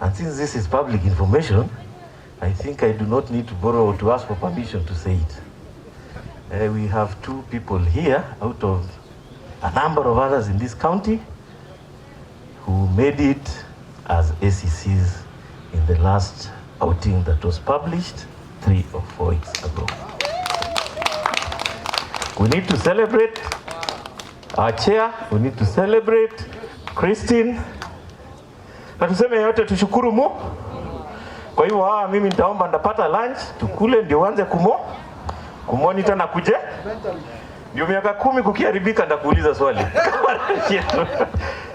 And since this is public information, I think I do not need to borrow or to ask for permission to say it. We have two people here out of a number of others in this county who made it as ACCs in the last outing that was published 3 or 4 weeks ago. We need to celebrate our chair, we need to celebrate Christine. Na tuseme yote tushukuru Mungu. Kwa hivyo mimi nitaomba ndapata lunch, tukule ndio uanze kumonitor na kuje. Ndio miaka 10 kukiharibika ndakuuliza swali.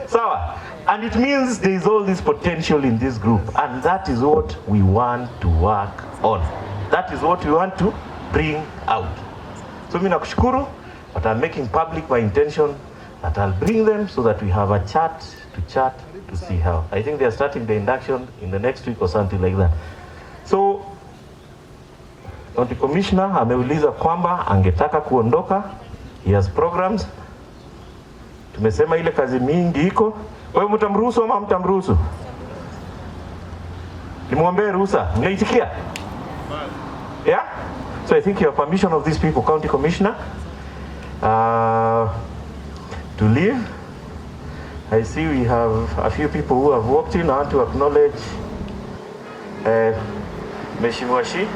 Sawa. And it means there is all this potential in this group, and that is what we want to work on. That is what we want to bring out. So mimi nakushukuru, but I'm making public my intention that I'll bring them so that we have a chat to see how. I think they are starting the induction in the next week or something like that. So County Commissioner ameuliza kwamba angetaka kuondoka. He has programs. Tumesema ile kazi mingi iko. Wewe mtamruhusu ama mtamruhusu? Nimwombe ruhusa. Mnaitikia? Yeah? So I think you have permission of these people, County Commissioner, to leave. I see we have a few people who have walked in. I want to acknowledge Mheshimiwa Shi.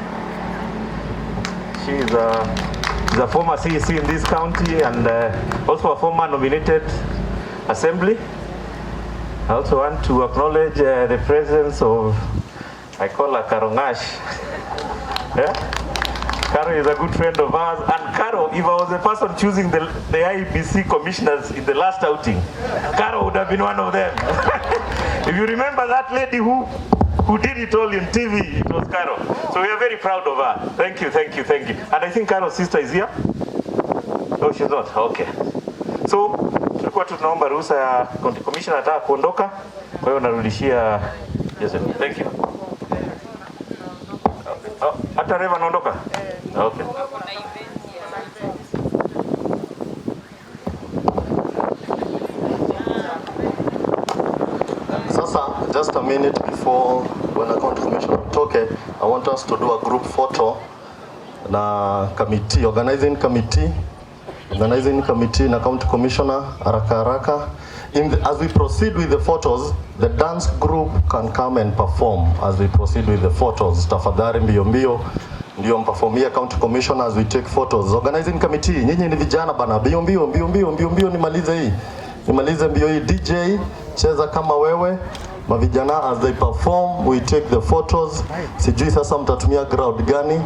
She is a former CEC in this county and also a former nominated assembly. I also want to acknowledge the presence of, I call her Karongash. Yeah? Karo is a good friend of ours, and Karo, if I was the person choosing the IBC commissioners in the last outing, Karo would have been one of them. If you remember that lady who did it all in TV, it was Karo. So we are very proud of her. Thank you, thank you, thank you. And I think Karo's sister is here. No, she's not. Okay. So tulikuwa tunaomba ruhusa ya County Commissioner ataka kuondoka, kwa hiyo narudishia Joseph. Thank you. Hata Reva naondoka? Okay. Sasa, just a minute before when the County Commissioner talk, I want us to do a group photo na committee, organizing committee na County Commissioner haraka. As we proceed with the photos, the dance group can come and perform as we proceed with the photos. Tafadhali mbio ndio mperformia County Commissioner as we take photos. Organizing committee, nyinyi ni vijana bana, mbio nimalize mbio hii. DJ cheza kama wewe, mavijana as they perform we take the photos. Sijui sasa mtatumia crowd gani?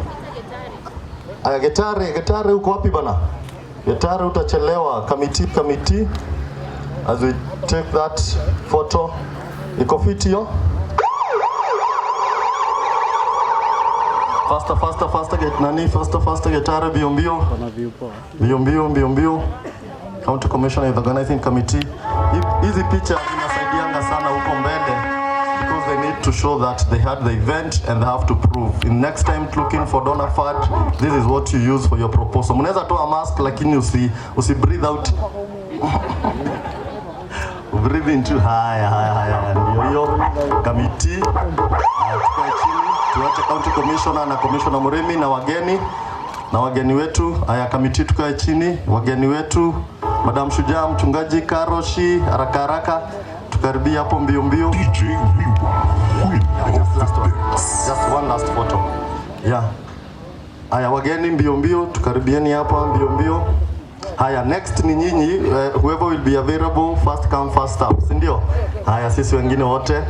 Aya, gitari uko wapi bana? Gitari utachelewa. Committee as we take that photo. Iko fiti yo? Faster get nani, faster gitari mbio. County Commissioner is organizing committee. Hizi picha zinasaidianga sana huko mbele because they need to show that they had the event and they have to prove. In next time looking for donor fund, this is what you use for your proposal. Mnaweza toa mask lakini usi breathe out. Breathe into haya. Ndio committee. Tukae chini, tuache County Commissioner na Commissioner Muremi na wageni wetu. Haya, committee tukae chini, wageni wetu Madam Shujaa, mchungaji Karoshi, haraka tukaribia hapo mbio. Just one last photo. Yeah. Haya, wageni mbio tukaribieni hapa mbio. Haya, next ni nyinyi, whoever will be available, first come first serve, si ndio? Haya, sisi wengine wote.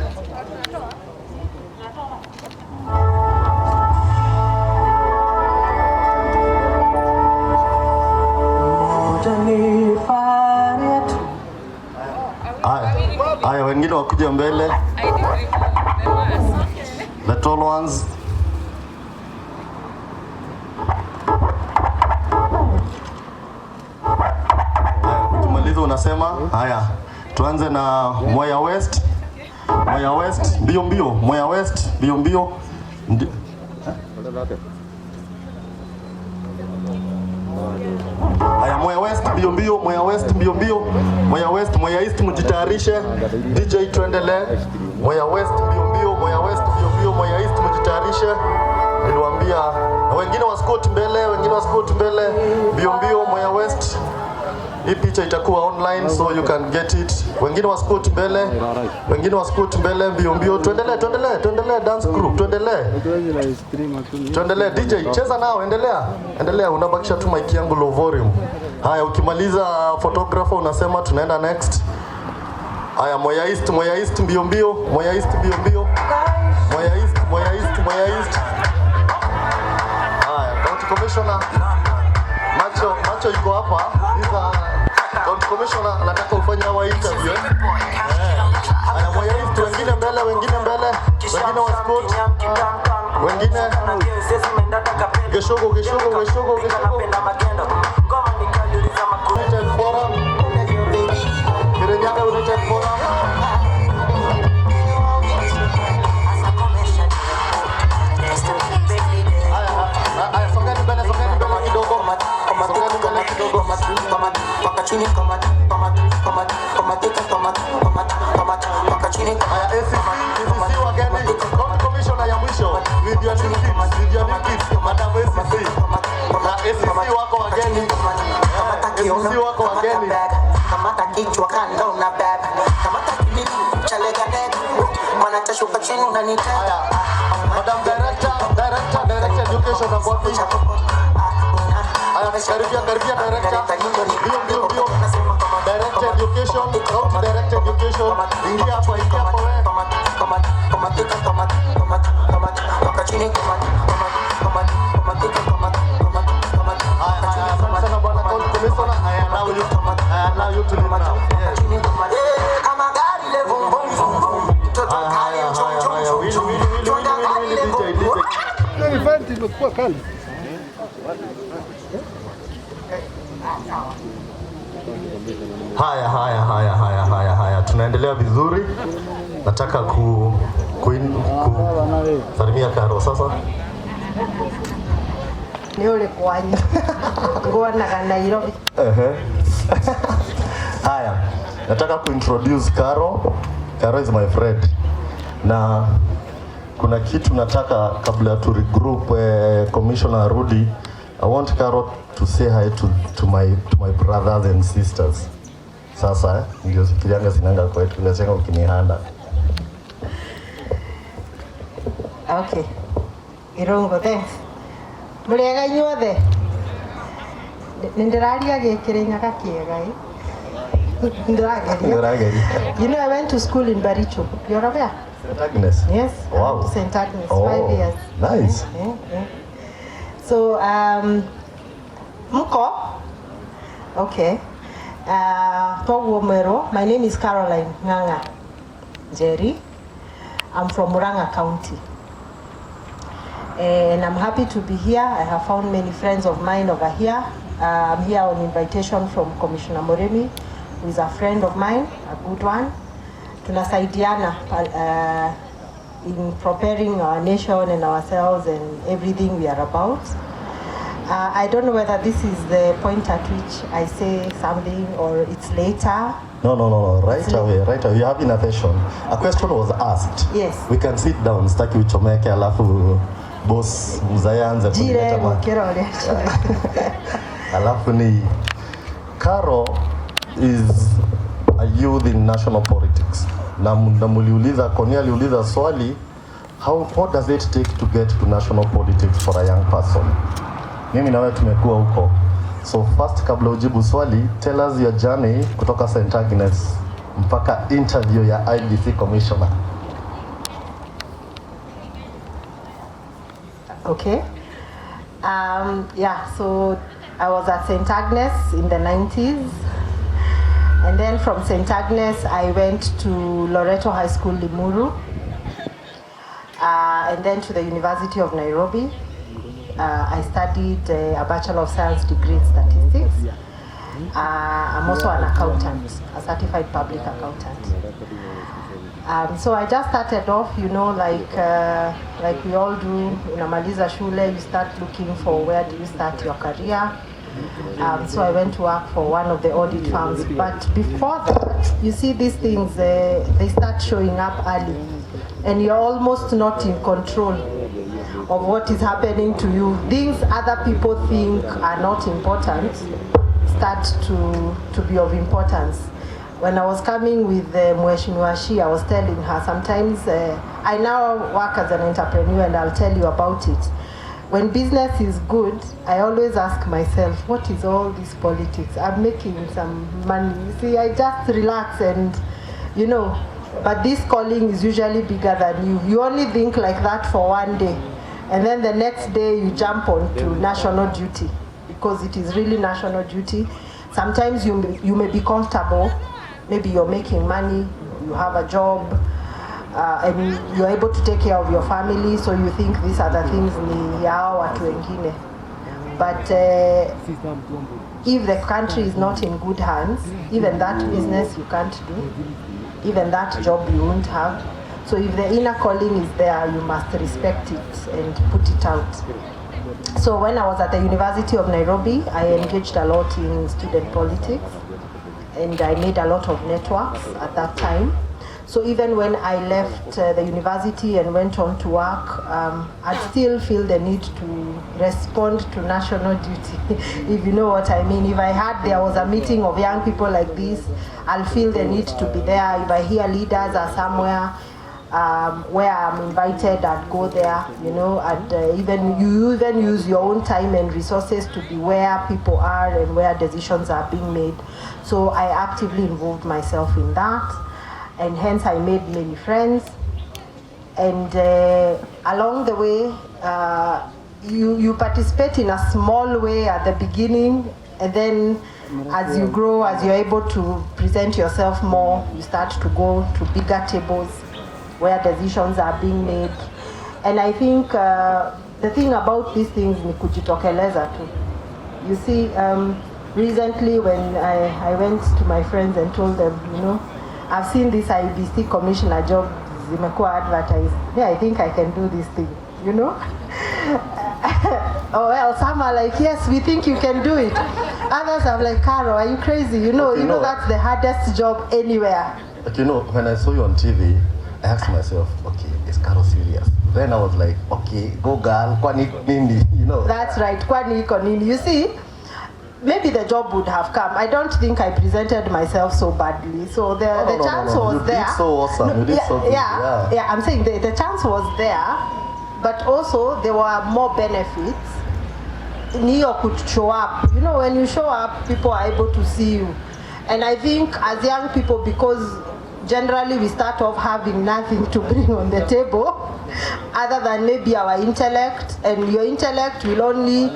Haya, wengine wakuja mbele. The tall ones. Tumaliza unasema. Haya, tuanze na Moya West. Mbio. Moya West, mbio. Haya, Moya West mbio. Moya East mjitayarishe. DJ tuendelee. Moya West mbio. Moya East mjitayarishe. Niliwaambia na wengine wascout mbele. Mbio Moya West. Hii picha itakuwa online so you can get it. Wengine wascout mbele. Mbio. Tuendelee dance group. Tuendelee DJ cheza nao, endelea. Unabakisha tu mic yangu low volume. Haya, ukimaliza photographer unasema tunaenda next. Haya, Mwea East mbio mbio. Mwea East mbio mbio. Mwea East. Haya, County Commissioner. Macho yuko hapa. County Commissioner anataka ufanye hawa interview. Haya, Mwea East wengine mbele. Wengine wa sport. Wengine Geshogo. United Forum. Kirinyaga United Forum. Haya, songeni mbele kidogo. Haya, ACC wageni. Commissioner ya mwisho. With your new kids. Madam ACC. ACC wako wageni. ACC wako wageni. Kamata kichwa kando na baba. Kamata kibibi chalega dego. Wanatashuka chini unanita. Haya. Madam Director Education na Board. Haya, karibia Director. Bio. Director Education, County Director Education. Ingia hapo wewe. Now you to leave now. Event imekuwa kali. Haya. Tunaendelea vizuri. Nataka salimia Karo sasa. Ni ule kwanyu. Ngona Nairobi. Haya. Nataka kuintroduce Karo. Karo is my friend. Na kuna kitu nataka kabla tu regroup Commissioner Rudi. I want Karo to say hi to my brothers and sisters. Sasa ndio Kirinyaga zinanga kwetu lazima ukinihanda. Okay. Irongo thanks. Mulega inyuothe. Ndiraria Kirinyaga kiega. Ndirageria. You know, I went to school in Baricho. You're aware? St. Agnes. Yes. Wow. St. Agnes, 5 years. Nice. Yeah. So, Mko. Okay. My name is Caroline Nganga Jerry. I'm from Murang'a County. And I'm happy to be here. I have found many friends of mine over here. I'm here on invitation from Commissioner Moremi, who is a friend of mine, a good one. Tunasaidiana in preparing our nation and ourselves and everything we are about. I don't know whether this is the point at which I say something or it's later. No. Right away. You have in a session. A question was asked. Yes. We can sit down. Staki uchomeke alafu boss mzayanza kuleta ma. Alafu ni Karo is a youth in national politics. Na muliuliza Konia aliuliza swali, what does it take to get to national politics for a young person? Mimi na wewe tumekuwa huko. So first, kabla ujibu swali, tell us your journey kutoka St. Agnes mpaka interview ya IBC Commissioner. Okay. So I was at St. Agnes in the 90s. And then from St. Agnes, I went to Loreto High School, Limuru. And then to the University of Nairobi. I studied a Bachelor of Science degree in statistics. I'm also an accountant, a certified public accountant. So I just started off, like we all do, unamaliza shule, you start looking for where do you start your career. So I went to work for one of the audit firms. But before that, you see these things, they start showing up early. And you're almost not in control of what is happening to you. Things other people think are not important start to be of importance. When I was coming with Mheshimiwa Shi, I was telling her sometimes I now work as an entrepreneur, and I'll tell you about it. when business is good, I always ask myself, what is all this politics? I'm making some money. You see, I just relax and, you know, but this calling is usually bigger than you. You only think like that for one day, and then the next day you jump on to national duty, because it is really national duty. Sometimes you may be comfortable, maybe you're making money, you have a job, and you're able to take care of your family, so you think these are the things ni yao watu wengine. But if the country is not in good hands, even that business you can't do, even that job you won't have. So if the inner calling is there, you must respect it and put it out. So when I was at the University of Nairobi, I engaged a lot in student politics, and I made a lot of networks at that time. So even when I left the university and went on to work, I still feel the need to respond to national duty, if you know what I mean. If there was a meeting of young people like this, I'll feel the need to be there. If I hear leaders are somewhere where I'm invited, I'd go there, you know, and you even use your own time and resources to be where people are and where decisions are being made. So I actively involved myself in that. And hence I made many friends, and along the way you participate in a small way at the beginning, and then as you grow, as you're able to present yourself more, you start to go to bigger tables where decisions are being made. And I think the thing about these things ni kujitokeleza tu. You see, recently when I went to my friends and told them, you know, I've seen this IBC commissioner job zimekuwa advertised. Yeah, I think I can do this thing, you know? Oh well, some are like, yes, we think you can do it. Others are like, Caro, are you crazy? You know that's the hardest job anywhere. But you know, when I saw you on TV, I asked myself, okay, is Caro serious? Then I was like, okay, go girl, kwani nini, you know? That's right, kwani iko nini. You see, maybe the job would have come. I don't think I presented myself so badly. So the chance was there. You did so awesome. You did so good. Yeah, I'm saying the chance was there, but also there were more benefits. Neo could show up. You know, when you show up, people are able to see you. And I think as young people, because generally we start off having nothing to bring on the table other than maybe our intellect, and your intellect will only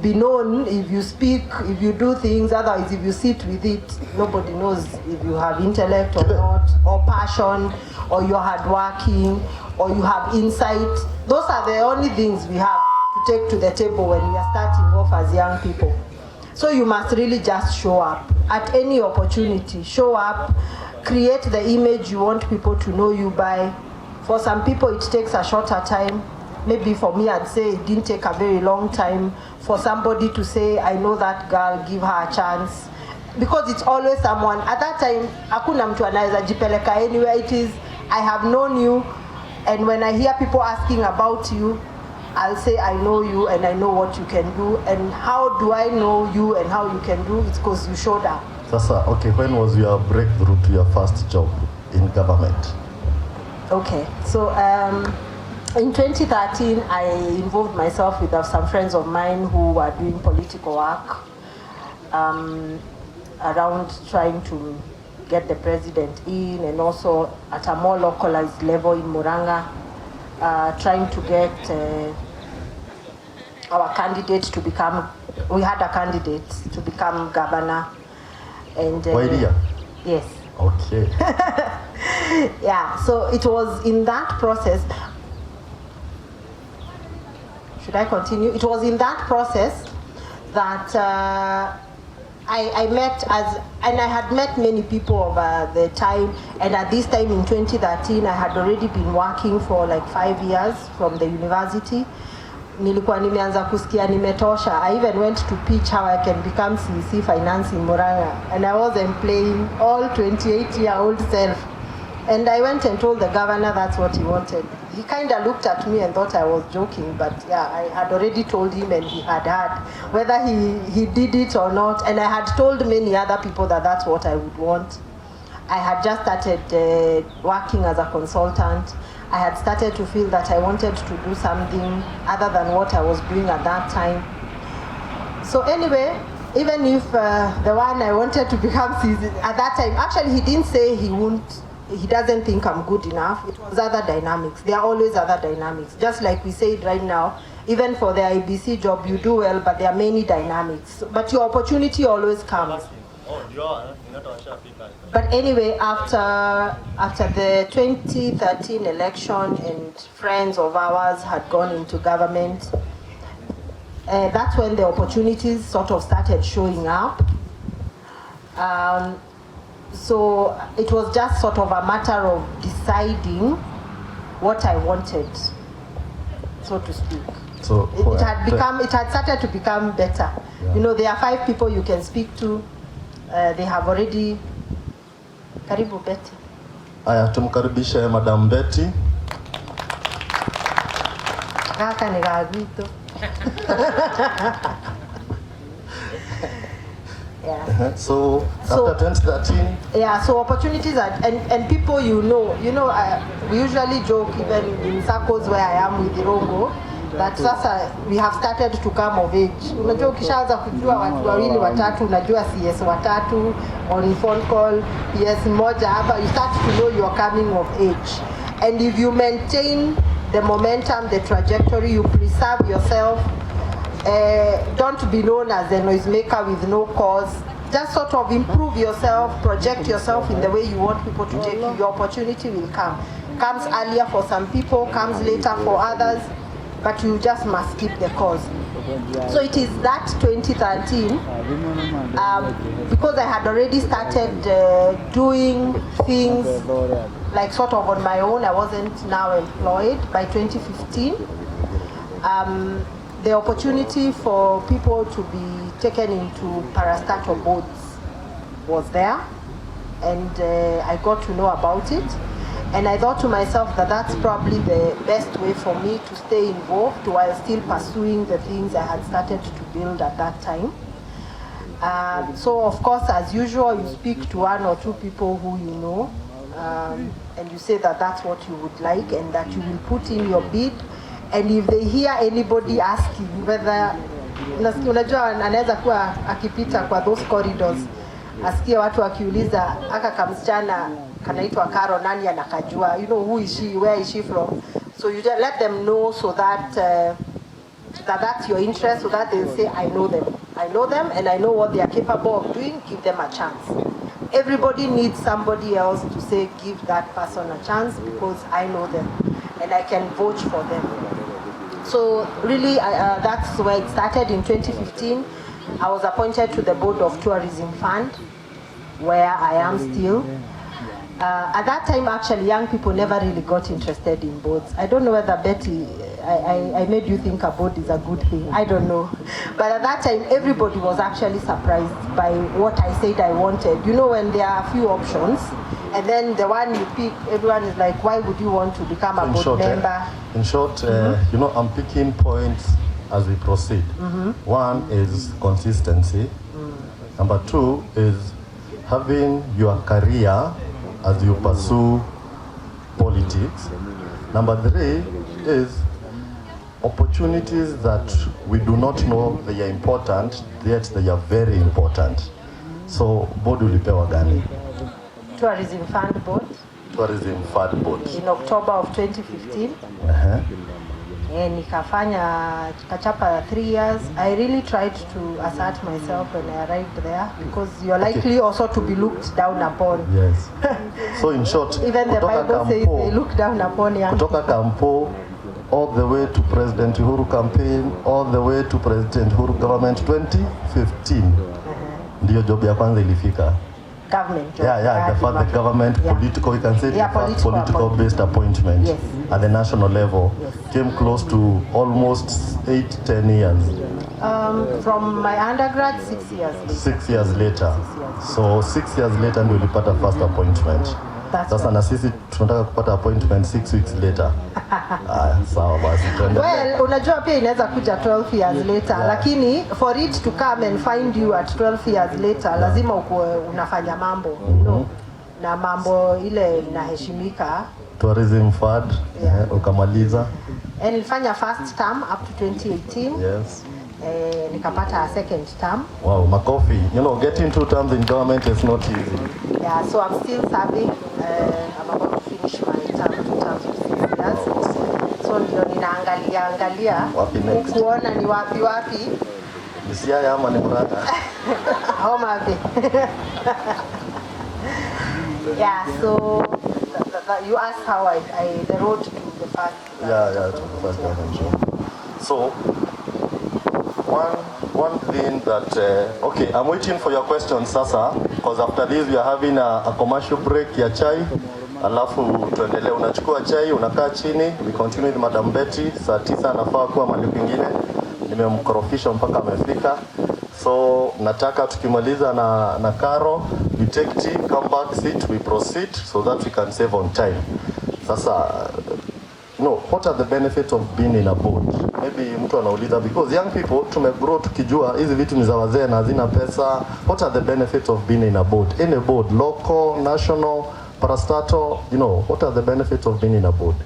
be known if you speak, if you do things. Otherwise, if you sit with it, nobody knows if you have intellect or not, or passion, or you're hardworking, or you have insight. Those are the only things we have to take to the table when we are starting off as young people. So you must really just show up at any opportunity. Show up, create the image you want people to know you by. For some people, it takes a shorter time. Maybe for me, I'd say it didn't take a very long time for somebody to say, I know that girl, give her a chance. Because it's always someone. At that time, hakuna mtu anaweza jipeleka anywhere. It is, I have known you, and when I hear people asking about you, I'll say, I know you and I know what you can do. And how do I know you and how you can do? It's because you showed up. Sasa, okay, when was your breakthrough to your first job in government? Okay, so in 2013, I involved myself with some friends of mine who were doing political work around trying to get the president in, and also at a more localized level in Muranga, trying to get our candidate to become, we had a candidate to become governor. And yes. Okay. Yeah, so it was in that process. Should I continue? It was in that process that I met and I had met many people over the time, and at this time in 2013, I had already been working for like 5 years from the university. Nilikuwa nimeanza kusikia nimetosha. I even went to pitch how I can become CEC finance in Muranga, and I wasn't playing all 28-year-old self. And I went and told the governor that's what he wanted. He kind of looked at me and thought I was joking, but yeah, I had already told him, and he had heard whether he did it or not. And I had told many other people that that's what I would want. I had just started working as a consultant. I had started to feel that I wanted to do something other than what I was doing at that time. So anyway, even if the one I wanted to become at that time, actually he didn't say he doesn't think I'm good enough. It was other dynamics. There are always other dynamics. Just like we said right now, even for the IBC job, you do well, but there are many dynamics. But your opportunity always comes. But anyway, after the 2013 election and friends of ours had gone into government, that's when the opportunities sort of started showing up. So it was just sort of a matter of deciding what I wanted, so to speak. So it had started to become better. Yeah. You know, there are 5 people you can speak to. They have already. Karibu Betty. Aya, tumkaribishe Madam Betty. Kaka ni gagwito. Yeah. So after 2013. Yeah. So opportunities and people you know, we usually joke even in circles where I am with Irongo that sasa we have started to come of age. Unajua ukishaanza kujua watu wawili watatu, unajua CS watatu on phone call, PS moja hapa, you start to know you are coming of age. And if you maintain the momentum, the trajectory, you preserve yourself. Don't be known as a noisemaker with no cause. Just sort of improve yourself, project yourself in the way you want people to take you. Your opportunity will come. Comes earlier for some people, comes later for others, but you just must keep the cause. So it is that 2013, because I had already started doing things like sort of on my own. I wasn't now employed. By 2015, the opportunity for people to be taken into parastatal boards was there, and I got to know about it. And I thought to myself that that's probably the best way for me to stay involved while still pursuing the things I had started to build at that time. So of course, as usual, you speak to 1 or 2 people who you know, and you say that that's what you would like and that you will put in your bid. And if they hear anybody asking whether, unajua anaweza kuwa akipita kwa those corridors, asikie watu wakiuliza aka kamsichana kanaitwa Karo, nani anakajua, who is she, where is she from? So you just let them know so that that's your interest, so that they'll say, I know them and I know what they are capable of doing, give them a chance. Everybody needs somebody else to say, give that person a chance because I know them and I can vote for them. So really, that's where it started in 2015. I was appointed to the board of Tourism Fund, where I am still. At that time, actually, young people never really got interested in boards. I don't know whether, Betty, I made you think a board is a good thing. I don't know. But at that time, everybody was actually surprised by what I said I wanted. When there are a few options, and then the one you pick, everyone is like, why would you want to become a board member? In short, I'm picking points as we proceed. One is consistency. Number 2 is having your career as you pursue politics. Number 3 is opportunities that we do not know they are important, yet they are very important. So, board ulipewa gani? Tourism Fund Board. Tourism Fund Board. In October of 2015. Nikafanya kachapa 3 years. I really tried to assert myself when I arrived there because you're likely also to be looked down upon. Yes. So in short, even the Bible says they look down upon young people. Kutoka Kampo all the way to President Uhuru campaign, all the way to President Uhuru government 2015. Ndio job ya kwanza ilifika. Government. The government political, you can say political based appointment at the national level came close to almost 8-10 years. From my undergrad, 6 years later. 6 years later. So 6 years later ndio ulipata first appointment. Sasa na sisi tunataka kupata appointment 6 weeks later. Sawa basi twende. Well, unajua pia inaweza kuja 12 years later, lakini for it to come and find you at 12 years later, lazima unafanya mambo, na mambo ile inaheshimika Tourism Fund, ukamaliza. Nilifanya first term up to 2018. Yes. Nikapata a second term. Wow, makofi. You know, getting 2 terms in government is not easy. Yeah, so I'm still serving. I'm about to finish my term, 2 terms of 6 years. So ndio ninaangalia kuona ni wapi. Siaya ama ni Murang'a? Homa Bay. Yeah, so you asked how the road to the first. Yeah, to the first government show. So, one thing that, okay, I'm waiting for your questions sasa, because after this we are having a commercial break ya chai, alafu tuendelee, unachukua chai, unakaa chini, we continue with Madam Betty, saa 9 anafaa kuwa mahali kwingine, nimemkorofisha mpaka amefika. So nataka tukimaliza na Karo, we take tea, come back, sit, we proceed so that we can save on time. Sasa, what are the benefits of being in a board? Maybe mtu anauliza, because young people tumegrow tukijua hizi vitu ni za wazee na hazina pesa. What are the benefits of being in a board? In a board, local, national, parastatal, what are the benefits of being in a board?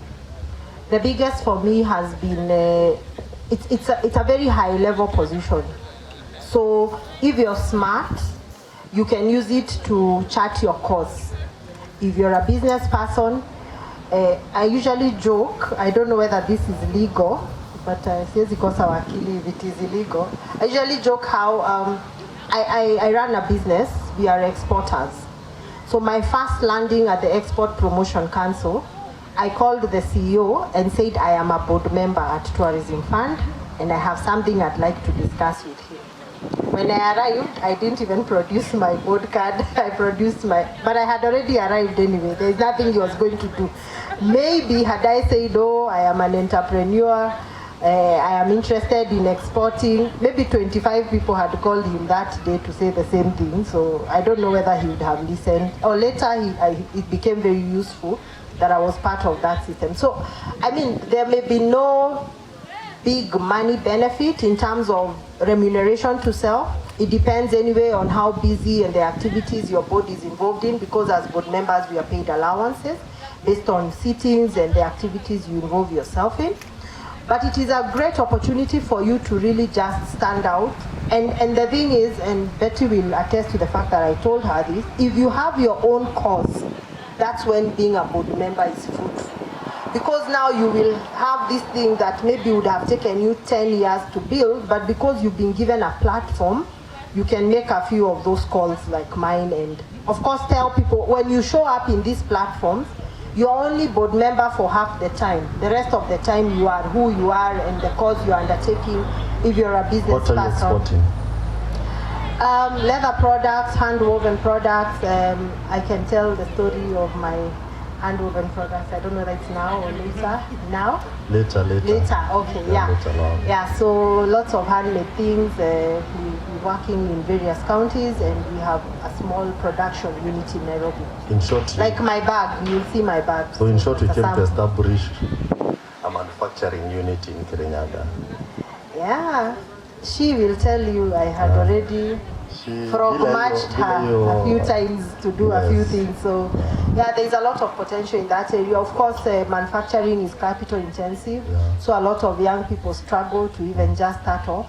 The biggest for me has been, it's a very high level position. So if you're smart, you can use it to chart your course. If you're a business person, I usually joke, I don't know whether this is legal, but says because our wakili, if it is illegal. I usually joke how I run a business, we are exporters. So my first landing at the Export Promotion Council, I called the CEO and said I am a board member at Tourism Fund and I have something I'd like to discuss with him. When I arrived, I didn't even produce my board card. But I had already arrived anyway. There's nothing he was going to do. Maybe had I said, I am an entrepreneur, I am interested in exporting, maybe 25 people had called him that day to say the same thing. So I don't know whether he would have listened. Or later, it became very useful that I was part of that system. So, I mean, there may be no big money benefit in terms of remuneration to self. It depends anyway on how busy and the activities your board is involved in, because as board members we are paid allowances based on sittings and the activities you involve yourself in. But it is a great opportunity for you to really just stand out. And the thing is, and Betty will attest to the fact that I told her this, if you have your own cause, that's when being a board member is fruitful. Because now you will have this thing that maybe would have taken you 10 years to build, but because you've been given a platform, you can make a few of those calls like mine, and of course tell people when you show up in these platforms, you're only board member for half the time. The rest of the time you are who you are and the cause you're undertaking if you're a business person. What are you exporting? Leather products, hand-woven products. I can tell the story of my hand-woven products. I don't know if it's now or later. Now? Later. Okay, yeah. Yeah, so lots of handmade things. We're working in various counties and we have a small production unit in Nairobi. In short, like my bag, you'll see my bag. So in short, we came to establish a manufacturing unit in Kirinyaga. Yeah, she will tell you I had already frog-marched her a few times to do a few things. So yeah, there's a lot of potential in that area. Of course, manufacturing is capital intensive, so a lot of young people struggle to even just start off.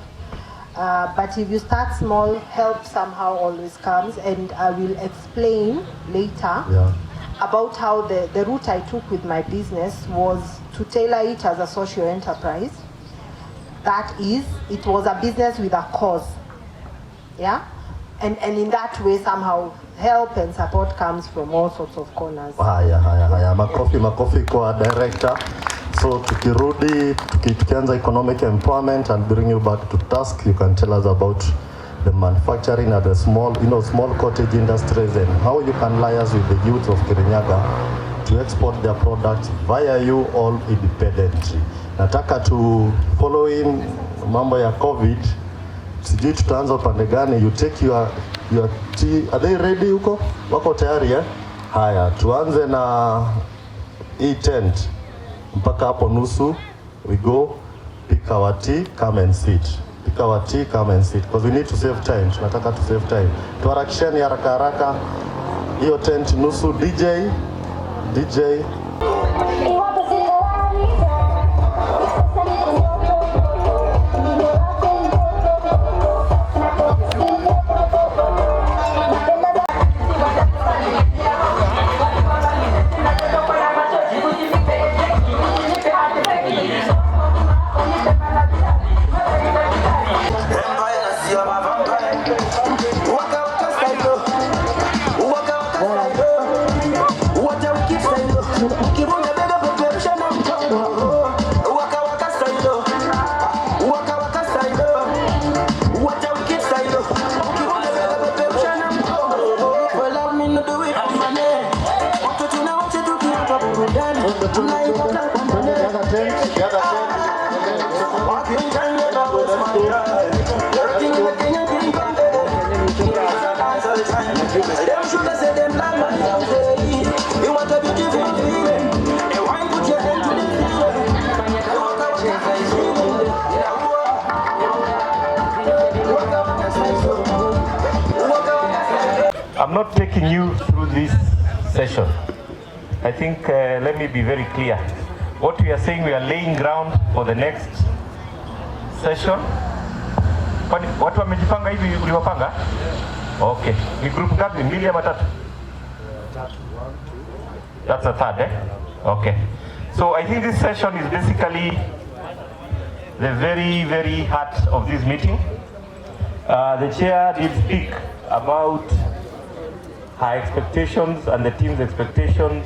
But if you start small, help somehow always comes, and I will explain later about how the route I took with my business was to tailor it as a social enterprise. That is, it was a business with a cause. Yeah? And in that way, somehow, help and support comes from all sorts of corners. Haya. Makofi kwa director. So tukianza economic empowerment and bring you back to task, you can tell us about the manufacturing and the small cottage industries and how you can liaise with the youth of Kirinyaga to export their products via you all independently. Nataka to following mambo ya COVID, sijui tutaanza upande gani. You take your tea. Are they ready huko? Wako tayari eh? Haya, tuanze na hii tent. Mpaka hapo nusu, we go, pick our tea, come and sit. Pick our tea, come and sit. Because we need to save time. Tunataka to save time. Tuharakisheni haraka. Hiyo tent nusu. DJ. I'm not taking you through this session. I think, let me be very clear. What we are saying, we are laying ground for the next session. Watu wamejipanga hivi uliwapanga? Okay. Ni group ngapi? Mbili ama tatu? That's the third, eh? Okay. So I think this session is basically the very, very heart of this meeting. The chair did speak about her expectations and the team's expectations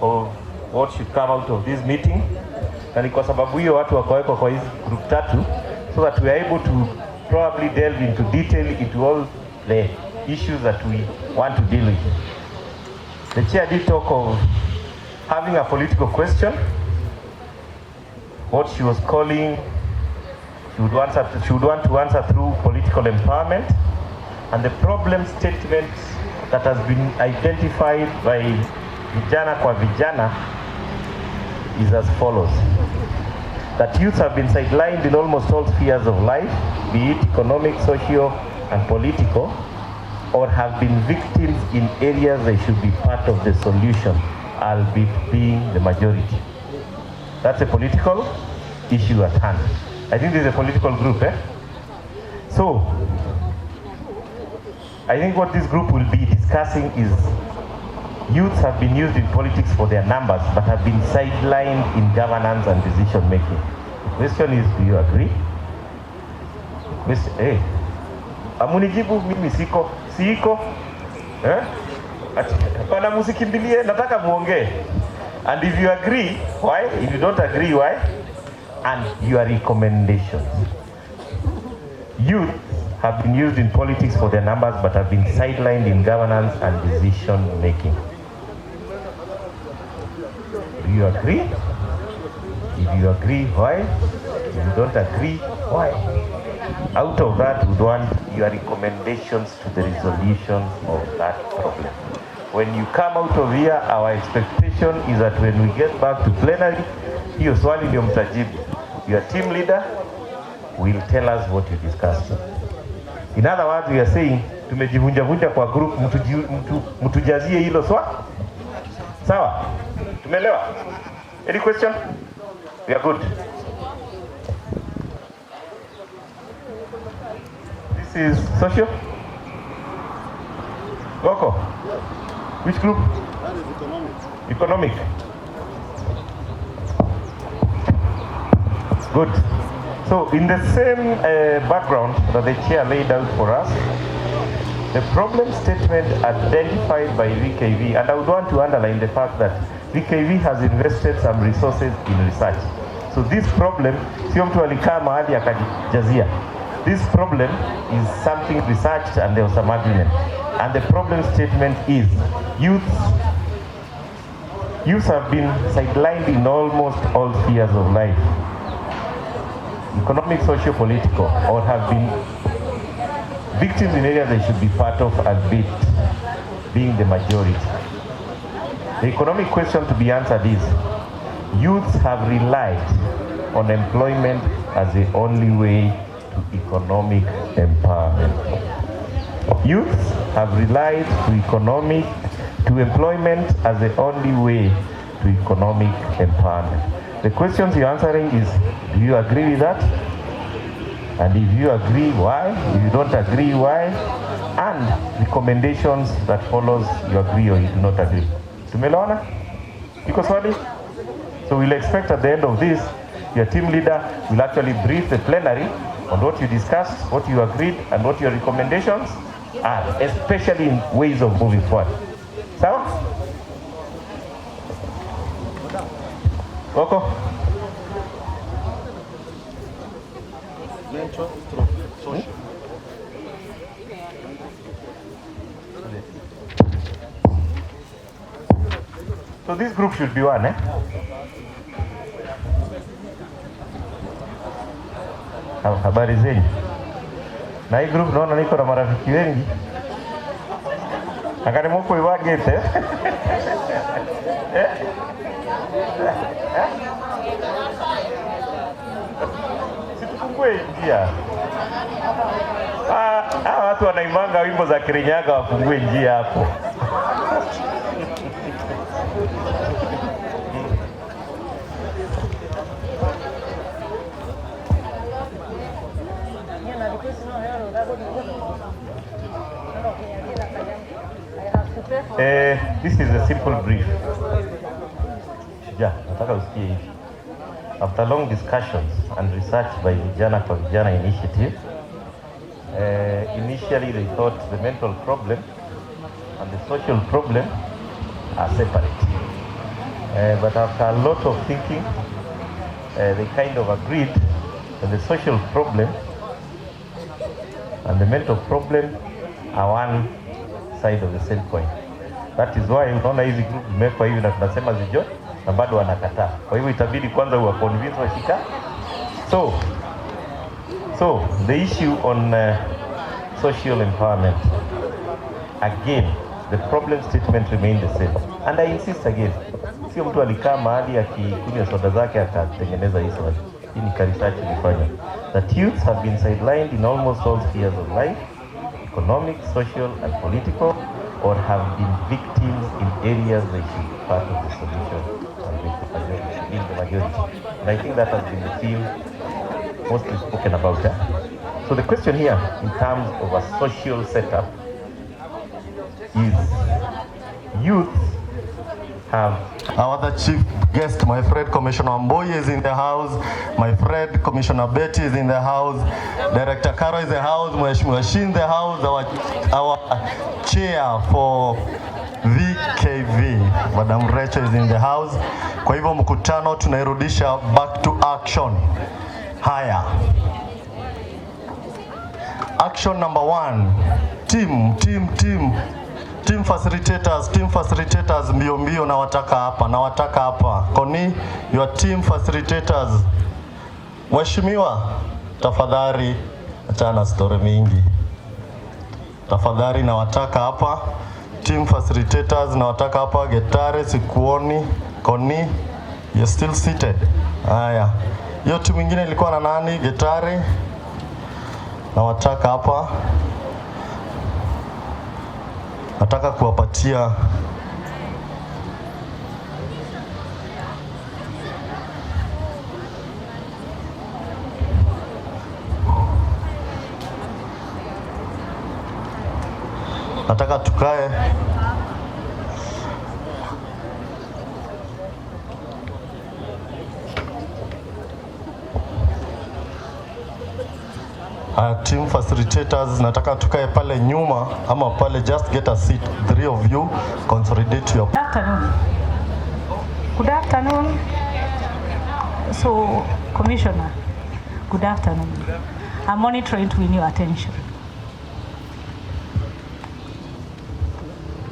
of what should come out of this meeting. Na ni kwa sababu hiyo watu wakawekwa kwa hizi group tatu, so that we are able to probably delve into detail into all the issues that we want to deal with. The chair did talk of having a political question, what she was calling, she would want to answer through political empowerment, and the problem statement that has been identified by Vijana Kwa Vijana is as follows: that youth have been sidelined in almost all spheres of life, be it economic, social, and political, or have been victims in areas they should be part of the solution, albeit being the majority. That's a political issue at hand. I think there's a political group, eh? So, I think what this group will be discussing is youths have been used in politics for their numbers, but have been sidelined in governance and decision making. The question is, do you agree? Hey, amunijibu mimi siko. Eh? Hapana musikimbilie, nataka muongee. And if you agree, why? If you don't agree, why? And your recommendations. Youth have been used in politics for their numbers, but have been sidelined in governance and decision making. Do you agree? If you agree, why? If you don't agree, why? Out of that, we want your recommendations to the resolution of that problem. When you come out of here, our expectation is that when we get back to plenary, hiyo swali ndio mtajibu. Your team leader will tell us what you discussed. In other words, we are saying, tumejivunja kwa group, mtujazie hilo swali. Sawa? Tumeelewa? Any question? We are good. This is social? Goko? Which group? Economic. Good. So in the same background that the chair laid out for us, the problem statement identified by VKV, and I would want to underline the fact that VKV has invested some resources in research. So this problem, sio mtu alikaa mahali akajazia. This problem is something researched and there was some agreement. And the problem statement is youths have been sidelined in almost all spheres of life, economic, social, political, or have been victims in areas they should be part of, albeit being the majority. The economic question to be answered is, youths have relied on employment as the only way to economic empowerment. Youths have relied to employment as the only way to economic empowerment. The questions you're answering is, do you agree with that? And if you agree, why? If you don't agree, why? And recommendations that follows, you agree or you do not agree. Tumeelewana? Iko swali? So we'll expect at the end of this, your team leader will actually brief the plenary on what you discussed, what you agreed, and what your recommendations are, especially in ways of moving forward. Sawa? Oko? So this group should be one, eh? Habari zenyu. Na hii group naona niko na marafiki wengi. Akani moko iwagete. Situfungue njia. Watu wanaimanga wimbo za Kirinyaga wafungue njia hapo. This is a simple brief. Nataka usikie hivi. After long discussions and research by Vijana Kwa Vijana Initiative, initially they thought the mental problem and the social problem are separate. But after a lot of thinking, they kind of agreed that the social problem and the mental problem are one side of the same coin. That is why unaona hizi group zimewekwa hivi na tunasema zijo na bado wanakataa. Kwa hivyo itabidi kwanza uwa convince washika. So the issue on social empowerment, again, the problem statement remains the same. And I insist again, sio mtu alikaa mahali akikunywa soda zake akatengeneza hii swali. Hii ni research ilifanya. That youths have been sidelined in almost all spheres of life, economic, social and political, or have been victims in areas they should be part of the solution and being the majority. And I think that has been the theme mostly spoken about. So the question here in terms of a social setup is, youth have... Our other chief guest, my friend Commissioner Mboye is in the house, my friend Commissioner Betty is in the house, Director Karo is in the house, Mheshimiwa Shi in the house, our chair for VKV, Madam Rachel is in the house. Kwa hivyo mkutano tunairudisha back to action. Haya. Action number 1. Team facilitators mbio na wataka hapa. Koni, your team facilitators. Mheshimiwa, tafadhali achana story mingi. Tafadhali na wataka hapa. Team facilitators na wataka hapa. Getare sikuoni. Koni, you're still seated. Haya. Hiyo timu nyingine ilikuwa na nani? Getare na wataka hapa. Nataka kuwapatia tukae team facilitators, nataka tukae pale nyuma ama pale, just get a seat. 3 of you consolidate your... Good afternoon. So, Commissioner, good afternoon. I'm monitoring to win your attention.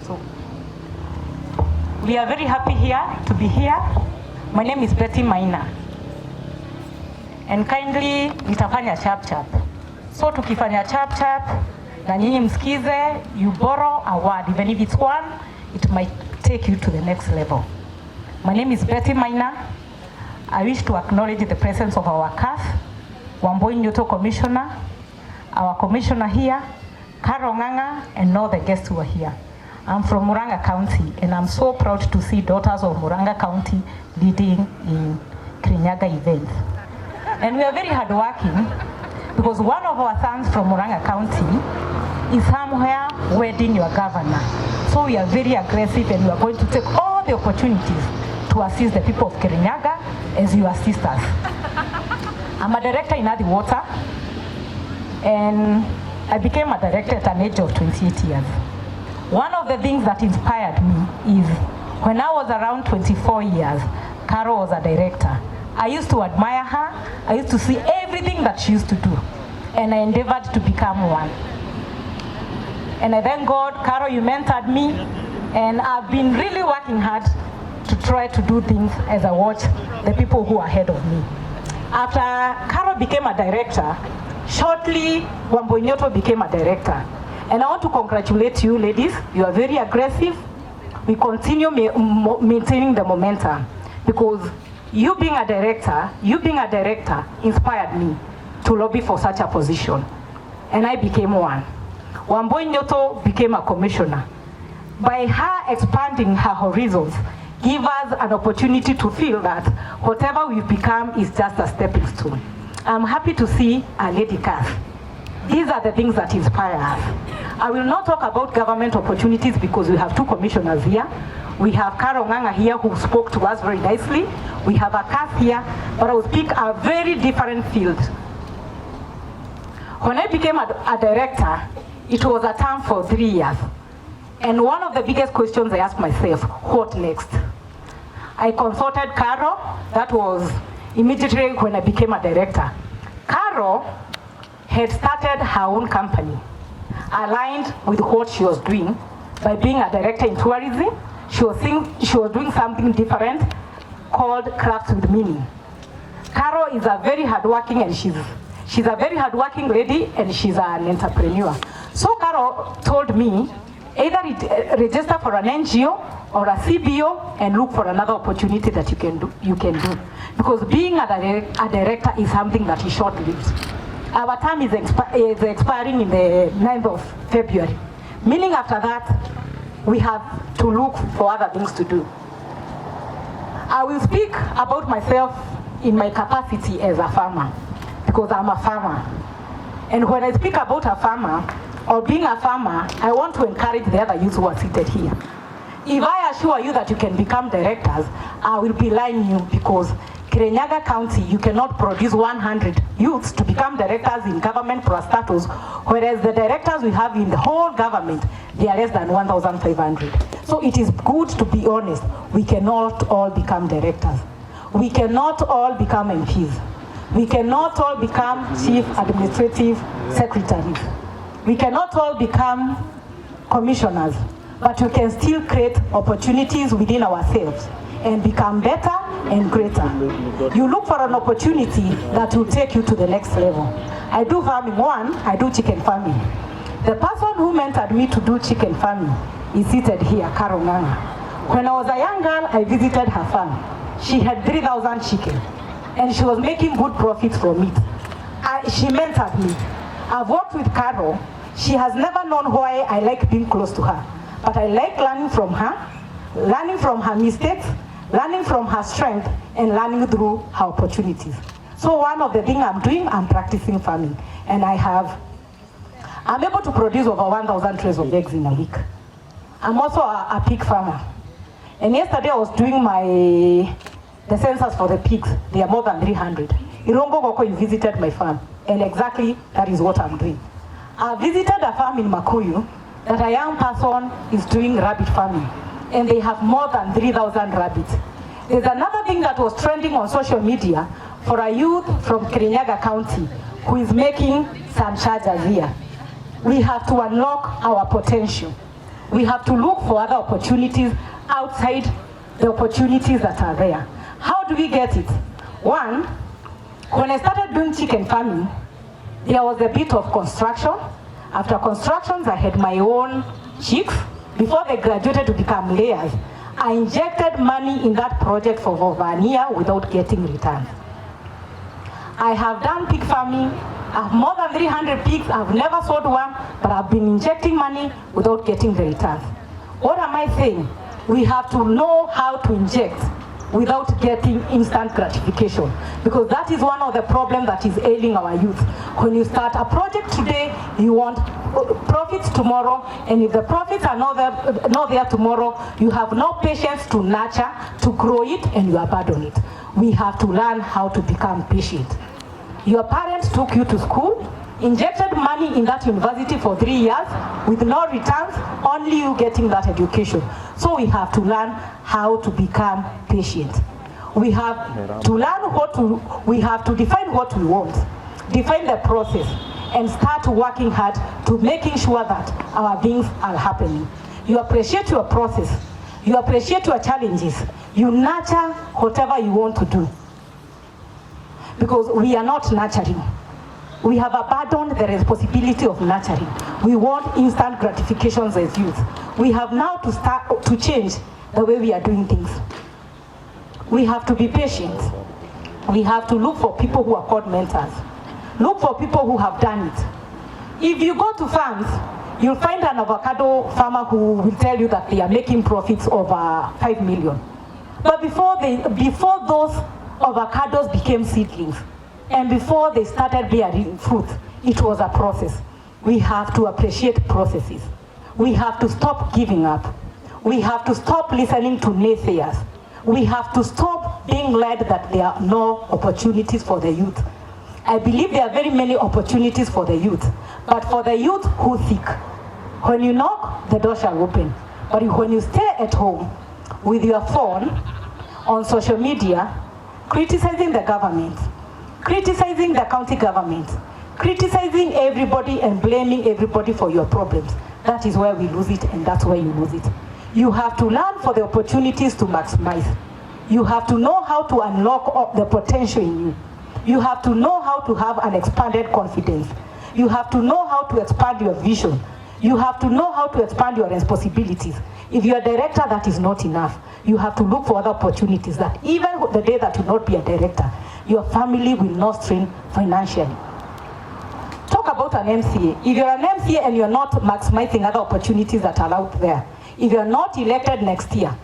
So, we are very happy to be here. My name is Betty Maina. And kindly, nitafanya chap. So tukifanya chap na nyinyi msikize, you borrow a word. Even if it's one, it might take you to the next level. My name is Betty Maina. I wish to acknowledge the presence of our CAF, Wamboi Nyoto Commissioner, our Commissioner here, Karo Nganga, and all the guests who are here. I'm from Murang'a County, and I'm so proud to see daughters of Murang'a County leading in Kirinyaga events. And we are very hardworking because one of our sons from Murang'a County is somewhere wedding your governor. So we are very aggressive, and we are going to take all the opportunities to assist the people of Kirinyaga as you assist us. I'm a director in Adi Water, and I became a director at an age of 28 years. One of the things that inspired me is when I was around 24 years, Carol was a director. I used to admire her. I used to see everything that she used to do, and I endeavored to become one. And I thank God, Carol, you mentored me, and I've been really working hard to try to do things as I watch the people who are ahead of me. After Carol became a director, shortly Wambui Nyoto became a director. And I want to congratulate you, ladies. You are very aggressive. We continue maintaining the momentum because you being a director inspired me to lobby for such a position. And I became one. Wambui Nyoto became a commissioner. By her expanding her horizons, give us an opportunity to feel that whatever we've become is just a stepping stone. I'm happy to see a lady Kath. These are the things that inspire us. I will not talk about government opportunities because we have two commissioners here. We have Carol Nganga here who spoke to us very nicely. We have a Kath here, but I will speak a very different field. When I became a director, it was a term for 3 years. And one of the biggest questions I asked myself, what next? I consulted Carol. That was immediately when I became a director. Carol had started her own company, aligned with what she was doing by being a director in tourism. She was doing something different called Crafts with Meaning. Carol is a very hardworking, and she's a very hardworking lady, and she's an entrepreneur. So Carol told me, either register for an NGO or a CBO and look for another opportunity that you can do. Because being a director is something that is short-lived. Our term is expiring in the 9th of February. Meaning after that, we have to look for other things to do. I will speak about myself in my capacity as a farmer, because I'm a farmer. And when I speak about a farmer, or being a farmer, I want to encourage the other youths who are seated here. If I assure you that you can become directors, I will be lying you, because Kirinyaga County, you cannot produce 100 youths to become directors in government prostatus, whereas the directors we have in the whole government, they are less than 1,500. So it is good to be honest. We cannot all become directors. We cannot all become MPs. We cannot all become chief administrative secretaries. We cannot all become commissioners, but we can still create opportunities within ourselves and become better and greater. You look for an opportunity that will take you to the next level. I do farming. One, I do chicken farming. The person who mentored me to do chicken farming is seated here, Carol Nganga. When I was a young girl, I visited her farm. She had 3,000 chicken, and she was making good profits from it. She mentored me. I've worked with Carol. She has never known why I like being close to her, but I like learning from her mistakes, learning from her strength, and learning through her opportunities. So one of the things I'm doing, I'm practicing farming, and I'm able to produce over 1,000 trays of eggs in a week. I'm also a pig farmer. And yesterday I was doing the census for the pigs. There are more than 300. Irongo Goko, you visited my farm, and exactly that is what I'm doing. I visited a farm in Makuyu that a young person is doing rabbit farming, and they have more than 3,000 rabbits. There's another thing that was trending on social media for a youth from Kirinyaga County who is making some chargers here. We have to unlock our potential. We have to look for other opportunities outside the opportunities that are there. How do we get it? One, when I started doing chicken farming, there was a bit of construction. After constructions, I had my own chicks. Before they graduated to become layers, I injected money in that project for over a year without getting returns. I have done pig farming. I have more than 300 pigs. I've never sold one, but I've been injecting money without getting the returns. What am I saying? We have to know how to inject without getting instant gratification, because that is one of the problems that is ailing our youth. When you start a project today, you want profits tomorrow, and if the profits are not there tomorrow, you have no patience to nurture, to grow it, and you abandon it. We have to learn how to become patient. Your parents took you to school, injected money in that university for 3 years with no returns, only you getting that education. So we have to learn how to become patient. We have to learn we have to define what we want, define the process, and start working hard to making sure that our things are happening. You appreciate your process, you appreciate your challenges, you nurture whatever you want to do. Because we are not nurturing. We have abandoned the responsibility of nurturing. We want instant gratifications as youth. We have now to start to change the way we are doing things. We have to be patient. We have to look for people who are called mentors. Look for people who have done it. If you go to farms, you'll find an avocado farmer who will tell you that they are making profits over 5 million. But before those avocados became seedlings, and before they started bearing fruit, it was a process. We have to appreciate processes. We have to stop giving up. We have to stop listening to naysayers. We have to stop being led that there are no opportunities for the youth. I believe there are very many opportunities for the youth, but for the youth who seek. When you knock, the door shall open. But when you stay at home with your phone, on social media, criticizing the government, criticizing the county government, criticizing everybody and blaming everybody for your problems, that is where we lose it, and that's where you lose it. You have to learn for the opportunities to maximize. You have to know how to unlock the potential in you. You have to know how to have an expanded confidence. You have to know how to expand your vision. You have to know how to expand your responsibilities. If you're a director, that is not enough. You have to look for other opportunities that even the day that you not be a director, your family will not strain financially. Talk about an MCA. If you're an MCA and you're not maximizing other opportunities that are out there, if you're not elected next year,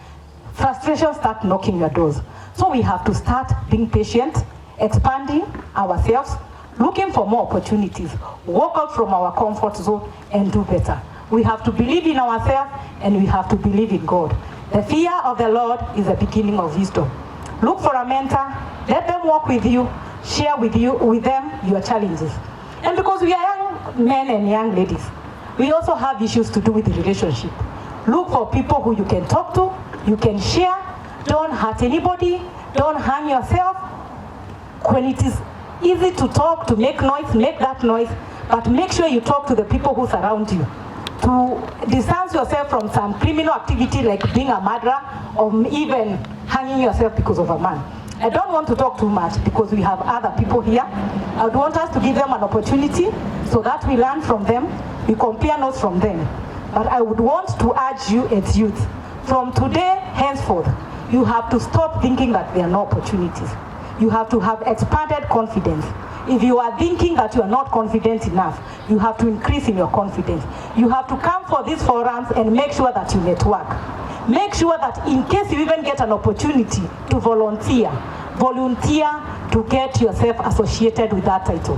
frustration start knocking your doors. So we have to start being patient, expanding ourselves, looking for more opportunities, walk out from our comfort zone and do better. We have to believe in ourselves and we have to believe in God. The fear of the Lord is the beginning of wisdom. Look for a mentor, let them walk with you, share with them your challenges. And because we are young men and young ladies, we also have issues to do with the relationship. Look for people who you can talk to, you can share, don't hurt anybody, don't harm yourself. When it is easy to talk, to make noise, make that noise, but make sure you talk to the people who surround you. To distance yourself from some criminal activity like being a murderer or even hanging yourself because of a man. I don't want to talk too much because we have other people here. I would want us to give them an opportunity so that we learn from them, we compare notes from them. But I would want to urge you as youth, from today henceforth, you have to stop thinking that there are no opportunities. You have to have expanded confidence. If you are thinking that you are not confident enough, you have to increase in your confidence. You have to come for these forums and make sure that you network. Make sure that in case you even get an opportunity to volunteer to get yourself associated with that title.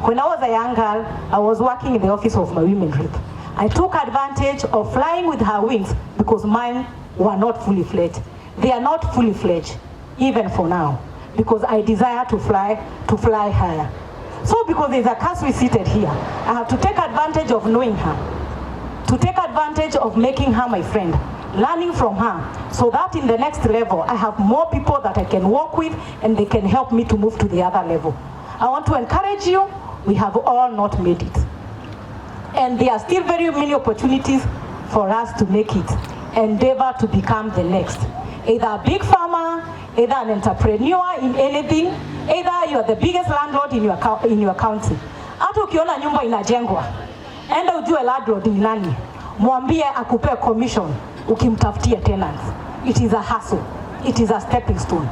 When I was a young girl, I was working in the office of my women rep. I took advantage of flying with her wings because mine were not fully fledged. They are not fully fledged, even for now, because I desire to fly higher. So because there's a Kaswi seated here, I have to take advantage of knowing her, to take advantage of making her my friend, learning from her, so that in the next level, I have more people that I can work with and they can help me to move to the other level. I want to encourage you, we have all not made it. And there are still very many opportunities for us to make it, endeavor to become the next. Either a big farmer, either an entrepreneur in anything, either you are the biggest landlord in your county. Hata ukiona nyumba inajengwa, enda ujue landlord ni nani. Mwambie akupe commission ukimtafutia tenants. It is a hustle. It is a stepping stone.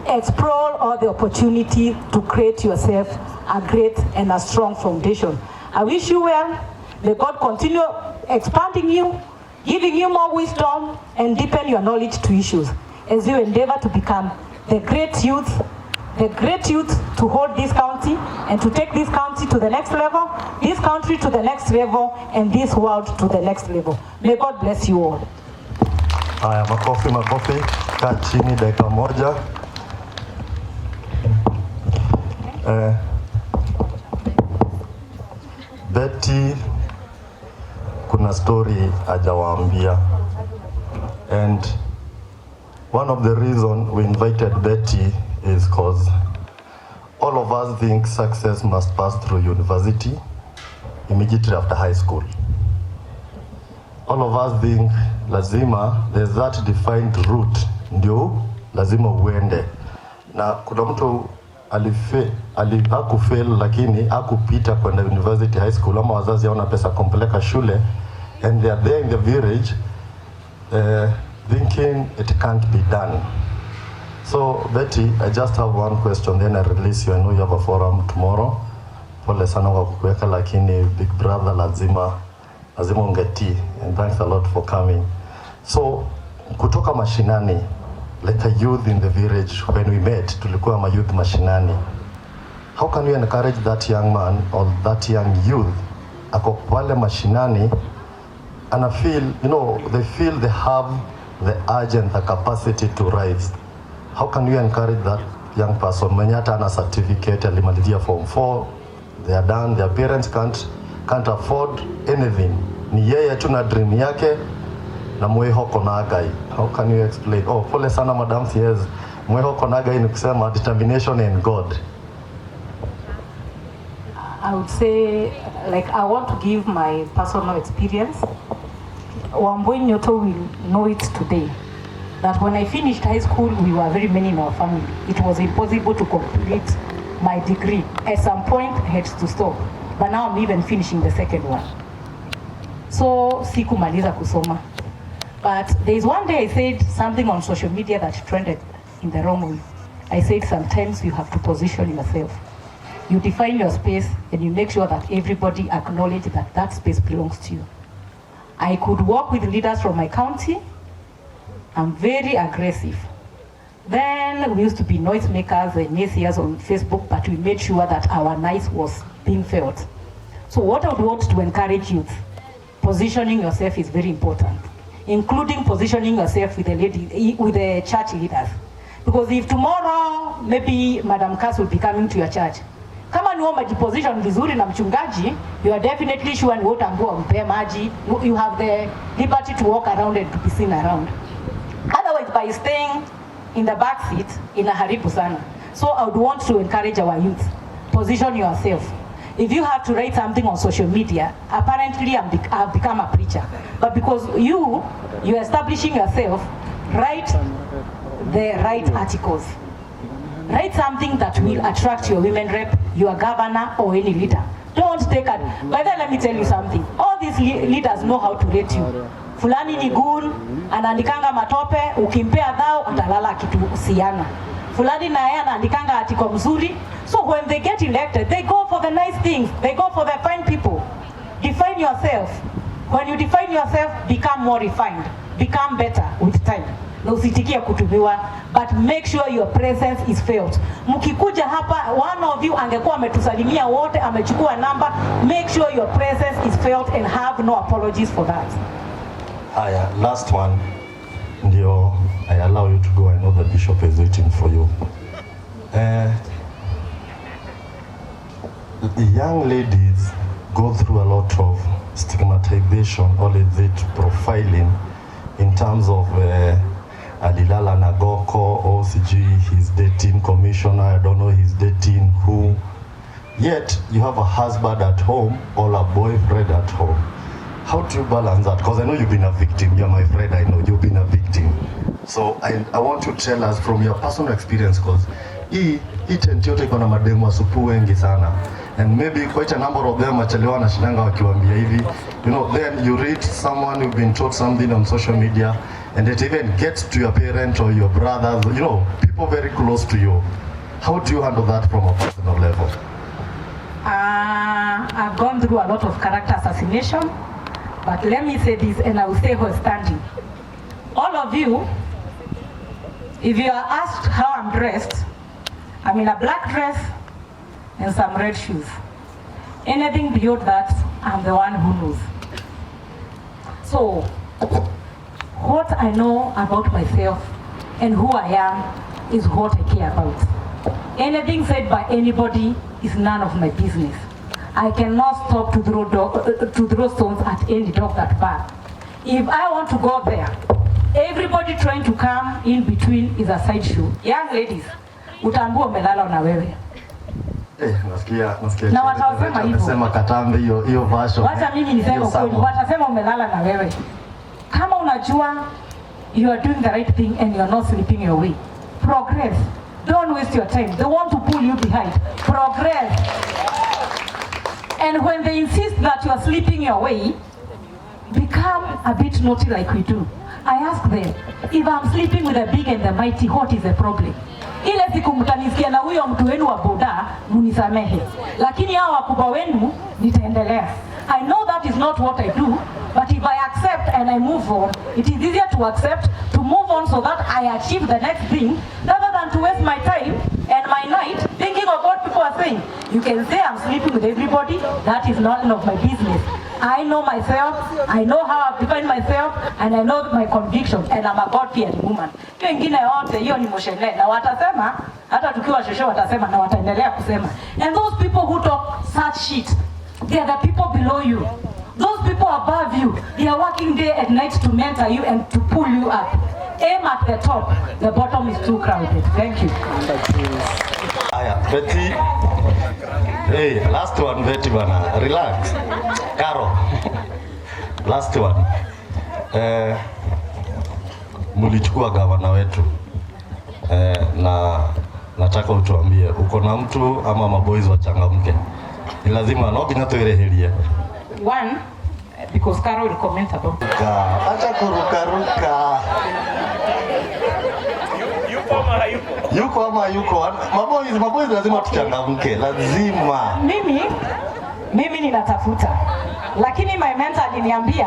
Explore all the opportunity to create yourself a great and a strong foundation. I wish you well. May God continue expanding you, giving you more wisdom and deepen your knowledge to issues as you endeavor to become the great youth to hold this county and to take this county to the next level, this country to the next level, and this world to the next level. May God bless you all. Haya, makofi. Kaa chini dakika moja. Betty, kuna story hajawaambia, and one of the reasons we invited Betty is because all of us think success must pass through university immediately after high school. All of us think lazima there's that defined route ndio lazima uende, na kuna mtu hakufail lakini hakupita kwenda university high school, ama wazazi hawana pesa kumpeleka shule, and they are there in the village thinking it can't be done. So Betty, I just have one question, then I release you. I know you have a forum tomorrow. Pole sana kwa kukuweka, lakini big brother lazima ungetii, and thanks a lot for coming. So kutoka mashinani, like a youth in the village, when we met tulikuwa ma youth mashinani, how can you encourage that young man or that young youth ako pale mashinani and I feel, they feel they have the urge and the capacity to rise? How can you encourage that young person mwenye hata ana certificate, alimalizia form 4, they are done, their parents can't afford anything, ni yeye tu na dream yake na mweho konagai? How can you explain? Oh, pole sana madam, yes, mweho konagai ni kusema determination in God. I would say, like, I want to give my personal experience. Wambui Nyoto will know it today, that when I finished high school, we were very many in our family. It was impossible to complete my degree. At some point, I had to stop. But now I'm even finishing the second one. So, sikumaliza kusoma. But there is one day I said something on social media that trended in the wrong way. I said sometimes you have to position yourself. You define your space and you make sure that everybody acknowledge that that space belongs to you. I could work with leaders from my county. I'm very aggressive. Then we used to be noisemakers and naysayers on Facebook, but we made sure that our noise was being felt. So what I would want to encourage youth, positioning yourself is very important, including positioning yourself with the church leaders. Because if tomorrow maybe Madam Cass will be coming to your church, kama ni woma position vizuri na mchungaji, you are definitely sure ni wote ambao mpe maji, you have the liberty to walk around and to be seen around. Otherwise, by staying in the back seat, inaharibu sana. So I would want to encourage our youth, position yourself. If you have to write something on social media, apparently I've become a preacher. But because you're establishing yourself, write the right articles. Write something that will attract your women rep, your governor, or any leader. Don't take it. But then let me tell you something. All these leaders know how to rate you. Fulani ni goon, anaandikanga matope, ukimpea dhao, atalala kitu usiana. Fulani na yeye anaandikanga article mzuri. So when they get elected, they go for the nice things. They go for the fine people. Define yourself. When you define yourself, become more refined. Become better with time. Na usitikie kutubiwa, but make sure your presence is felt. Mkikuja hapa, one of you angekuwa ametusalimia wote, amechukua namba, make sure your presence is felt and have no apologies for that. Haya, last one. Ndio, I allow you to go. I know the bishop is waiting for you. Young ladies go through a lot of stigmatization, or is it profiling, in terms of Alilala Nagoko, OCG, he's dating commissioner, I don't know he's dating who. Yet you have a husband at home or a boyfriend at home. How do you balance that? Because I know you've been a victim. You're my friend, I know you've been a victim. So I want you to tell us from your personal experience, because hii tent yote iko na mademu wasupu wengi sana. And maybe quite a number of them achelewa na shinanga wakiwaambia hivi. Then you read someone, you've been told something on social media, and it even gets to your parent or your brothers, people very close to you. How do you handle that from a personal level? I've gone through a lot of character assassination. But let me say this, and I will stay here standing. All of you, if you are asked how I'm dressed, I'm in a black dress and some red shoes. Anything beyond that, I'm the one who knows. So, what I know about myself and who I am is what I care about. Anything said by anybody is none of my business. I cannot stop to throw stones at any dog that barks. If I want to go there, everybody trying to come in between is a sideshow. Young ladies, utaambua umelala na wewe. Nasikia. Na watasema hivyo. Nasema katambe hiyo version. Wacha mimi niseme ukweli, watasema umelala na wewe. Kama unajua you are doing the right thing and you are not sleeping your way, progress. Don't waste your time. They want to pull you behind. Progress. And when they insist that you are sleeping your way, become a bit naughty like we do. I ask them, if I'm sleeping with the big and the mighty, what is the problem? Ile siku mtanisikia na huyo mtu wenu wa boda, munisamehe. Lakini hao wakubwa wenu, nitaendelea. I know that is not what I do, but if I accept and I move on, it is easier to accept, to move on so that I achieve the next thing, rather than to waste my time and my night thinking of what people are saying. You can say I'm sleeping with everybody, that is none of my business. I know myself, I know how I define myself, and I know my conviction, and I'm a God-fearing woman. Hiyo ingine yote, hiyo ni moshene, na watasema, hata tukiwa shosho watasema, na wataendelea kusema. And those people who talk such shit, they are the people below you. Those people above you, they are working day and night to mentor you and to pull you up. Aim at the top, the bottom is too crowded. Thank you. Aya, Betty. Hey, last one, Betty bana. Relax. Caro. Last one. Mulichukua gavana wetu. Na nataka utuambie, uko na mtu ama maboys wachangamke? Ni lazima no kinya tuireherie. One, because Caro will comment about it. Acha kuruka. Yuko ama yuko. Maboys lazima tuchangamke, lazima. Mimi ninatafuta. Lakini my mentor aliniambia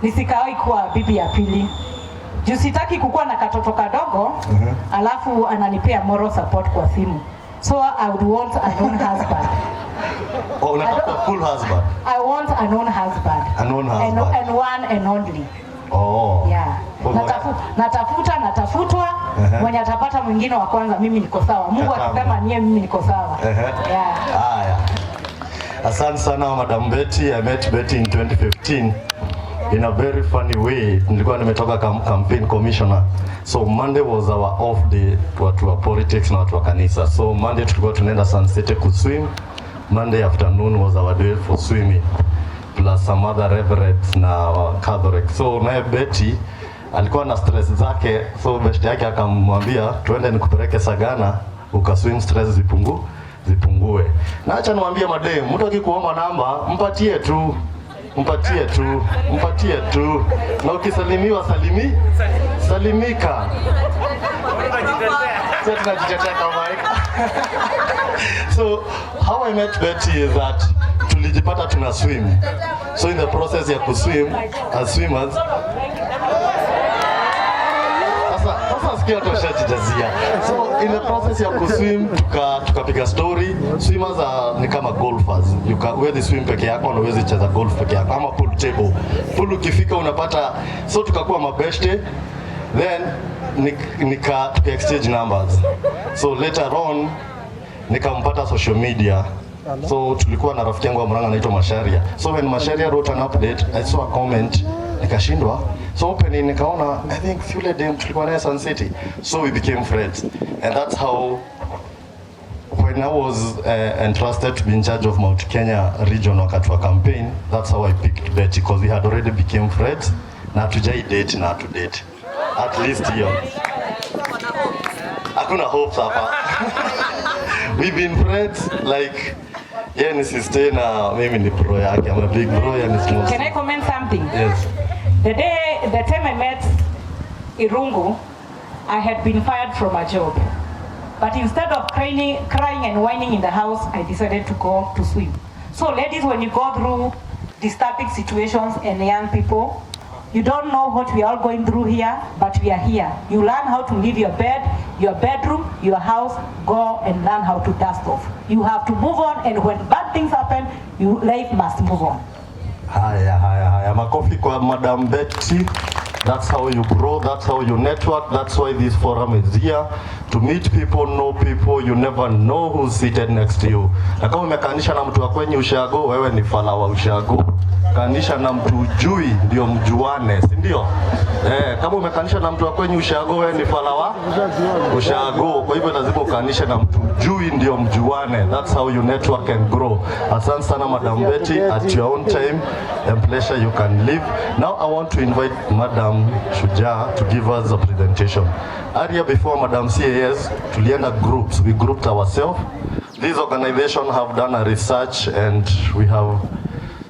nisikawahi kuwa bibi ya pili. Juu sitaki kukuwa na katoto kadogo, alafu ananipea moral support kwa simu. So I would want a known husband. Oh, unataka full husband? I want a known husband. A known husband. And one and only. Oh. Yeah. Natafutwa, mwenye atapata mwingine wa kwanza mimi niko sawa. Mungu akisema niye mimi niko sawa. Yeah. Haya. Asante sana Madam Betty. I met Betty in 2015 in a very funny way. Nilikuwa nimetoka campaign commissioner. So Monday was our off day, watu wa politics na watu wa kanisa. So Monday tulikuwa tunaenda Sun City kuswim. Monday afternoon was our day for swimming, plus some other reverends na Catholic. So naye Betty alikuwa na stress zake, so best yake akamwambia twende nikupeleke Sagana ukaswim, stress zipungue. Na acha niwaambie madem, mtu akikuomba namba mpatie tu. Na ukisalimiwa salimika. So how I met Betty is that tulijipata tuna swim. So in the process ya kuswim as swimmers, sasa sikia tushajijazia. So in the process ya kuswim tukapiga story. Swimmers are ni kama golfers. Huwezi swim peke yako na huwezi cheza golf peke yako ama pool table. Pool ukifika unapata, so tukakuwa mabeshte. Then tuka exchange numbers. So later on nikampata social media. So tulikuwa na rafiki yangu wa Murang'a anaitwa Masharia. So when Masharia wrote an update, I saw a comment, nikashindwa. So opening nikaona, I think Fuel Dem tulikuwa naye Sun City. So we became friends. And that's how, when I was entrusted to be in charge of Mount Kenya region wakati wa campaign, that's how I picked Betty, because we had already became friends. Na hatujai date na to date. At least hiyo. Hakuna hope hapa. We've been friends like yeye ni sister na mimi ni bro yake. I'm a big bro and small. Can I comment something? Yes. The time I met Irungu, I had been fired from a job. But instead of crying and whining in the house, I decided to go to swim. So ladies, when you go through disturbing situations and young people. You don't know what we are all going through here, but we are here. You learn how to leave your bed, your bedroom, your house, go and learn how to dust off. You have to move on, and when bad things happen, life must move on. Haya. Makofi kwa Madam Betty. That's how you grow, that's how you network, that's why this forum is here. To meet people, know people, you never know who's seated next to you. Na kama umekanisha na mtu wa kwenye ushago, wewe ni fala wa ushago. Kanisha na mtu ujui, ndio mjuane, si ndio? Kama umekanisha na mtu wa kwenye ushago, wewe ni fala wa ushago. Kwa hivyo lazima ukanisha na mtu ujui, ndio mjuane. That's how you network and grow. Asante sana Madam Betty, at your own time and pleasure you can live. Now I want to invite Madam Shujaa to give us a presentation. Earlier before Madam CAS, tulienda groups, we grouped ourselves. This organization have done a research and we have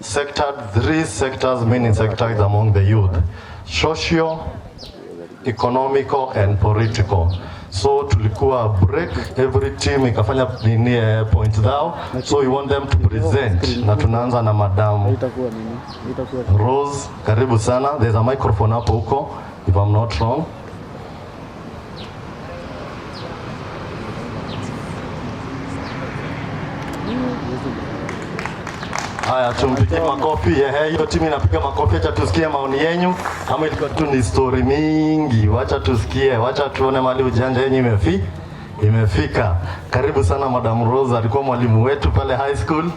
sectored 3 sectors, main sectors among the youth: social, economical and political. So tulikuwa break, every team ikafanya point zao, so we want them to present. Na tunaanza na Madam Rose, karibu sana. There's a microphone hapo huko, if I'm not wrong. Haya, tumpigie makofi. Hiyo timu inapiga makofi. Acha tusikie maoni yenu. Kama ilikuwa tu ni story mingi, wacha tusikie, wacha tuone mali ujanja yenu imefika. Karibu sana Madam Rose, alikuwa mwalimu wetu pale high school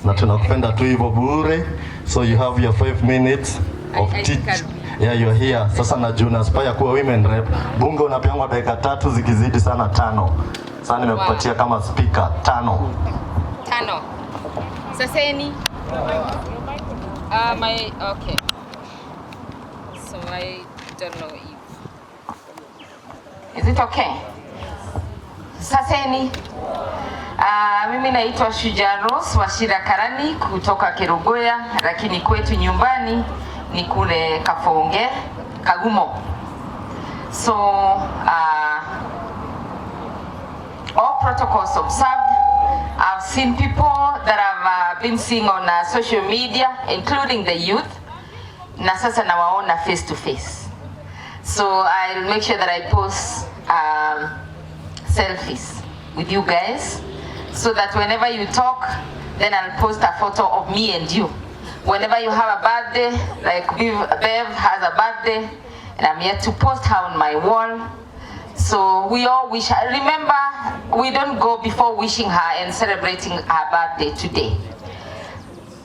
na tunakupenda tu hivyo bure. So you have your 5 minutes of teach. Yeah, you're here. Sasa na June aspire kuwa women rep. Bunge unapewa dakika 3 zikizidi sana 5. Sasa nimekupatia kama speaker 5. Saseni. Okay. So I don't know if. Is it okay? Saseni. Mimi naitwa Shujaa Rose Washira Karani kutoka Kerugoya, lakini kwetu nyumbani ni kule Kafonge, Kagumo. So all protocols observed. I've seen people that have been seeing on social media, including the youth. Na sasa nawaona face to face. So I'll make sure that I post selfies with you guys, so that whenever you talk, then I'll post a photo of me and you. Whenever you have a birthday, like Bev has a birthday, and I'm here to post her on my wall. So we all wish her. Remember, we don't go before wishing her and celebrating her birthday today.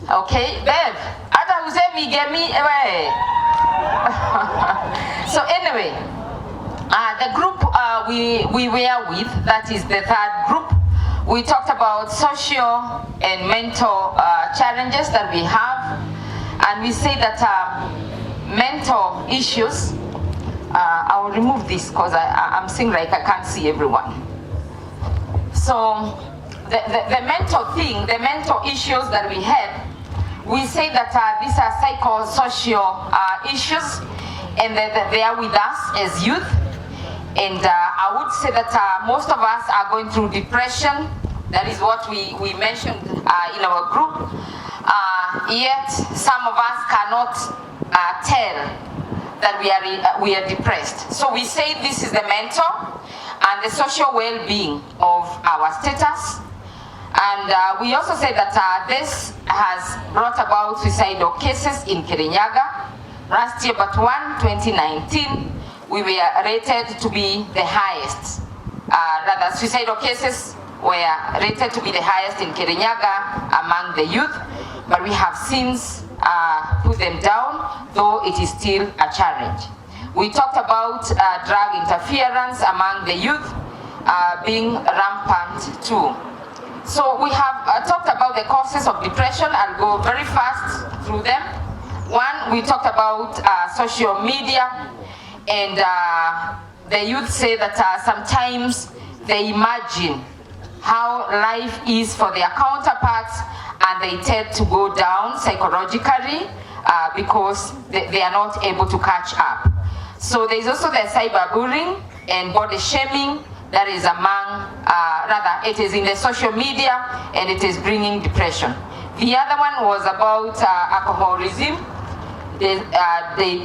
Okay, Bev, ata usemi gemi ewe. So anyway, the group we were with, that is the 3rd group, we talked about social and mental challenges that we have, and we say that mental issues. I will remove this because I'm seeing like I can't see everyone. So the mental thing, the mental issues that we have, we say that these are psychosocial issues, and that they are with us as youth. And I would say that most of us are going through depression. That is what we mentioned in our group. Yet some of us cannot tell that we are depressed. So we say this is the mental and the social well-being of our status. And we also say that this has brought about suicidal cases in Kirinyaga. Last year, but 2019, we were rated to be the highest. Rather, suicidal cases were rated to be the highest in Kirinyaga among the youth, but we have since put them down, though it is still a challenge. We talked about drug interference among the youth being rampant too. So we have talked about the causes of depression. I'll go very fast through them. One, we talked about social media, and the youth say that sometimes they imagine how life is for their counterparts, and they tend to go down psychologically because they are not able to catch up. So there's also the cyberbullying and body shaming that is among, rather it is in the social media, and it is bringing depression. The other one was about alcoholism, the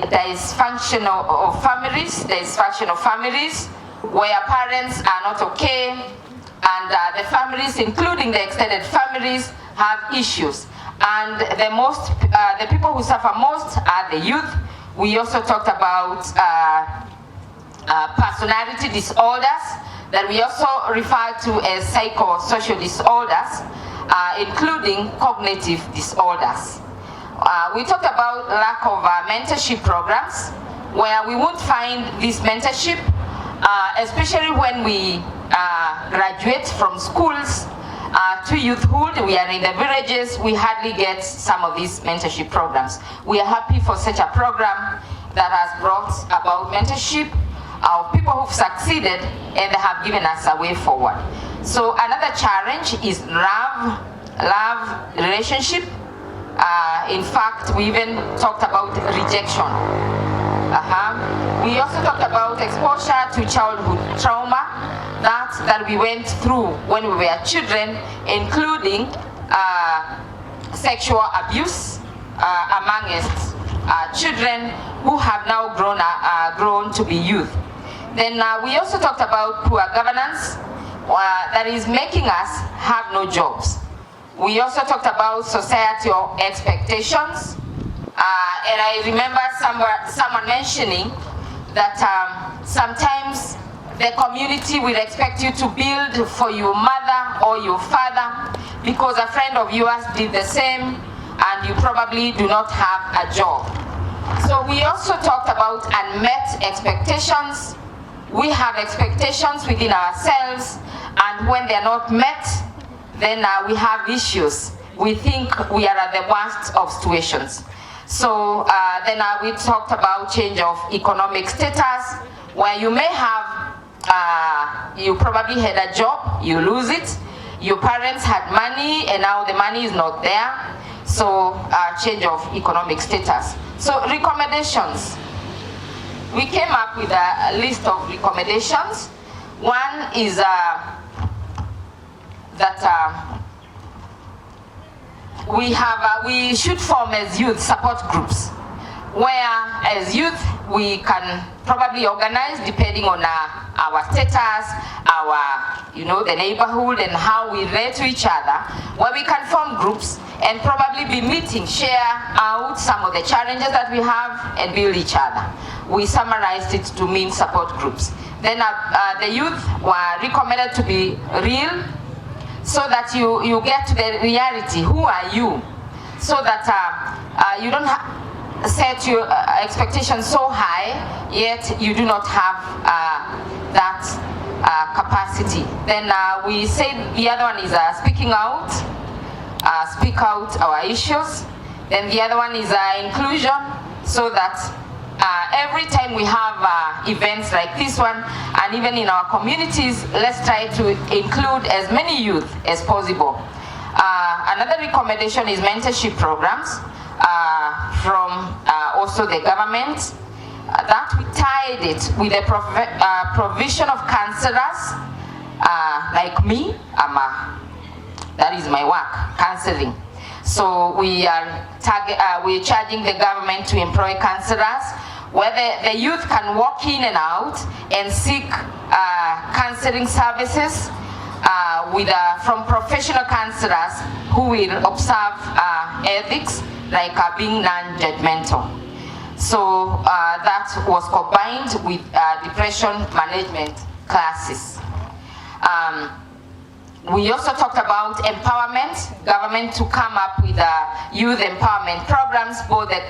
dysfunction of families, where parents are not okay, and the families, including the extended families, have issues. And the people who suffer most are the youth. We also talked about personality disorders that we also refer to as psychosocial disorders, including cognitive disorders. We talked about lack of mentorship programs, where we won't find this mentorship, especially when we graduate from schools to youthhood. We are in the villages, we hardly get some of these mentorship programs. We are happy for such a program that has brought about mentorship of people who've succeeded, and they have given us a way forward. So another challenge is love relationship. In fact, we even talked about rejection. We also talked about exposure to childhood trauma that we went through when we were children, including sexual abuse amongst children who have now grown to be youth. Then we also talked about poor governance that is making us have no jobs. We also talked about societal expectations, and I remember someone mentioning that sometimes the community will expect you to build for your mother or your father because a friend of yours did the same and you probably do not have a job. So we also talked about unmet expectations. We have expectations within ourselves, and when they are not met, then we have issues. We think we are at the worst of situations. So then we talked about change of economic status, where you may have, you probably had a job, you lose it. Your parents had money, and now the money is not there. So change of economic status. So recommendations. We came up with a list of recommendations. One is that we should form as youth support groups, where as youth we can probably organize depending on our status, the neighborhood and how we relate to each other, where we can form groups and probably be meeting, share out some of the challenges that we have and build each other. We summarized it to mean support groups. Then the youth were recommended to be real, so that you get to the reality. Who are you? So that you don't set your expectations so high, yet you do not have that capacity. Then we said the other one is speaking out, speak out our issues. Then the other one is inclusion, so that every time we have events like this one, and even in our communities, let's try to include as many youth as possible. Another recommendation is mentorship programs from also the government. That we tied it with the provision of counselors like me. That is my work, counseling. So we are we're charging the government to employ counselors, where the youth can walk in and out and seek counseling services from professional counselors who will observe ethics, like being non-judgmental. So that was combined with depression management classes. We also talked about empowerment, government to come up with youth empowerment programs, both the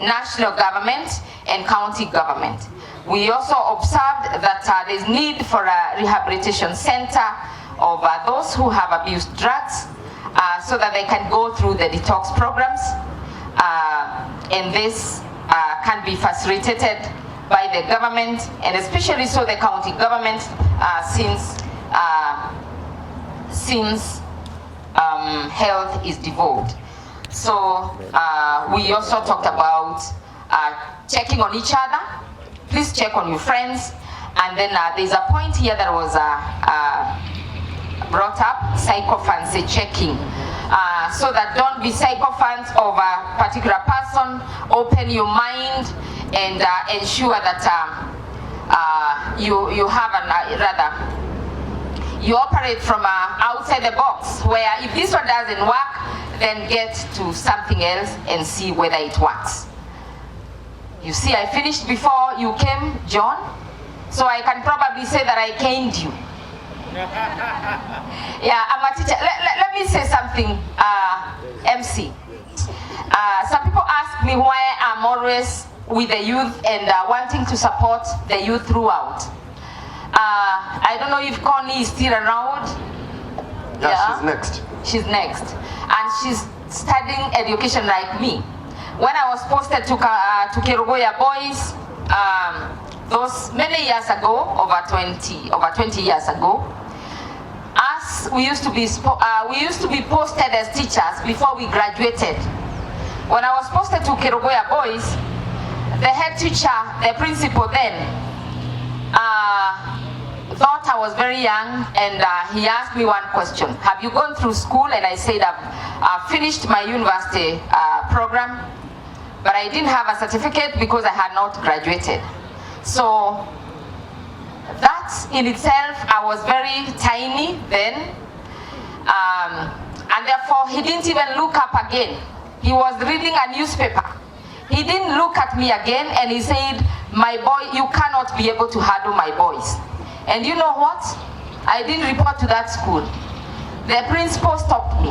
national government and county government. We also observed that there's need for a rehabilitation center of those who have abused drugs, so that they can go through the detox programs, and this can be facilitated by the government, and especially so the county government, since health is devolved. So we also talked about checking on each other. Please check on your friends. And then there's a point here that was brought up, psychophancy checking. so that don't be sycophants of a particular person. Open your mind and ensure that you have you operate from outside the box, where if this one doesn't work, then get to something else and see whether it works. You see, I finished before you came, John, so I can probably say that I caned you. Yeah, I'm a teacher. Let me say something, MC. Some people ask me why I'm always with the youth and wanting to support the youth throughout. I don't know if Connie is still around. Yeah, she's next. She's next. And she's studying education like me. When I was posted to Kirinyaga Boys, those many years ago, over 20 years ago, we used to be posted as teachers before we graduated. When I was posted to Kirinyaga Boys, the head teacher, the principal then, thought I was very young, and he asked me one question: have you gone through school? And I said I've finished my university program, but I didn't have a certificate because I had not graduated. So that in itself, I was very tiny then, and therefore he didn't even look up again. He was reading a newspaper. He didn't look at me again, and he said, "My boy, you cannot be able to handle my boys." And you know what? I didn't report to that school. The principal stopped me.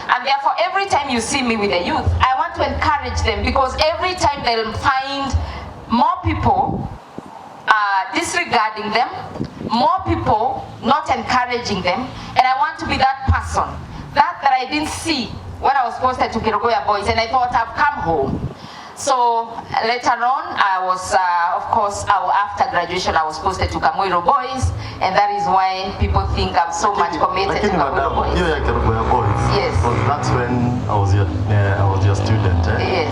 And therefore, every time you see me with the youth, I want to encourage them, because every time they'll find more people disregarding them, more people not encouraging them, and I want to be that person. That I didn't see when I was posted to Kirinyaga Boys, and I thought I've come home. So later on, I was, of course, after graduation, I was posted to Kirinyaga Boys, and that is why people think I'm so much committed to Kirinyaga Boys. Kirinyaga Boys. Yes. Well, that's when I was your student. Yes.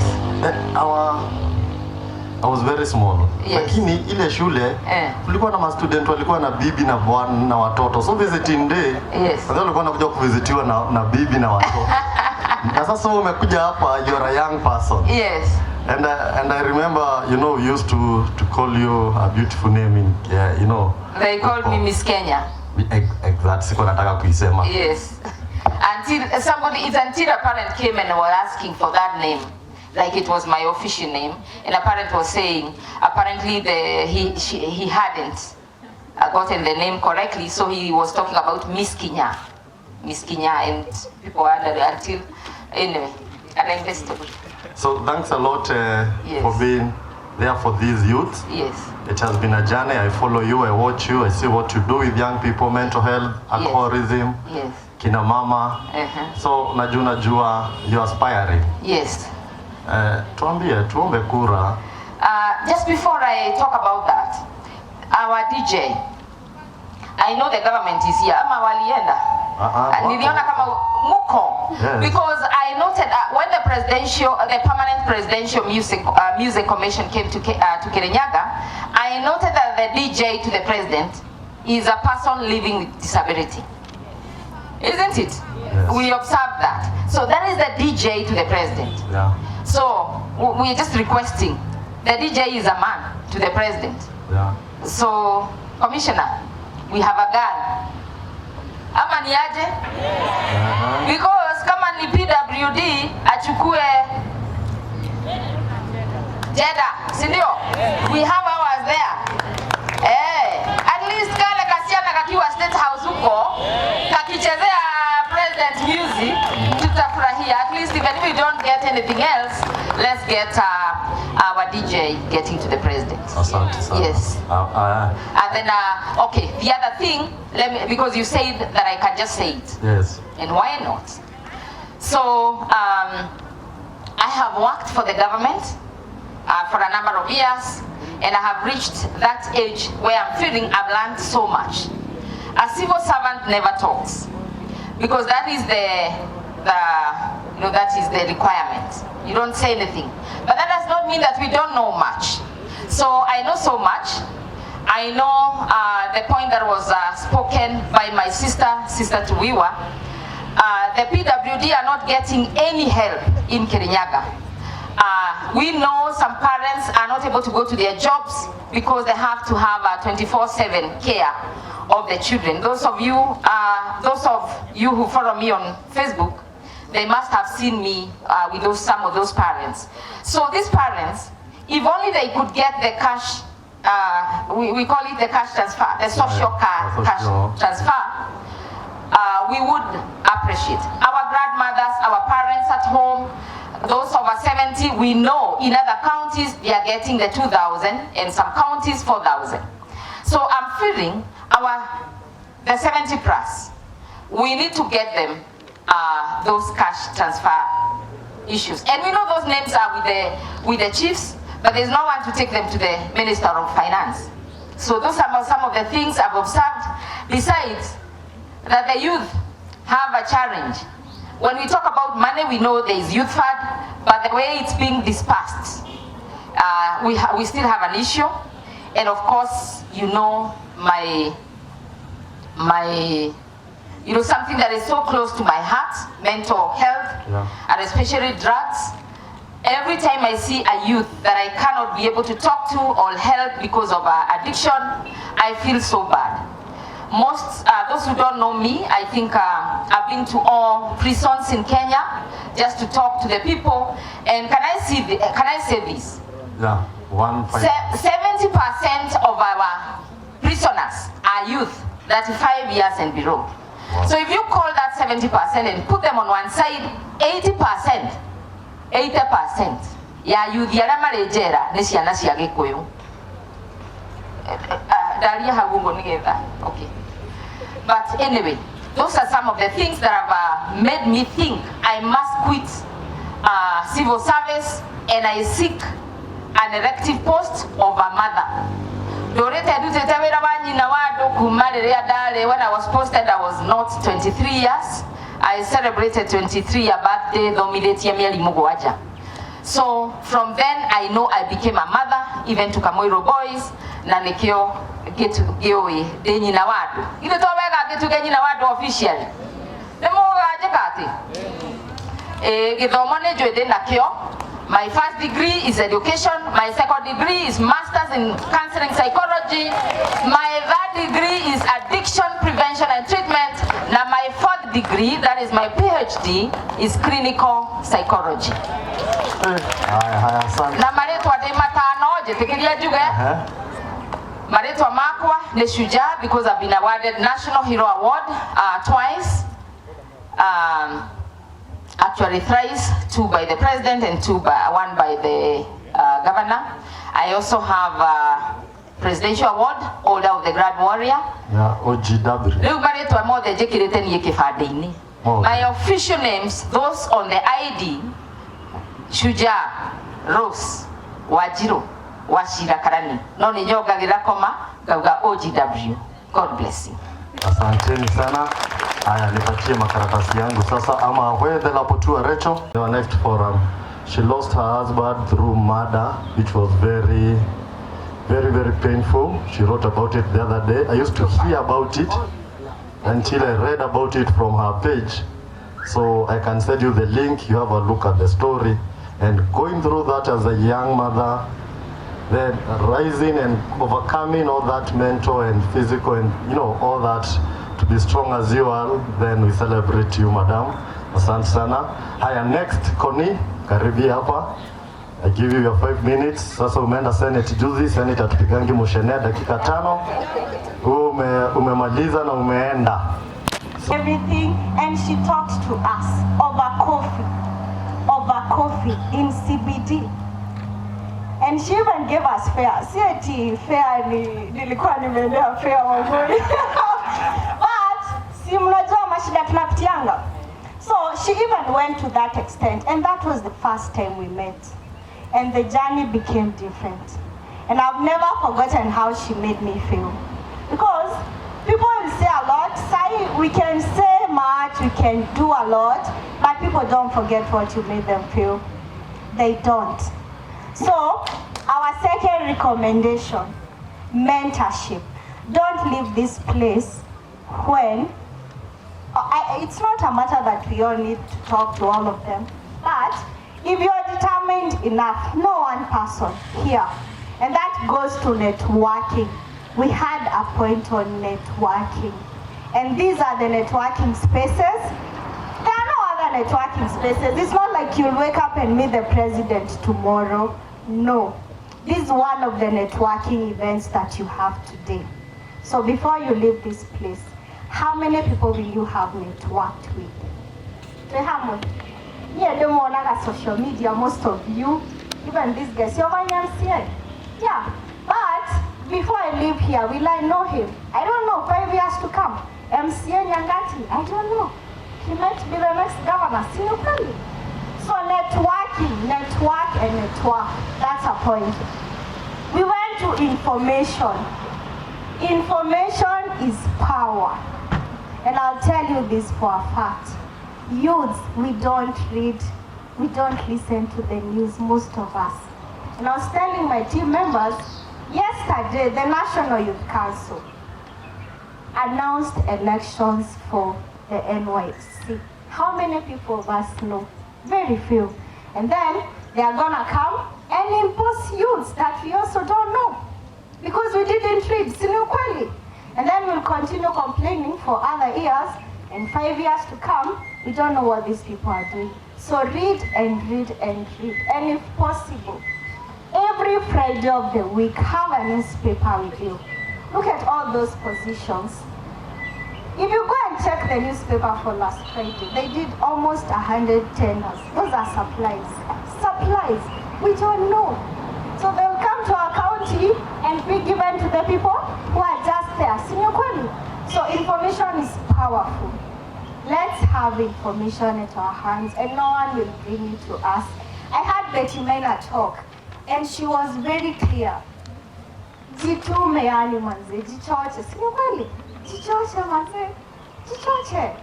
I was very small. Yes. Lakini ile shule kulikuwa na student walikuwa na bibi na bwana na watoto. So visiting day, wao walikuwa wanakuja kuvisitiwa na bibi na watoto. Na sasa umekuja hapa, you're a young person. Yes. And I remember, you know, we used to call you a beautiful name in, you know. They called me Miss Kenya. Exactly. Siko nataka kuisema. Yes. Until a parent came and was asking for that name, like it was my official name, and a parent was saying apparently he hadn't gotten the name correctly, so he was talking about Miss Kenya, and people wondered until anyway, and I invested. So thanks a lot for being there for these youths. Yes. It has been a journey. I follow you, I watch you, I see what you do with young people, mental health, alcoholism, kina mama. So najua you're aspiring. Yes. Tuombe kura. Just before I talk about that, our DJ, I know the government is here. Ama walienda? Niliona kama muko. Because I noted when the permanent presidential music commission came to Kirinyaga, I noted that the DJ to the president is a person living with disability. Isn't it? Yes. We observed that. So that is the DJ to the president. Yeah. So we're just requesting, the DJ is a man to the president. Yeah. So, Commissioner, we have a girl. Ama ni aje? Because kama ni PWD, achukue Jeddah, sindio? We have ours there. At least kale kasiana kakiwa State House huko, kakichezea president music, tutafurahia. At least even if we don't get anything else, let's get our DJ getting to the president. Yes. And then, okay, the other thing, because you said that I can just say it. Yes. And why not? So, I have worked for the government for a number of years, and I have reached that age where I'm feeling I've learned so much. A civil servant never talks, because that is that is the requirement. You don't say anything. But that does not mean that we don't know much. So I know so much. I know the point that was spoken by my sister Tuwiwa, the PWD are not getting any help in Kirinyaga. We know some parents are not able to go to their jobs because they have to have a 24/7 care of the children. Those of you who follow me on Facebook, they must have seen me with some of those parents. So these parents, if only they could get the cash, we call it the cash transfer, the social cash transfer, we would appreciate. Our grandmothers, our parents at home, those over 70, we know in other counties they are getting the 2,000 and some counties 4,000. So I'm feeling the 70 plus, we need to get them those cash transfer issues. And we know those names are with the chiefs, but there's no one to take them to the Minister of Finance. So those are some of the things I've observed. Besides that, the youth have a challenge. When we talk about money, we know there is youth fund, but the way it's being dispersed, we still have an issue. And of course, you know, something that is so close to my heart, mental health, and especially drugs. Every time I see a youth that I cannot be able to talk to or help because of addiction, I feel so bad. Most, those who don't know me, I think I've been to all prisons in Kenya just to talk to the people. And can I say this? Yeah, 70% of our prisoners are youth, 35 years and below. Wow. So if you call that 70% and put them on one side, 80%, ya youth yara marejera ni ciana cia Gikuyu. Daria hagungo nigetha. Okay. But anyway, those are some of the things that have made me think I must quit civil service and I seek an elective post of a mother. When I was posted, I was not 23 years. I celebrated 23-year birthday. So from then, I know I became a mother, even to Kamoiro boys. Nanekio get to Gioe, Denina Wadu. You know, get to Genina Wadu officially. The more Jacati. My first degree is education. My second degree is master's in counseling psychology. My third degree is addiction prevention and treatment. Now my fourth degree, that is my PhD, is clinical psychology. Na maletwa de matano, jetekelia juga. Maletwa makwa ne shujaa because I've been awarded National Hero Award twice. Actually thrice, 2 by the president and 1 by the governor. I also have a presidential award, Order of the Grand Warrior. Yeah, OGW. My official names, those on the ID, Shuja, Rose, Wajiro, Washira Karani. Noni yoga girakoma, gauga OGW. God bless you. Asanteni sana. Aya, nipatie makaratasi yangu sasa. Ama where the Lapotua Rachel, your next forum. She lost her husband through murder, which was very, very, very painful. She wrote about it the other day. I used to hear about it until I read about it from her page. So I can send you the link. You have a look at the story. And going through that as a young mother, then rising and overcoming all that mental and physical and all that, to be strong as you are, then we celebrate you, madam. Asante sana. Haya, next, Connie, karibi hapa. I give you your 5 minutes. Sasa umeenda Senate juzi, Senate atupigangi mushenea dakika 5. Umemaliza na umeenda. Everything, and she talked to us over coffee in CBD. And she even gave us fare. Si fare nilikuwa nimeendea fare wangoi. But si mnajua mashida tunapitianga. So she even went to that extent, and that was the first time we met. And the journey became different. And I've never forgotten how she made me feel. Because people will say a lot, we can say much, we can do a lot, but people don't forget what you made them feel. They don't. So, our second recommendation, mentorship. Don't leave this place when, it's not a matter that we all need to talk to all of them, but if you're determined enough, no one person here, and that goes to networking. We had a point on networking, and these are the networking spaces. There are no other networking spaces. It's not like you'll wake up and meet the president tomorrow. No. This is one of the networking events that you have today. So before you leave this place, how many people will you have networked with? Yeah, they more like social media, most of you, even these guys, you're my MCA. Yeah, but before I leave here, will I know him? I don't know, 5 years to come. MCA Nyangati, I don't know. He might be the next governor, Sinupali. So networking, network and network, that's a point. We went to information. Information is power. And I'll tell you this for a fact. Youths, we don't read, we don't listen to the news, most of us. And I was telling my team members, yesterday the National Youth Council announced elections for the NYC. How many people of us know? Very few. And then they are gonna come and impose youths that we also don't know. Because we didn't read, Sinukweli. And then we'll continue complaining for other years, and 5 years to come, we don't know what these people are doing. So read and read and read. And if possible, every Friday of the week, have a newspaper with you. Look at all those positions. If you go and check the newspaper for last Friday, they did almost 100 tenders. Those are supplies. Supplies, we don't know. So they'll come to our county and be given to the people who are just there. So information is powerful. Let's have information at our hands, and no one will bring it to us. I had Betty Mena talk, and she was very clear. Jitume yani manze, jichoche. Sinukweli, jichoche manze, jichoche.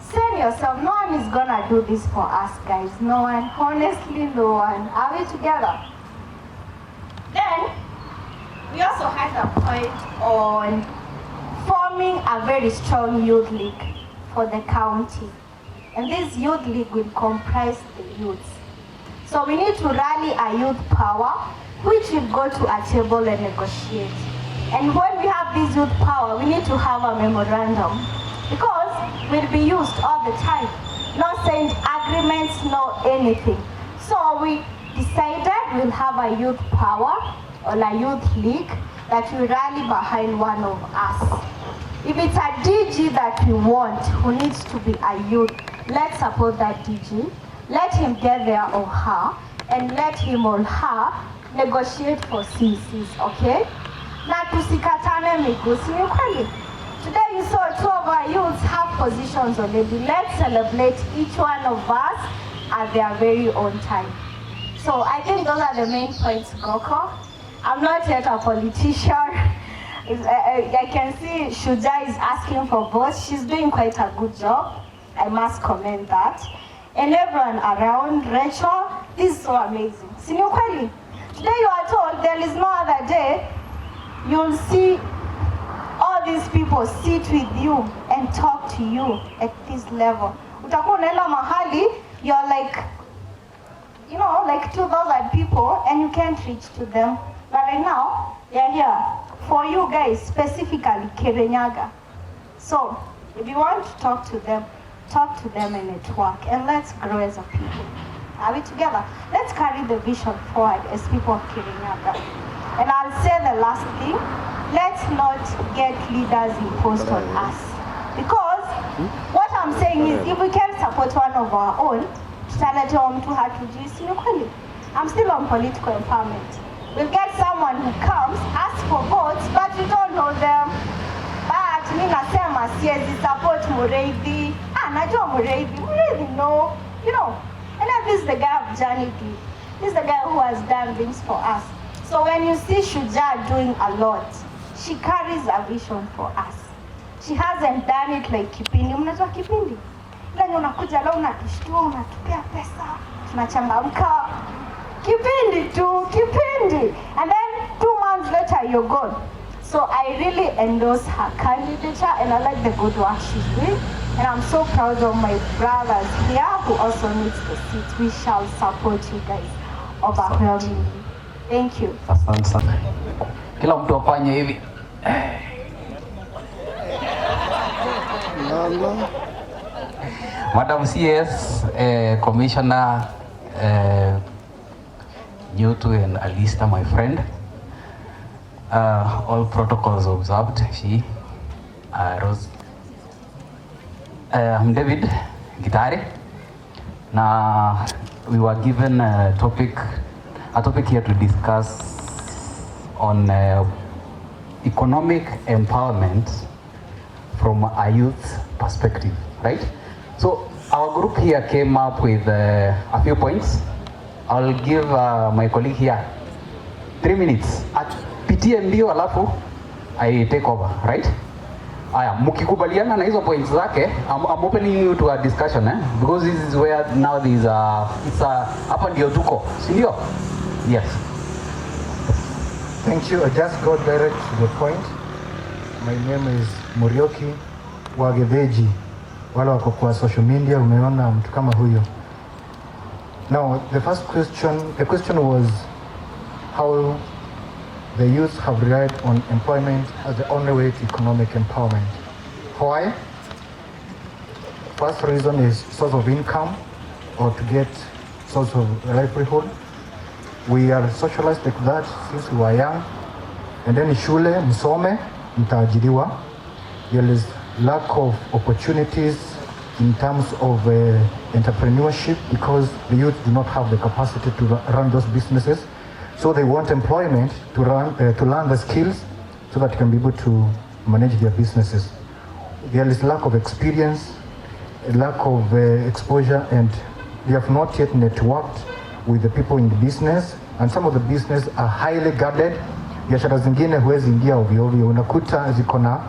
Send yourself. No one is gonna do this for us, guys. No one. Honestly, no one. Are we together? Then, we also had a point on forming a very strong youth league for the county. And this youth league will comprise the youths. So we need to rally a youth power, which will go to a table and negotiate. And when we have this youth power, we need to have a memorandum, because we'll be used all the time. No signed agreements, no anything. So we decided we'll have a youth power or a youth league that will rally behind one of us. If it's a DG that we want, who needs to be a youth, let's support that DG. Let him get there or her, and let him or her negotiate for CCs, okay? Na tusikatane miguu, si ni kweli? Today you saw 2 of our youths have positions already. Let's celebrate each one of us at their very own time. So I think those are the main points, Goko. I'm not yet a politician. I can see Shuja is asking for votes. She's doing quite a good job. I must commend that. And everyone around, Rachel, this is so amazing. Sinukweli, today you are told there is no other day you'll see all these people sit with you and talk to you at this level. Utakuwa unaenda mahali, you're like, you know, like 2,000 people and you can't reach to them. But right now, they're here for you guys, specifically Kirinyaga. So, if you want to talk to them and network, and let's grow as a people. Are we together? Let's carry the vision forward as people of Kirinyaga. And I'll say the last thing, let's not get leaders imposed on us. Because what I'm saying is, if we can support one of our own, I'm still on political empowerment. We'll get someone who comes, asks for votes, but we don't know them. But me nasema siezi support Mureithi. Najua Mureithi no, you know. And then this is the guy of journey. This is the guy who has done things for us. So when you see Shuja doing a lot, she carries a vision for us. She hasn't done it like Kipindi. Mnajua Kipindi? Leo unakuja leo unatushtua, unatupea pesa, tunachangamka. Kipindi tu, Kipindi. And then 2 months later, you're gone. So I really endorse her candidature and I like the good work she's doing. And I'm so proud of my brothers here who also needs the seat. We shall support you guys overwhelmingly. Thank you. Asante sana. Kila mtu afanye hivi. Madam CS, Commissioner, Newto and Alista, my friend. All protocols observed. Rose. I'm David Gitare. Now, we were given a topic here to discuss on economic empowerment from a youth perspective, right? So our group here came up with a few points. I'll give my colleague here 3 minutes. Pitie mbio alafu I take over, right? Aya, mkikubaliana na hizo points zake, I'm opening you to a discussion, because this is where now there is hapa ndio tuko, si ndio? Yes. Thank you. I just got direct to the point. My name is Murioki Wageveji. Wale wako kwa social media umeona mtu kama huyo. Now, the question was how the youth have relied on employment as the only way to economic empowerment. Why? First reason is source of income or to get source of livelihood. We are socialized like that since we were young. And then shule, msome, mtaajiriwa. There is lack of opportunities in terms of entrepreneurship because the youth do not have the capacity to run those businesses. So they want employment to learn the skills so that they can be able to manage their businesses. There is lack of experience, lack of exposure, and they have not yet networked with the people in the business, and some of the business are highly guarded. Biashara zingine huwezi ingia ovyo ovyo, unakuta ziko na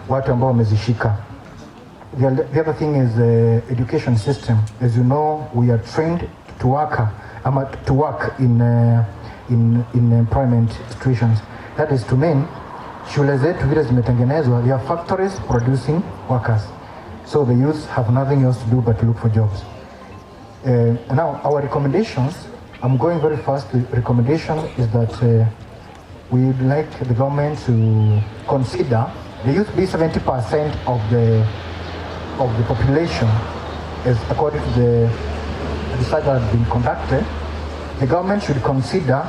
watu ambao wamezishika. The other thing is the education system. As you know, we are trained to work in employment situations. That is to mean shule zetu vile zimetengenezwa, they are factories producing workers. So the youth have nothing else to do but to look for jobs. Now our recommendations, I'm going very fast. The recommendation is that we would like the government to consider the youth be 70% of the population, as according to the research that has been conducted. The government should consider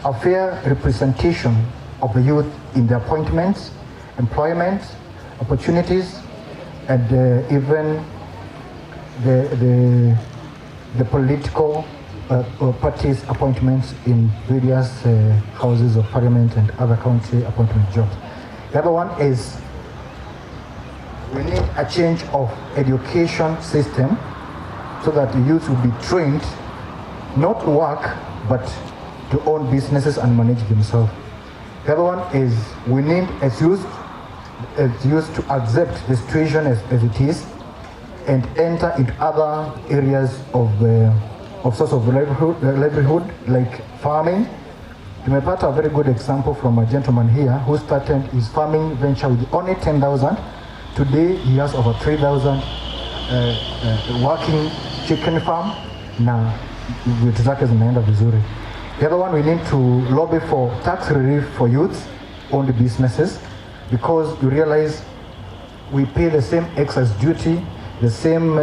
a fair representation of the youth in the appointments, employment, opportunities, and even the political parties' appointments in various houses of parliament and other county appointment jobs. The other one is we need a change of education system so that the youth will be trained not to work, but to own businesses and manage themselves. The other one is we need as youth to accept the situation as it is and enter into other areas of source of livelihood like farming. Tumepata a very good example from a gentleman here who started his farming venture with only 10,000. Today he has over 3,000 working chicken farm na vitu zake zinaenda vizuri. The other one, we need to lobby for tax relief for youth-owned businesses, because you realize we pay the same excise duty, the same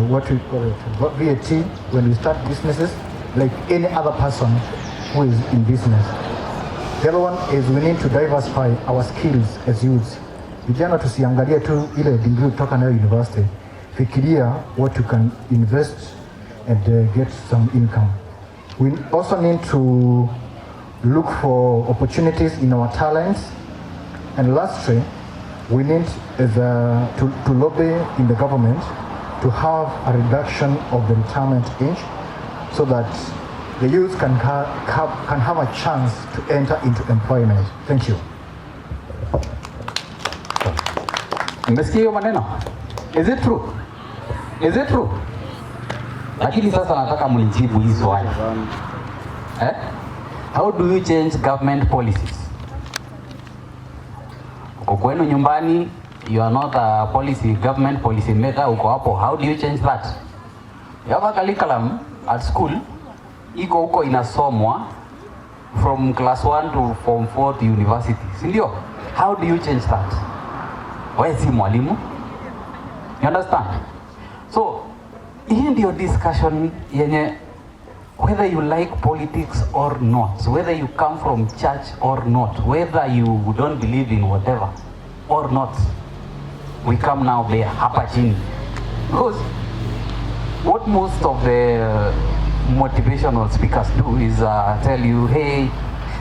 what we call it, VAT when we start businesses, like any other person who is in business. The other one is we need to diversify our skills as youths. Vijana tusiangalia tu ile degree kutoka nayo university. Fikiria what you can invest and get some income. We also need to look for opportunities in our talents. And lastly, we need to lobby in the government to have a reduction of the retirement age so that the youth can have a chance to enter into employment. Thank you. Mmesikia hiyo maneno? Is it true? Is it true? Lakini sasa nataka mnijibu hii swali. How do you change government policies? Kwa kwenu nyumbani You are not a government policy maker, uko hapo. How do you change that? You have a curriculum at school, iko huko inasomwa from class 1 to form 4 to university. Sindio? How do you change that? Wewe si mwalimu? You understand? So, hii ndio discussion yenye whether you like politics or not, whether you come from church or not, whether you don't believe in whatever or not, we come now there, hapa chini. Because what most of the motivational speakers do is tell you, hey,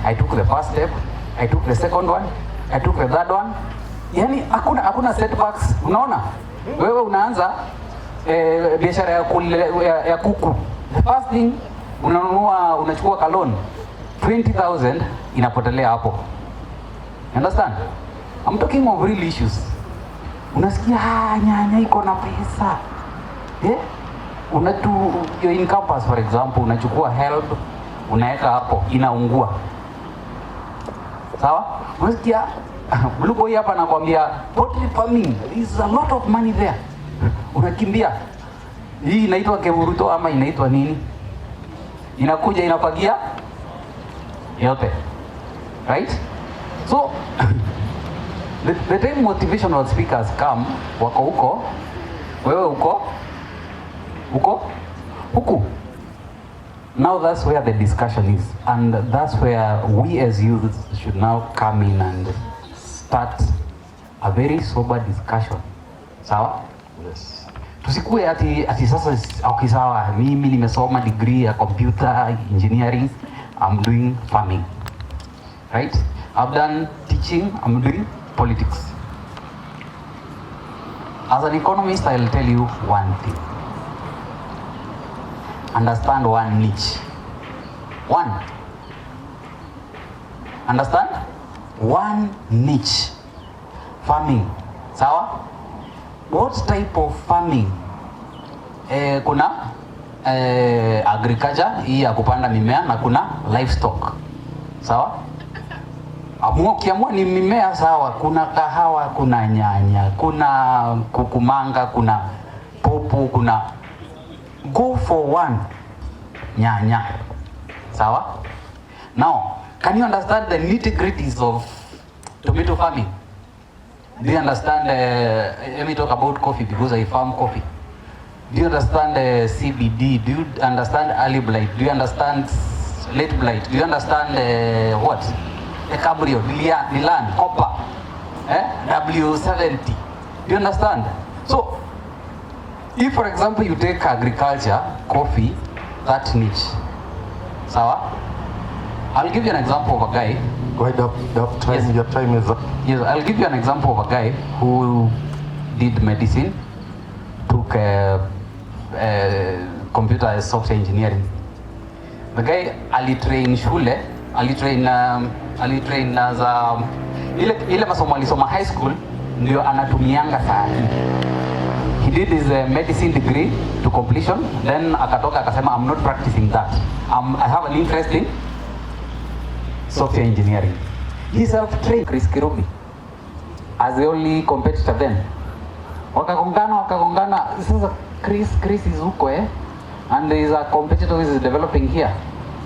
I took the first step, I took the second one, I took the third one. Yani hakuna setbacks, unaona? Wewe unaanza biashara ya kuku. The first thing unachukua kalon 20,000 inapotelea hapo. You understand? I'm talking of real issues. Unasikia nyanya iko na pesa. Your income pass, for example, unachukua help, unaweka hapo, inaungua. Sawa? Unasikia Blue Boy hapa anakuambia poultry farming, there is a lot of money there. Unakimbia. Hii inaitwa keburuto ama inaitwa nini? Inakuja inapagia yote. Right? So the time motivational speakers come, wako huko, wewe huku. Now that's where the discussion is, and that's where we as youth should now come in and start a very sober discussion. Sawa? Yes. Tusikue ati sasa okay sawa, mimi nimesoma degree ya computer engineering, I'm doing farming. Right? I've done teaching, I'm doing politics. As an economist, I'll tell you one thing. Understand one niche. One. Understand? One niche. Farming. Sawa? What type of farming? Kuna agriculture, hii ya kupanda mimea, na kuna livestock. Sawa? Ukiamua ni mimea sawa, kuna kahawa, kuna nyanya, kuna kukumanga, kuna popo, kuna go for one nyanya. Sawa? Now, can you understand the nitty-gritties of tomato farming? Do you understand, let me talk about coffee because I farm coffee. Do you understand CBD? Do you understand early blight? Do you understand late blight? Do you understand what? The cabrio, Milan, copper, W70. Do you understand? So, if for example you take agriculture, coffee, that niche, sawa? I'll give you an example of a guy. Go ahead, yes. Your time is up. Yes, I'll give you an example of a guy who did medicine, took computer and software engineering. The guy alitrain shule, alitrain as ile masomo alisoma high school ndio anatumianga sana. He did his medicine degree to completion, then akatoka akasema I'm not practicing that. I have an interest in software engineering. He self-trained Chris Kirubi as the only competitor then. Wakagongana. Sasa Chris is huko and there is a competitor who is developing here.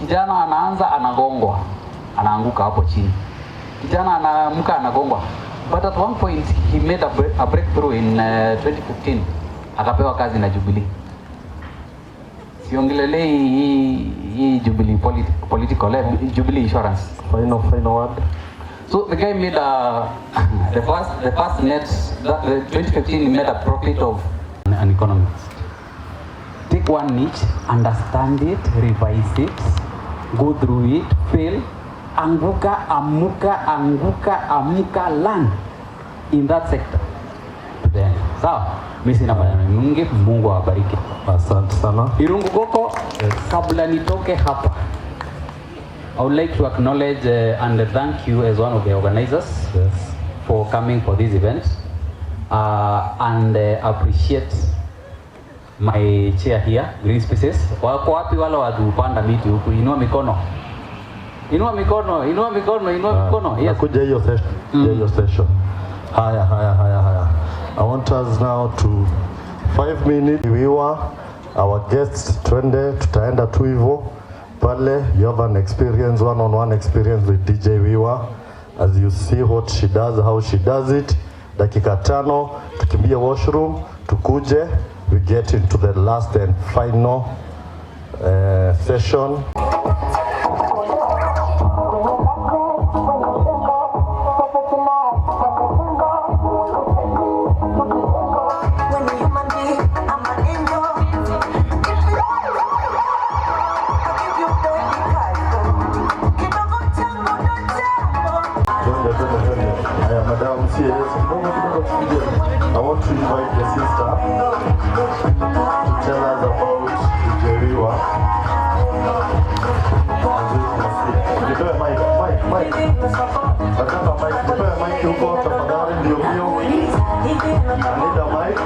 Kijana anaanza anagongwa, anaanguka hapo chini. Kijana anaamka anagongwa. But at one point he made a breakthrough in 2015. Akapewa kazi na Jubilee. Siongelelei hii Jubilee political Jubilee insurance. Final word. So the guy made the first net, the 2015 he made a profit of an economist. Take one niche, understand it, revise it, go through it, fail, anguka, learn in that sector. Then, sawa, mimi sina maneno mengi, Mungu awabariki. Asante sana. Irungu Goko, kabla nitoke hapa, I would like to acknowledge and thank you as one of the organizers for coming for this event and appreciate my chair here, Green Spaces. Wako wapi wale watupanda miti huku? Inua mikono. Yes. Nakuja hiyo session. Haya. I want us now to 5 minutes. Our guests twende, tutaenda tu hivyo pale. You have an experience, one-on-one experience with DJ Wiwa, as you see what she does, how she does it. Dakika 5 tukimbia washroom, tukuje, we get into the last and final session. I want to invite the sister to tell us about DJ Wiwa. Nipewe mic. Nataka mic. Nipewe mic huko tafadhali, ndio hiyo. I need a mic.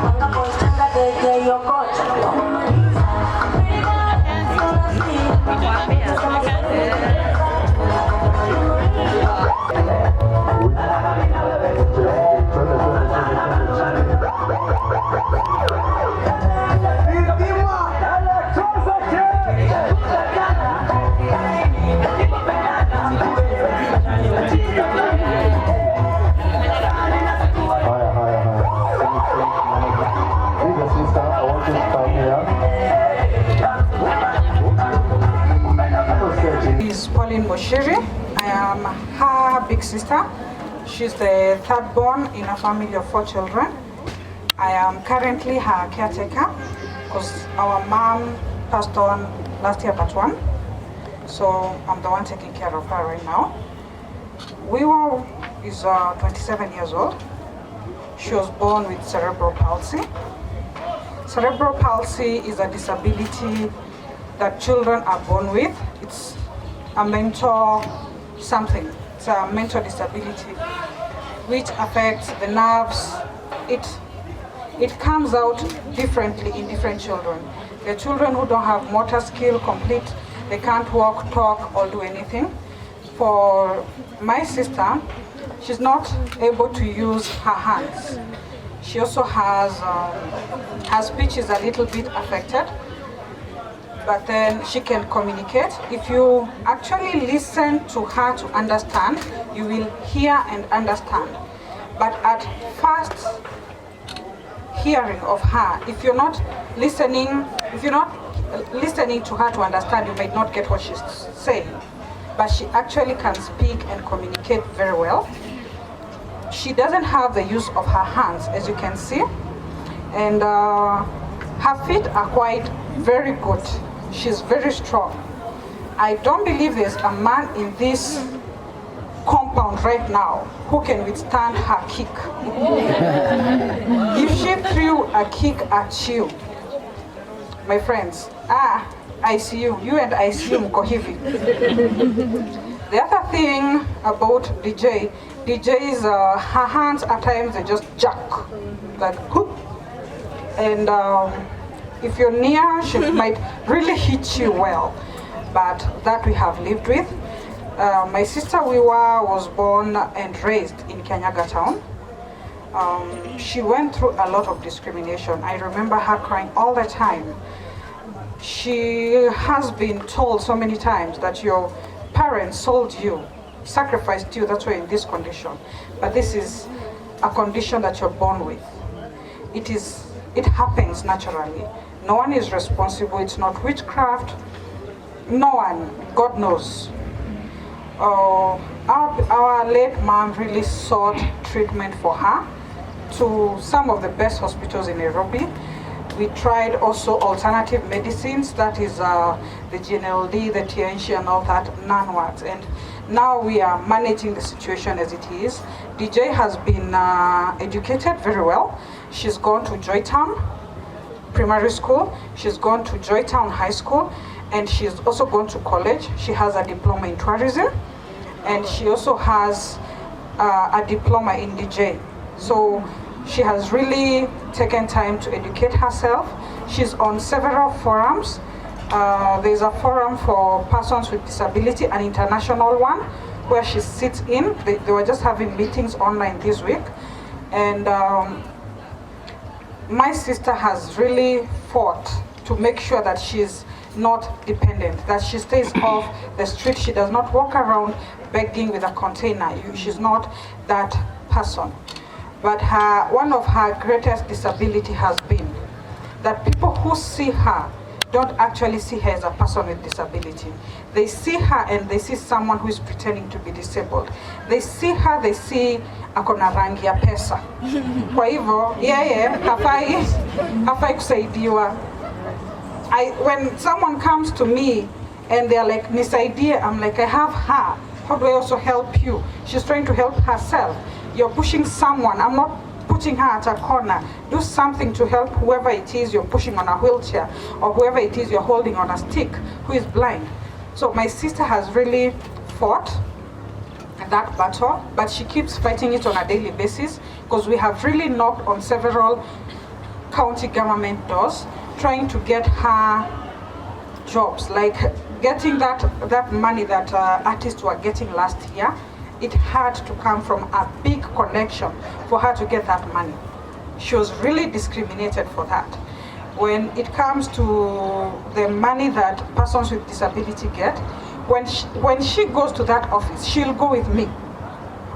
Moshiri. I am her big sister. She's the third born in a family of 4 children. I am currently her caretaker because our mom passed on last year but 1. So I'm the one taking care of her right now. Wiwa is 27 years old. She was born with cerebral palsy. Cerebral palsy is a disability that children are born with. It's a mental something. It's a mental disability which affects the nerves. It comes out differently in different children. There are children who don't have motor skill complete. They can't walk, talk, or do anything. For my sister, she's not able to use her hands. She also has, her speech is a little bit affected, but then she can communicate. If you actually listen to her to understand, you will hear and understand. But at first hearing of her, if you're not listening to her to understand, you might not get what she's saying. But she actually can speak and communicate very well. She doesn't have the use of her hands, as you can see, and her feet are quite very good. She's very strong. I don't believe there's a man in this compound right now who can withstand her kick. If she threw a kick at you, my friends, I see you. You and I see mko hivi. The other thing about DJ's her hands at times they just jerk, like whoop, and if you're near, she might really hit you well. But that we have lived with. My sister Wiwa was born and raised in Kirinyaga town. She went through a lot of discrimination. I remember her crying all the time. She has been told so many times that your parents sold you, sacrificed you, that's why you're in this condition. But this is a condition that you're born with. It happens naturally. No one is responsible. It's not witchcraft. No one, God knows. Our late mom really sought treatment for her to some of the best hospitals in Nairobi. We tried also alternative medicines, that is the GNLD, the TNC and all that, none works. And now we are managing the situation as it is. DJ has been educated very well. She's gone to Joytown Primary School, she's gone to Joytown High School, and she's also gone to college. She has a diploma in tourism, and she also has a diploma in DJ. So she has really taken time to educate herself. She's on several forums. There's a forum for persons with disability, an international one, where she sits in. They were just having meetings online this week. And my sister has really fought to make sure that she's not dependent, that she stays off the street. She does not walk around begging with a container. She's not that person. But one of her greatest disability has been that people who see her don't actually see her as a person with disability. They see her and they see someone who is pretending to be disabled. They see her, they see akona rangi ya pesa. Kwa hivyo, yeye hafai kusaidiwa. When someone comes to me and they're like, nisaidie, I'm like, I have her. How do I also help you? She's trying to help herself. You're pushing someone. I'm not putting her at a corner. Do something to help whoever it is you're pushing on a wheelchair or whoever it is you're holding on a stick who is blind. So my sister has really fought that battle, but she keeps fighting it on a daily basis because we have really knocked on several county government doors trying to get her jobs, like getting that money that artists were getting last year. It had to come from a big connection for her to get that money. She was really discriminated for that. When it comes to the money that persons with disability get, when she goes to that office, she'll go with me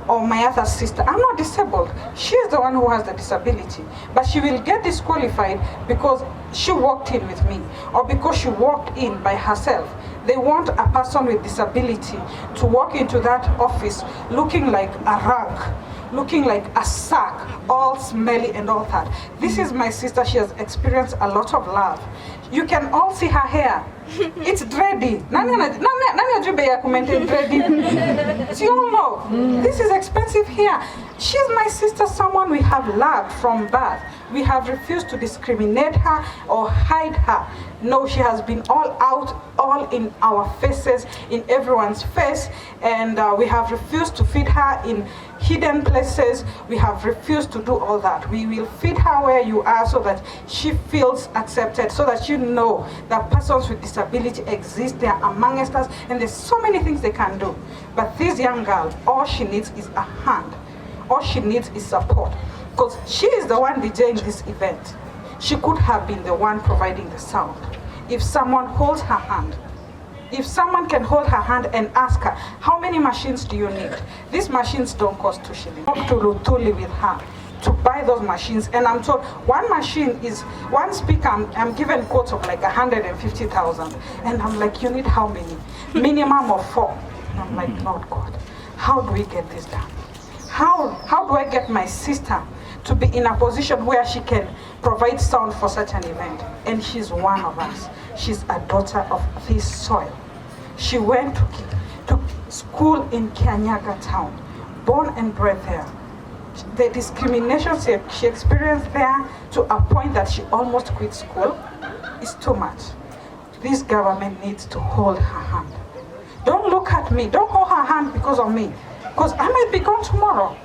or my other sister. I'm not disabled. She's the one who has the disability. But she will get disqualified because she walked in with me or because she walked in by herself. They want a person with disability to walk into that office looking like a rug, looking like a sack, all smelly and all that. This is my sister. She has experienced a lot of love. You can all see her hair. It's dready. Nani ajube ya kumaintain dready. So you all know, this is expensive hair. She's my sister, someone we have loved from birth. We have refused to discriminate her or hide her. No, she has been all out, all in our faces, in everyone's face, and we have refused to feed her in hidden places. We have refused to do all that. We will feed her where you are so that she feels accepted, so that you know that persons with disability exist, they are amongst us, and there's so many things they can do. But this young girl, all she needs is a hand. All she needs is support. Because she is the one DJing this event. She could have been the one providing the sound. If someone holds her hand, if someone can hold her hand and ask her, how many machines do you need? These machines don't cost 2 shillings. Talk to Lutuli with her to buy those machines. And I'm told one machine is, one speaker, I'm given quotes of like 150,000. And I'm like, you need how many? Minimum of 4. And I'm like, Lord God, how do we get this done? How do I get my sister to be in a position where she can provide sound for such an event? And she's one of us. She's a daughter of this soil. She went to school in Kirinyaga town, born and bred there. The discrimination she experienced there to a point that she almost quit school is too much. This government needs to hold her hand. Don't look at me. Don't hold her hand because of me. Because I might be gone tomorrow.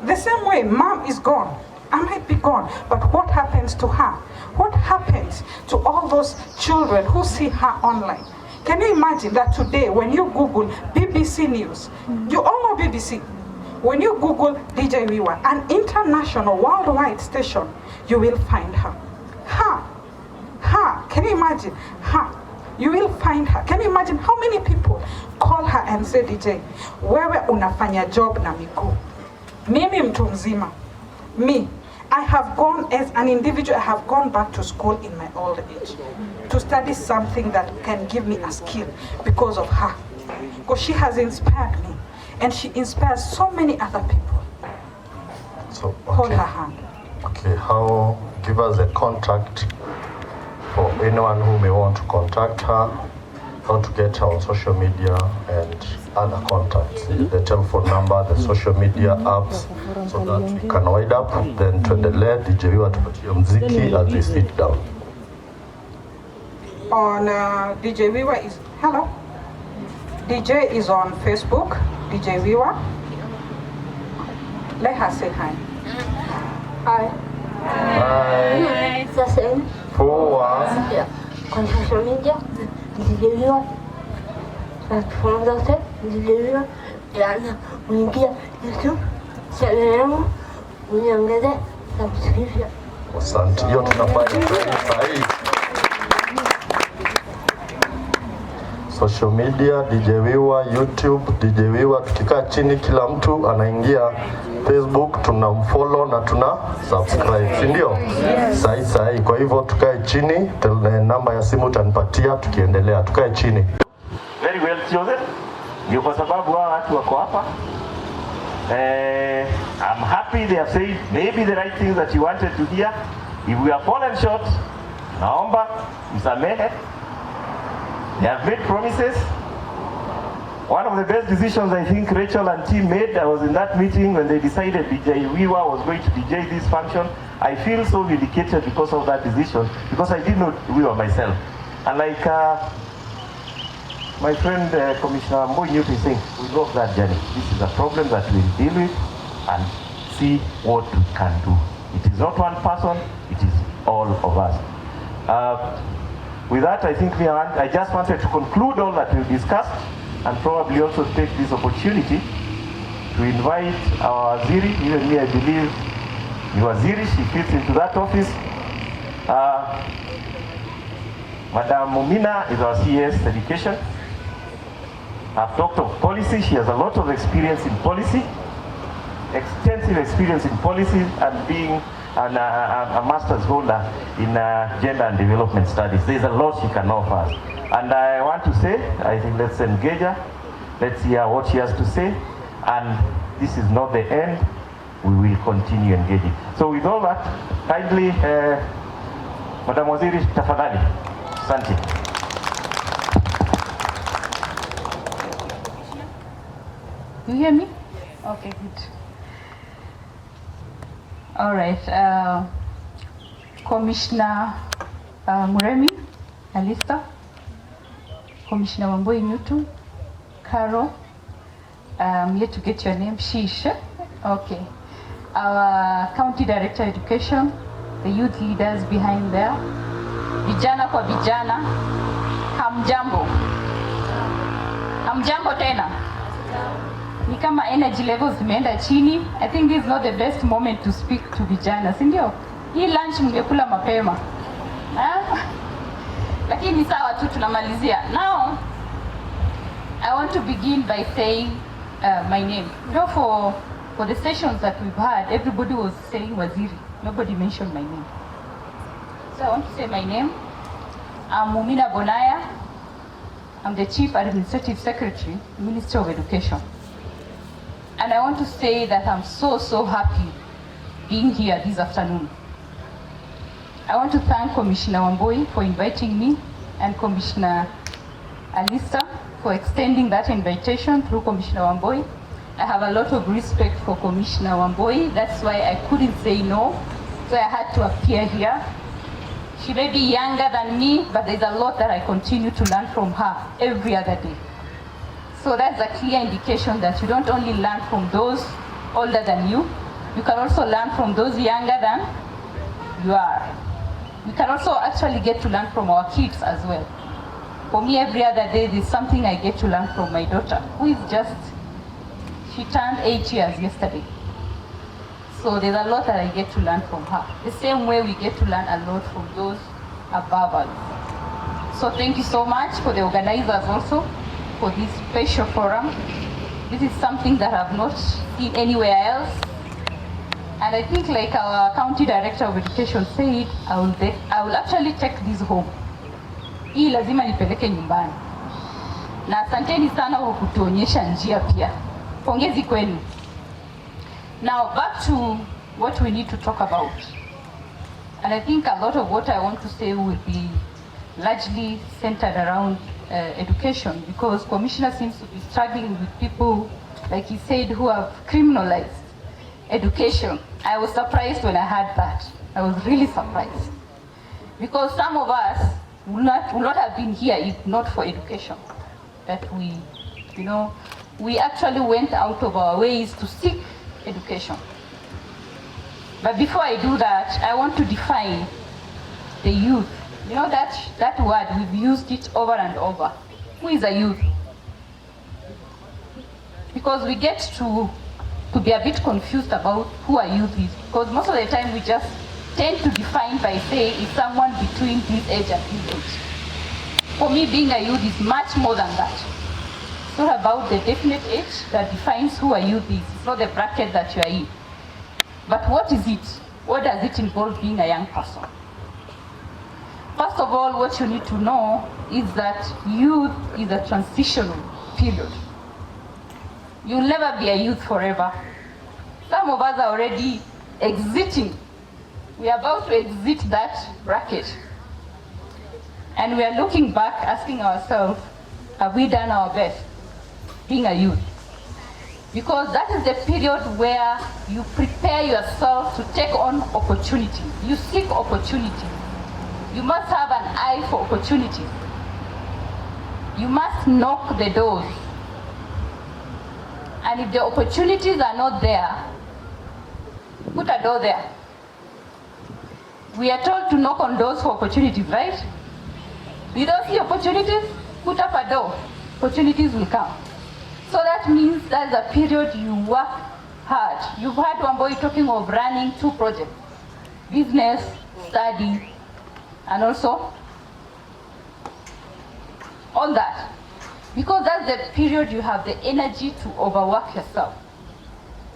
The same way mom is gone, I might be gone. But what happens to her? What happens to all those children who see her online? Can you imagine that today when you Google BBC News, you all know BBC. When you Google DJ Wiwa, an international worldwide station, you will find her. Can you imagine? You will find her. Can you imagine how many people call her and say, DJ, wewe unafanya job na miguu. Mimi mtu mzima. Me, I have gone as an individual, I have gone back to school in my old age to study something that can give me a skill because of her. Because she has inspired me and she inspires so many other people. So, okay. Hold her hand. Okay, give us a contact for anyone who may want to contact her, how to get her on social media and other contacts, the telephone number, the social media apps, so that we can wind up, then tuendelee DJ Wiwa tupatie muziki as we sit down. On DJ Wiwa is, hello? DJ is on Facebook, DJ Wiwa. Let her say hi. Hi. Hi. Sasa Poa. on social media, DJ Wiwa. Platform zote DJ Wiwa. Yana uingia YouTube channel yangu, uniongeze subscription Asante. Hiyo tunafanya sahihi. Social media, DJ Wiwa, YouTube, DJ Wiwa, tukikaa chini kila mtu anaingia Facebook, tunamfollow na tuna subscribe, si ndio? Yes. Sahi. Kwa hivyo tukae chini, namba ya simu utanipatia tukiendelea. Tukae chini. Very well, Joseph. Ndio kwa sababu hao watu wako hapa. I'm happy they have said maybe the right things that you wanted to hear. If we are fallen short, naomba msamehe. They have made promises. One of the best decisions I think Rachel and team made, I was in that meeting when they decided DJ Wiwa was going to DJ this function. I feel so vindicated because of that decision, because I did not Wiwa myself. And like my friend Commissioner Mboi Nyuto is saying, we love that journey. This is a problem that we'll deal with and see what we can do. It is not one person, it is all of us. With that, I think I just wanted to conclude all that we've discussed and probably also take this opportunity to invite our Waziri. Even me, I believe the Waziri, she fits into that office. Madam Mumina is our CS Education. I've talked of policy. She has a lot of experience in policy, extensive experience in policy, and being a master's holder in gender and development studies. There's a lot she can offer us. And I want to say, I think let's engage her. Let's hear what she has to say. And this is not the end. We will continue engaging. So with all that, kindly, Madam Waziri, tafadhali. Asante. You hear me? Okay, good. All right. Commissioner Muremi, Alista, Commissioner Wamboi Nyuto, Carol, yet to get your name, Shisha. Okay. Our County Director Education, the youth leaders behind there, Vijana Kwa Vijana, hamjambo. Hamjambo tena. Ni kama energy levels zimeenda chini. I think this is not the best moment to speak to vijana, si ndio? Hii lunch mngekula mapema. Lakini sawa tu tunamalizia. Now, I want to begin by saying my name. You know, for the sessions that we've had, everybody was saying Waziri. Nobody mentioned my name. So I want to say my name. I'm Mumina Bonaya. I'm the Chief Administrative Secretary, Ministry of Education. And I want to say that I'm so happy being here this afternoon. I want to thank Commissioner Wamboi for inviting me and Commissioner Alista for extending that invitation through Commissioner Wamboi. I have a lot of respect for Commissioner Wamboi. That's why I couldn't say no. So I had to appear here. She may be younger than me, but there's a lot that I continue to learn from her every other day. So that's a clear indication that you don't only learn from those older than you, you can also learn from those younger than you are. You can also actually get to learn from our kids as well. For me, every other day, there's something I get to learn from my daughter, who is she turned 8 years yesterday. So there's a lot that I get to learn from her. The same way we get to learn a lot from those above us. So thank you so much for the organizers also for this special forum. This is something that I've not seen anywhere else. And I think like our County Director of Education said, I will actually take this home. Hii lazima nipeleke nyumbani. Na asanteni sana kwa kutuonyesha njia pia. Pongezi kwenu. Now back to what we need to talk about. And I think a lot of what I want to say will be largely centered around education, because Commissioner seems to be struggling with people, like he said, who have criminalized education. I was surprised when I heard that. I was really surprised. Because some of us would not have been here if not for education. That we actually went out of our ways to seek education. But before I do that, I want to define the youth. You know that word, we've used it over and over. Who is a youth? Because we get to be a bit confused about who a youth is. Because most of the time we just tend to define by saying is someone between this age and this age. For me, being a youth is much more than that. It's not about the definite age that defines who a youth is. It's not the bracket that you are in. But what is it? What does it involve being a young person? First of all, what you need to know is that youth is a transitional period. You'll never be a youth forever. Some of us are already exiting. We are about to exit that bracket. And we are looking back, asking ourselves, have we done our best being a youth? Because that is the period where you prepare yourself to take on opportunity. You seek opportunity. You must have an eye for opportunity. You must knock the doors. And if the opportunities are not there, put a door there. We are told to knock on doors for opportunities, right? You don't see opportunities? Put up a door. Opportunities will come. So that means that's a period you work hard. You've heard one boy talking of running 2 projects. Business, study, and also all that. Because that's the period you have the energy to overwork yourself.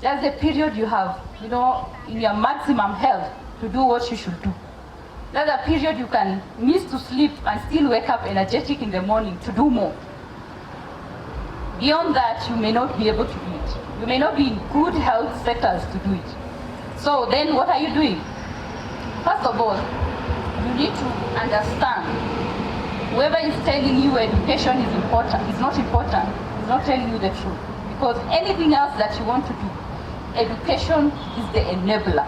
That's the period you have, in your maximum health to do what you should do. That's a period you can miss to sleep and still wake up energetic in the morning to do more. Beyond that, you may not be able to do it. You may not be in good health sectors to do it. So then what are you doing? First of all, you need to understand whoever is telling you education is important, is not important, is not telling you the truth. Because anything else that you want to do, education is the enabler.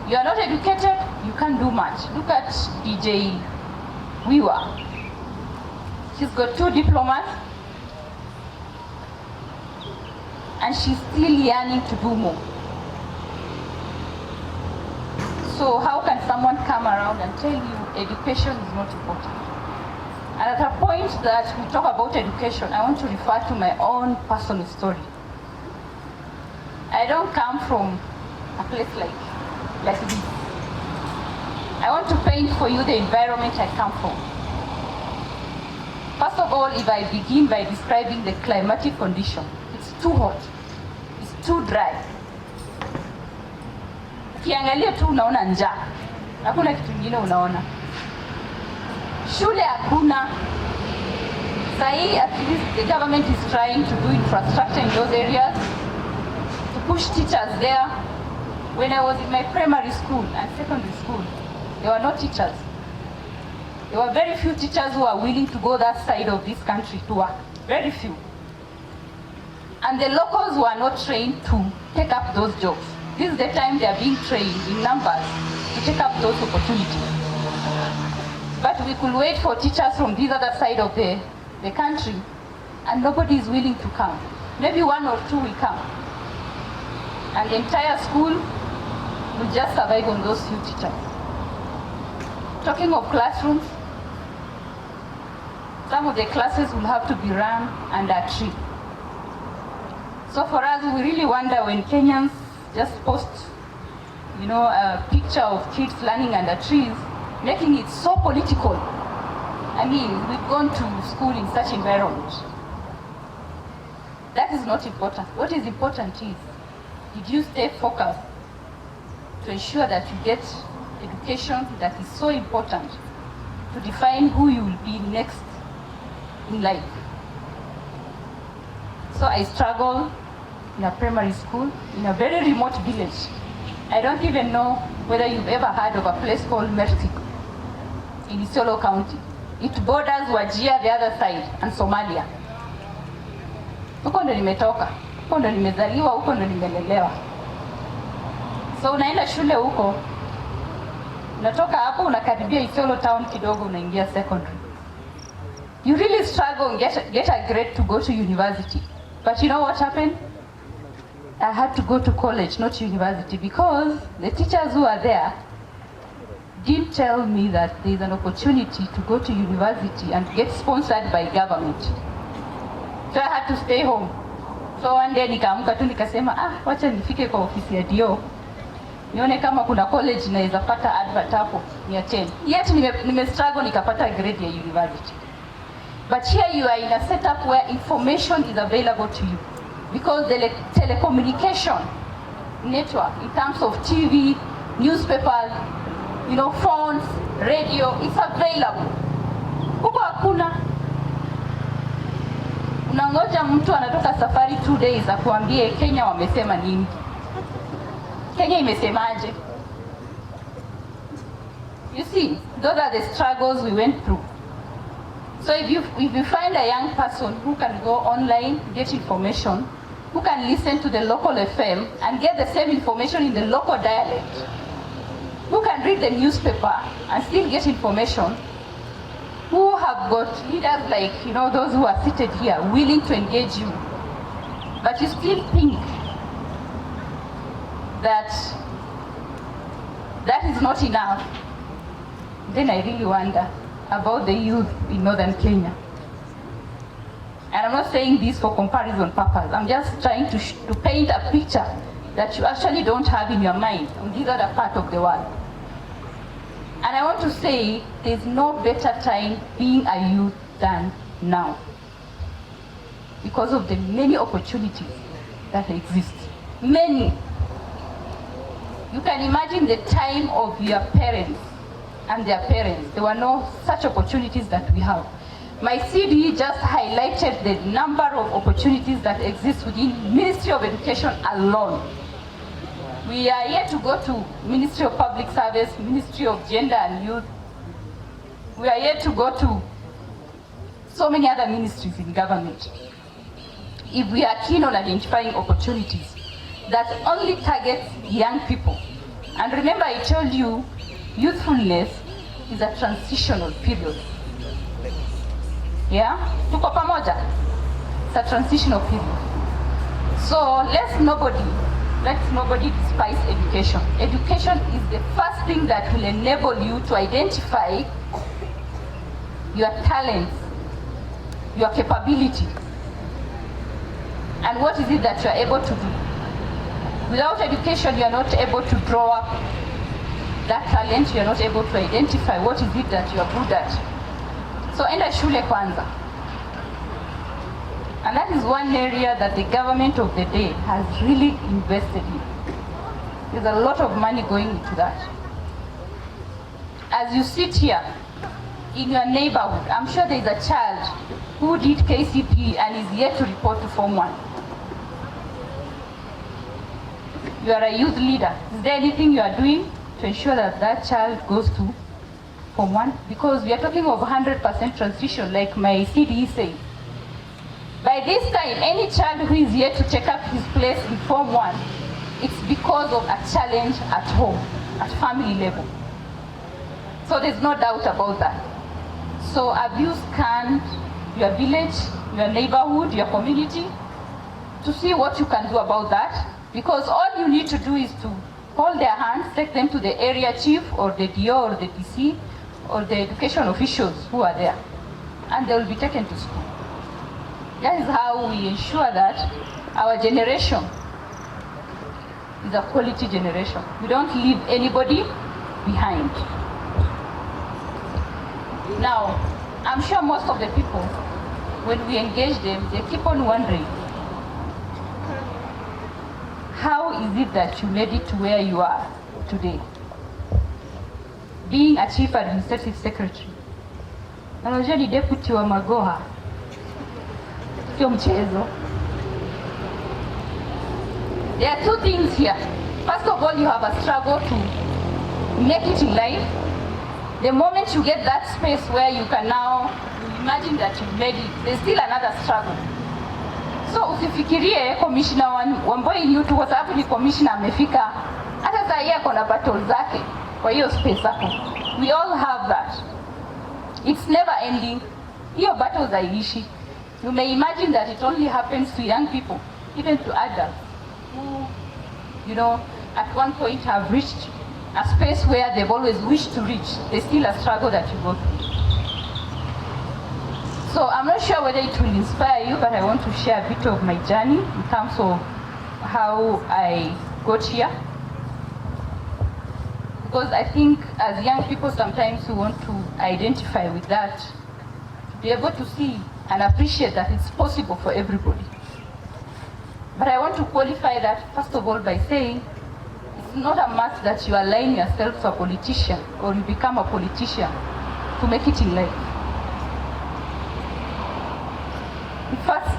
You are not educated, you can't do much. Look at DJ Wiwa. She's got 2 diplomas, and she's still yearning to do more. So how can someone come around and tell you education is not important? And at a point that we talk about education, I want to refer to my own personal story. I don't come from a place like this. I want to paint for you the environment I come from. First of all, if I begin by describing the climatic condition, it's too hot, it's too dry. Ukiangalia tu unaona njaa, hakuna kitu kingine unaona. Shule hakuna. Sahi, at least the government is trying to do infrastructure in those areas, to push teachers there. When I was in my primary school and secondary school, there were no teachers. There were very few teachers who are willing to go that side of this country to work. Very few. And the locals were not trained to take up those jobs. This is the time they are being trained in numbers to take up those opportunities. But we could wait for teachers from this other side of the country, and nobody is willing to come. Maybe 1 or 2 will come. And the entire school will just survive on those few teachers. Talking of classrooms, some of the classes will have to be run under a tree. So for us, we really wonder when Kenyans just post, a picture of kids learning under trees, making it so political. I mean, we've gone to school in such environment. That is not important. What is important is, did you stay focused to ensure that you get education that is so important to define who you will be next in life? So I struggled in a primary school in a very remote village. I don't even know whether you've ever heard of a place called Mertik in Isiolo County. It borders Wajir the other side and Somalia. Huko ndo nimetoka, huko ndo nimezaliwa, huko ndo nimelelewa. So unaenda shule huko, unatoka hapo unakaribia Isiolo town kidogo, unaingia secondary. You really struggle and get a grade to go to university. But you know what happened? I had to go to college, not university, because the teachers who are there didn't tell me that there's an opportunity to go to university and get sponsored by government. So I had to stay home. So one day nikaamka tu nikasema, wacha nifike kwa ofisi ya DO nione kama kuna college naweza pata advert hapo ni attend. Yet nime struggle nikapata grade ya university. But here you are in a setup where information is available to you because the telecommunication network in terms of TV, newspapers, you know, phones, radio, it's available. Huko hakuna. Unangoja mtu anatoka safari 2 days akuambie Kenya wamesema nini. Kenya imesemaje? You see, those are the struggles we went through. So if you find a young person who can go online, get information, who can listen to the local FM and get the same information in the local dialect, who can read the newspaper and still get information, who have got leaders like, you know, those who are seated here, willing to engage you, but you still think that that is not enough, then I really wonder about the youth in northern Kenya. And I'm not saying this for comparison purpose. I'm just trying to paint a picture that you actually don't have in your mind on this other part of the world. And I want to say there's no better time being a youth than now because of the many opportunities that exist. Many. You can imagine the time of your parents and their parents. There were no such opportunities that we have. My CD just highlighted the number of opportunities that exist within Ministry of Education alone. We are yet to go to Ministry of Public Service, Ministry of Gender and Youth. We are yet to go to so many other ministries in government. If we are keen on identifying opportunities that only target young people. And remember I told you, youthfulness is a transitional period. Yeah? Tuko pamoja? It's a transitional period. So let's nobody despise education. Education is the first thing that will enable you to identify your talents, your capability, and what is it that you are able to do. Without education, you are not able to draw up that talent, you are not able to identify what is it that you are good at. So enda shule kwanza. And that is one area that the government of the day has really invested in. There's a lot of money going into that. As you sit here in your neighborhood, I'm sure there's a child who did KCP and is yet to report to Form 1. You are a youth leader. Is there anything you are doing to ensure that that child goes to Form 1? Because we are talking of 100% transition, like my CDE says. By this time, any child who is yet to take up his place in Form 1, it's because of a challenge at home, at family level. So there's no doubt about that. So have you scanned your village, your neighborhood, your community, to see what you can do about that? Because all you need to do is to hold their hands, take them to the area chief or the DO or the DC or the education officials who are there, and they will be taken to school. That is how we ensure that our generation is a quality generation. We don't leave anybody behind. Now, I'm sure most of the people, when we engage them, they keep on wondering, how is it that you made it to where you are today? Being a chief administrative secretary. Unajua ni deputy wa Magoha. Sio mchezo. There are two things here. First of all, you have a struggle to make it in life. The moment you get that space where you can now imagine that you've made it, there's still another struggle. So usifikirie commissioner Wamboi Youth kwa sababu ni commissioner amefika, hata sasa yeye ako na battle zake kwa hiyo space hapo. We all have that. It's never ending. Hiyo battles haiishi. You may imagine that it only happens to young people, even to adults who, you know, at one point have reached a space where they've always wished to reach. There's still a struggle that you go through. So I'm not sure whether it will inspire you, but I want to share a bit of my journey in terms of how I got here. because I think as young people sometimes we want to identify with that, to be able to see and appreciate that it's possible for everybody. But I want to qualify that first of all by saying it's not a must that you align yourself to a politician or you become a politician to make it in life.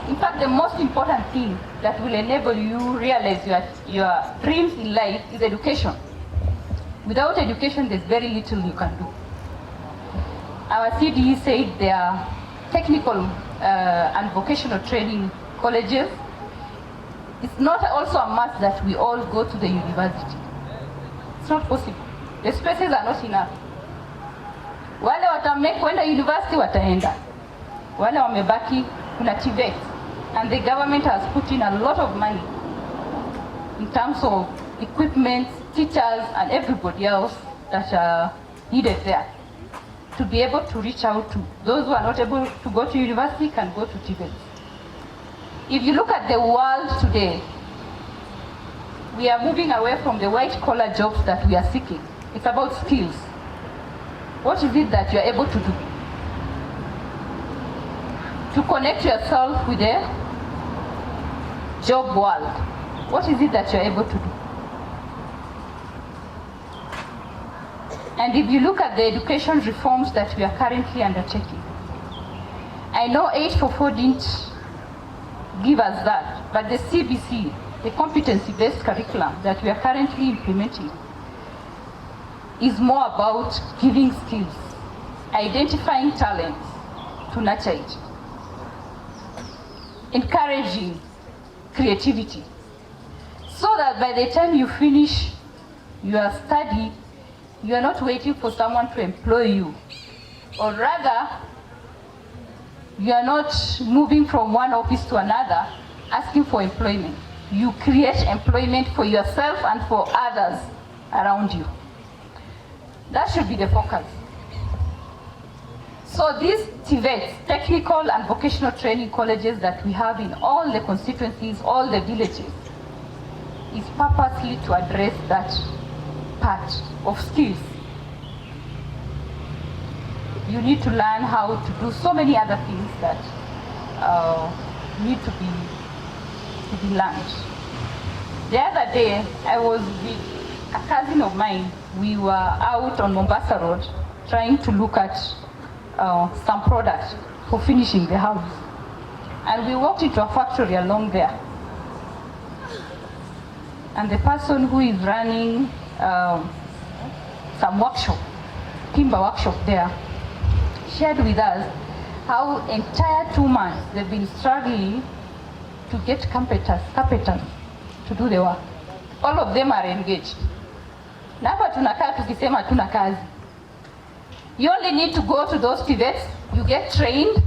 In fact, the most important thing that will enable you realize your dreams in life is education. Without education, there's very little you can do. Our CDE said there are technical and vocational training colleges. It's not also a must that we all go to the university. It's not possible. The spaces are not enough. Wale watamake kwenda university wataenda. Wale wamebaki kuna TVET. And the government has put in a lot of money in terms of equipment, teachers, and everybody else that are needed there to be able to reach out to those who are not able to go to university can go to TVET. If you look at the world today, we are moving away from the white-collar jobs that we are seeking. It's about skills. What is it that you are able to do? To connect yourself with the job world. What is it that you are able to do? And if you look at the education reforms that we are currently undertaking, I know 844 didn't give us that, but the CBC, the competency-based curriculum that we are currently implementing, is more about giving skills, identifying talents to nurture it, encouraging creativity, so that by the time you finish your study, you are not waiting for someone to employ you, or rather, you are not moving from one office to another asking for employment. You create employment for yourself and for others around you. That should be the focus. So these TVETs, technical and vocational training colleges that we have in all the constituencies, all the villages, is purposely to address that part of skills. You need to learn how to do so many other things that need to be learned. The other day, I was with a cousin of mine. We were out on Mombasa Road trying to look at some products for finishing the house. And we walked into a factory along there. And the person who is running some workshop, timber workshop there, shared with us how entire 2 months they've been struggling to get carpenters to do the work. All of them are engaged. Na hapa tunakaa tukisema tuna kazi. You only need to go to those TVETs, you get trained,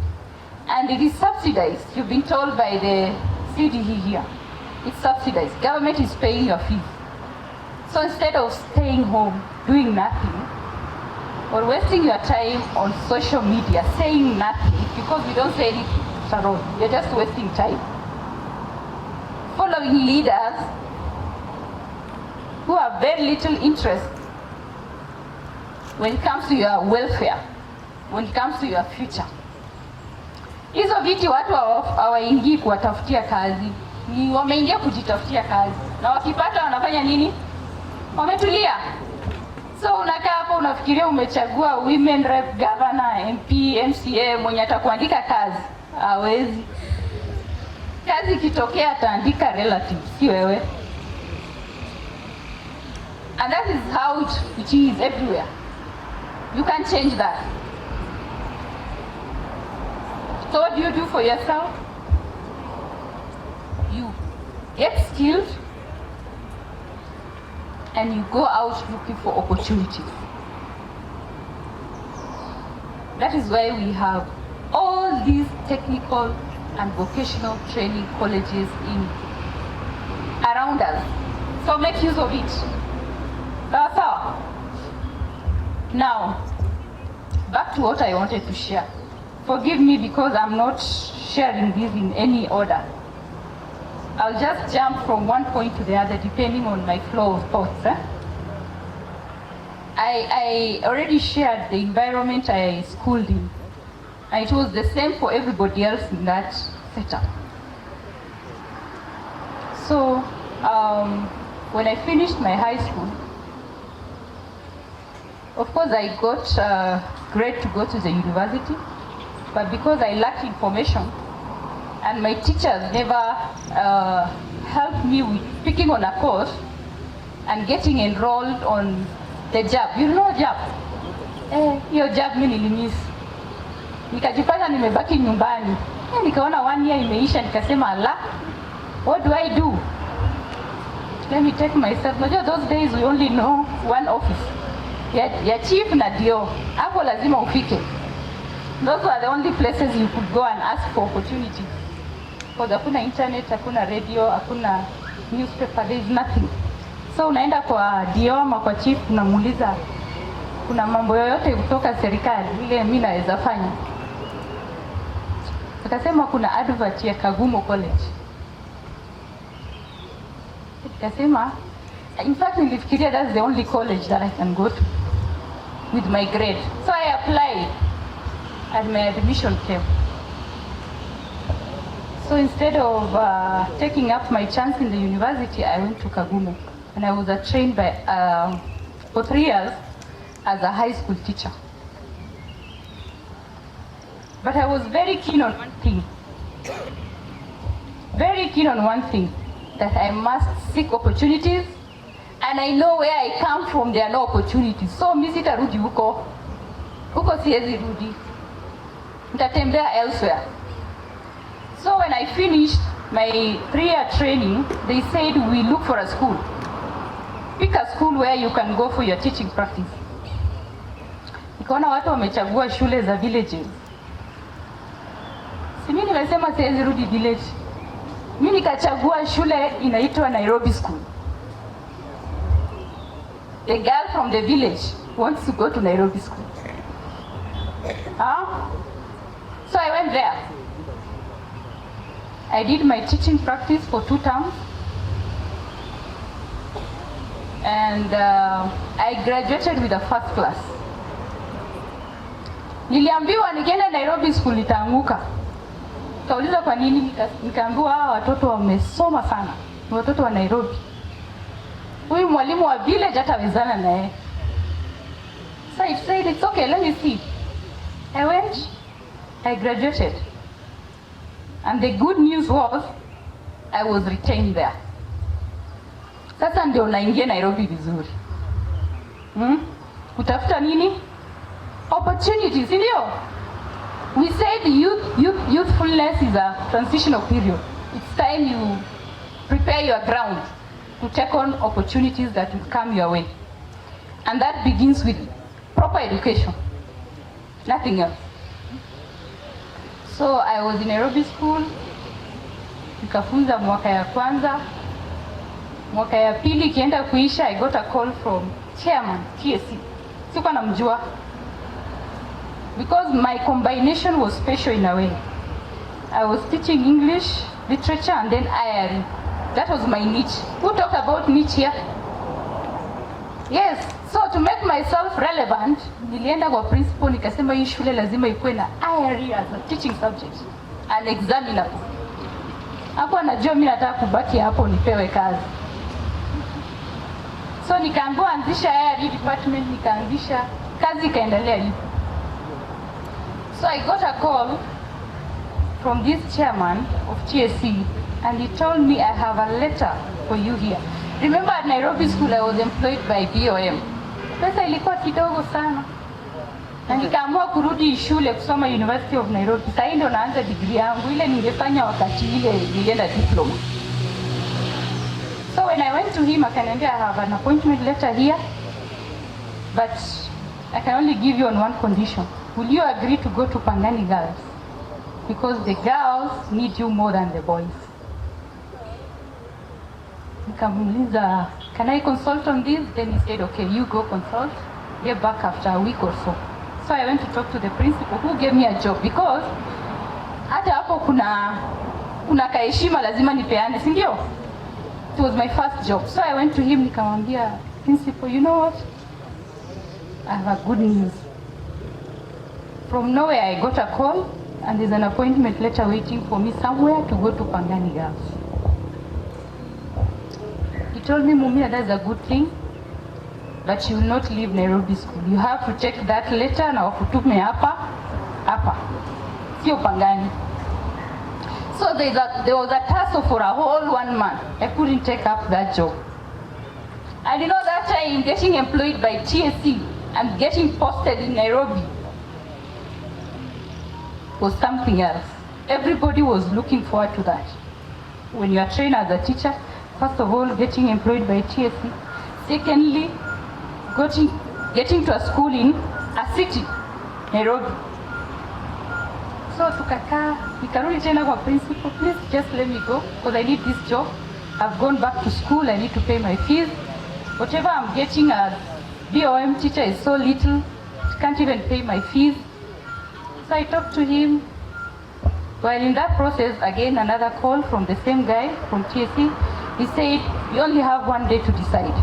and it is subsidized. You've been told by the CDE here. It's subsidized. Government is paying your fees. So instead of staying home, doing nothing, or wasting your time on social media, saying nothing, because we don't say anything, Sharon, you're just wasting time. Following leaders who have very little interest when it comes to your welfare, when it comes to your future. Hizo viti watu hawaingii kuwatafutia kazi, ni wameingia kujitafutia kazi. Na wakipata wanafanya nini? Wametulia. So unakaa hapo unafikiria umechagua women rep, governor, MP, MCA mwenye atakuandika kazi. Hawezi. Kazi ikitokea ataandika relative, si wewe. And that is how it is everywhere. You can't change that. So what do you do for yourself? You get skilled and you go out looking for opportunities. That is why we have all these technical and vocational training colleges around us. So make use of it. That's all. Now, back to what I wanted to share. Forgive me because I'm not sharing this in any order. I'll just jump from one point to the other depending on my flow of thoughts. I already shared the environment I schooled in. And it was the same for everybody else in that setup. So when I finished my high school, of course I got grade to go to the university, but because I lacked information and my teachers never helped me with picking on a course and getting enrolled on the job. You know job? Hiyo job mimi nilimiss. Nikajipata nimebaki nyumbani. Nikaona 1 year imeisha, nikasema ala, what do I do? Let me take myself. Unajua those days we only know one office. Ya chief na dio. Hapo lazima ufike. Those were the only places you could go and ask for opportunities. Because hakuna internet, hakuna radio, hakuna newspaper, there is nothing. So unaenda kwa dio ama kwa chief unamuuliza kuna mambo yoyote kutoka serikali ile mimi naweza fanya. Akasema kuna advert ya Kagumo College. Nikasema in fact nilifikiria that's the only college that I can go to with my grade. So I applied and my admission came. So instead of taking up my chance in the university, I went to Kagumo. And I was trained by, for 3 years as a high school teacher. But I was very keen on one thing. Very keen on one thing, that I must seek opportunities, and I know where I come from, there are no opportunities. So mimi sitarudi huko. Huko siwezi rudi. Nitatembea elsewhere. So when I finished my 3-year training, they said we look for a school. Pick a school where you can go for your teaching practice. Nikaona watu wamechagua shule za villages. Si mimi nimesema siwezi rudi village. Mimi nikachagua shule inaitwa Nairobi School. A girl from the village wants to go to Nairobi School. So I went there. I did my teaching practice for 2 terms. And I graduated with a first class. Niliambiwa nikienda Nairobi School nitaanguka. Kauliza kwa nini, nikaambiwa hawa watoto wamesoma sana. Ni watoto wa Nairobi. Huyu mwalimu wa village hatawezana naye. So I said it's okay, let me see. I went, I graduated. And the good news was I was retained there. Sasa ndio naingia Nairobi vizuri. Kutafuta nini? Opportunities, ndio? We said youthfulness is a transitional period. It's time you prepare your ground to take on opportunities that will come your way. And that begins with proper education. Nothing else. So I was in Nairobi School. Nikafunza mwaka ya kwanza. Mwaka ya pili kienda kuisha, I got a call from chairman TSC. Sikuwa namjua. Because my combination was special in a way. I was teaching English, literature, and then IRE. That was my niche. Who talked about niche here? Yes. So to make myself relevant, nilienda kwa principal nikasema hii shule lazima ikuwe na IRE as a teaching subject, an examinable. Hapo anajua mimi nataka kubaki hapo nipewe kazi. So nikaambiwa anzisha IRE department, nikaanzisha, kazi ikaendelea hivi. So I got a call from this chairman of TSC and he told me I have a letter for you here. Remember at Nairobi School I was employed by BOM. Pesa ilikuwa kidogo sana. Na nikaamua kurudi shule kusoma University of Nairobi. Sasa ndio naanza degree yangu ile ningefanya wakati ile nilienda diploma. So when I went to him akaniambia I have an appointment letter here, but I can only give you on one condition. Will you agree to go to Pangani Girls? Because the girls need you more than the boys. Nikamuuliza, can I consult on this? Then he said, okay, you go consult. Get back after a week or so. So I went to talk to the principal who gave me a job because hata hapo kuna kaheshima lazima nipeane, si ndio? It was my first job. So I went to him nikamwambia, principal, you know what? I have a good news. From nowhere, I got a call, and there's an appointment letter waiting for me somewhere to go to Pangani Girls. He told me, Mumia, that's a good thing, but you will not leave Nairobi school. You have to take that letter na wakutume hapa, sio Pangani. So there was a tussle for a whole 1 month. I couldn't take up that job. And you know, that time getting employed by TSC and getting posted in Nairobi was something else. Everybody was looking forward to that. When you are trained as a teacher, first of all, getting employed by TSC. Secondly, getting to a school in a city, Nairobi. So nikarudi tena kwa principal, please just let me go because I need this job. I've gone back to school, I need to pay my fees. Whatever I'm getting as BOM teacher is so little, can't even pay my fees. So I talked to him. While in that process, again, another call from the same guy from TSC. He said, you only have 1 day to decide.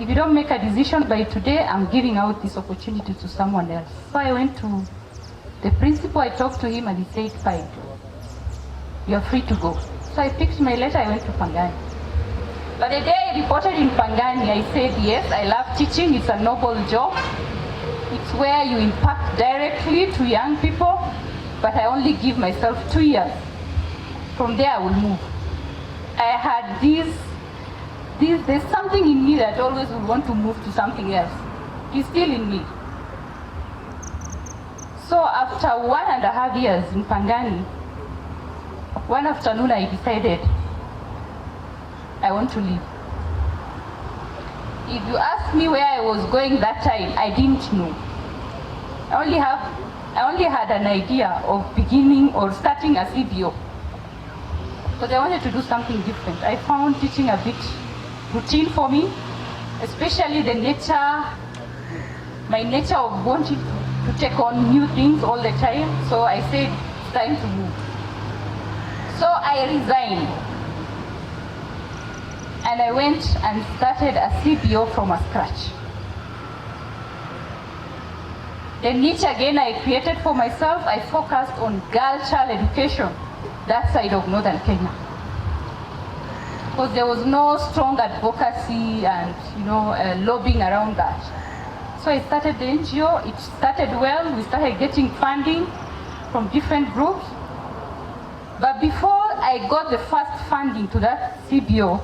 If you don't make a decision by today, I'm giving out this opportunity to someone else. So I went to the principal, I talked to him, and he said, fine, you're free to go. So I picked my letter, I went to Pangani. But the day I reported in Pangani, I said, yes, I love teaching, it's a noble job. It's where you impact directly to young people, but I only give myself 2 years. From there, I will move. I had there's something in me that always would want to move to something else. It's still in me. So after 1.5 years in Pangani, one afternoon I decided I want to leave. If you ask me where I was going that time, I didn't know. I only had an idea of beginning or starting a CBO. Because I wanted to do something different. I found teaching a bit routine for me, especially my nature of wanting to take on new things all the time. So I said, it's time to move. So I resigned. And I went and started a CBO from scratch. The niche again I created for myself, I focused on girl child education, that side of northern Kenya. Because there was no strong advocacy and lobbying around that. So I started the NGO, it started well, we started getting funding from different groups. But before I got the first funding to that CBO,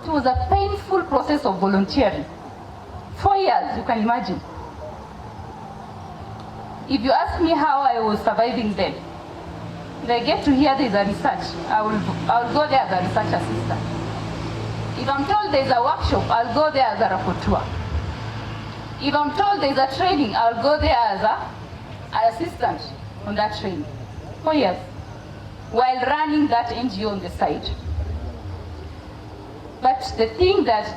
it was a painful process of volunteering. 4 years, you can imagine. If you ask me how I was surviving then, if I get to hear there's a research, I'll go there as a research assistant. If I'm told there's a workshop, I'll go there as a rapporteur. If I'm told there's a training, I'll go there as an assistant on that training. 4 years, while running that NGO on the side. But the thing that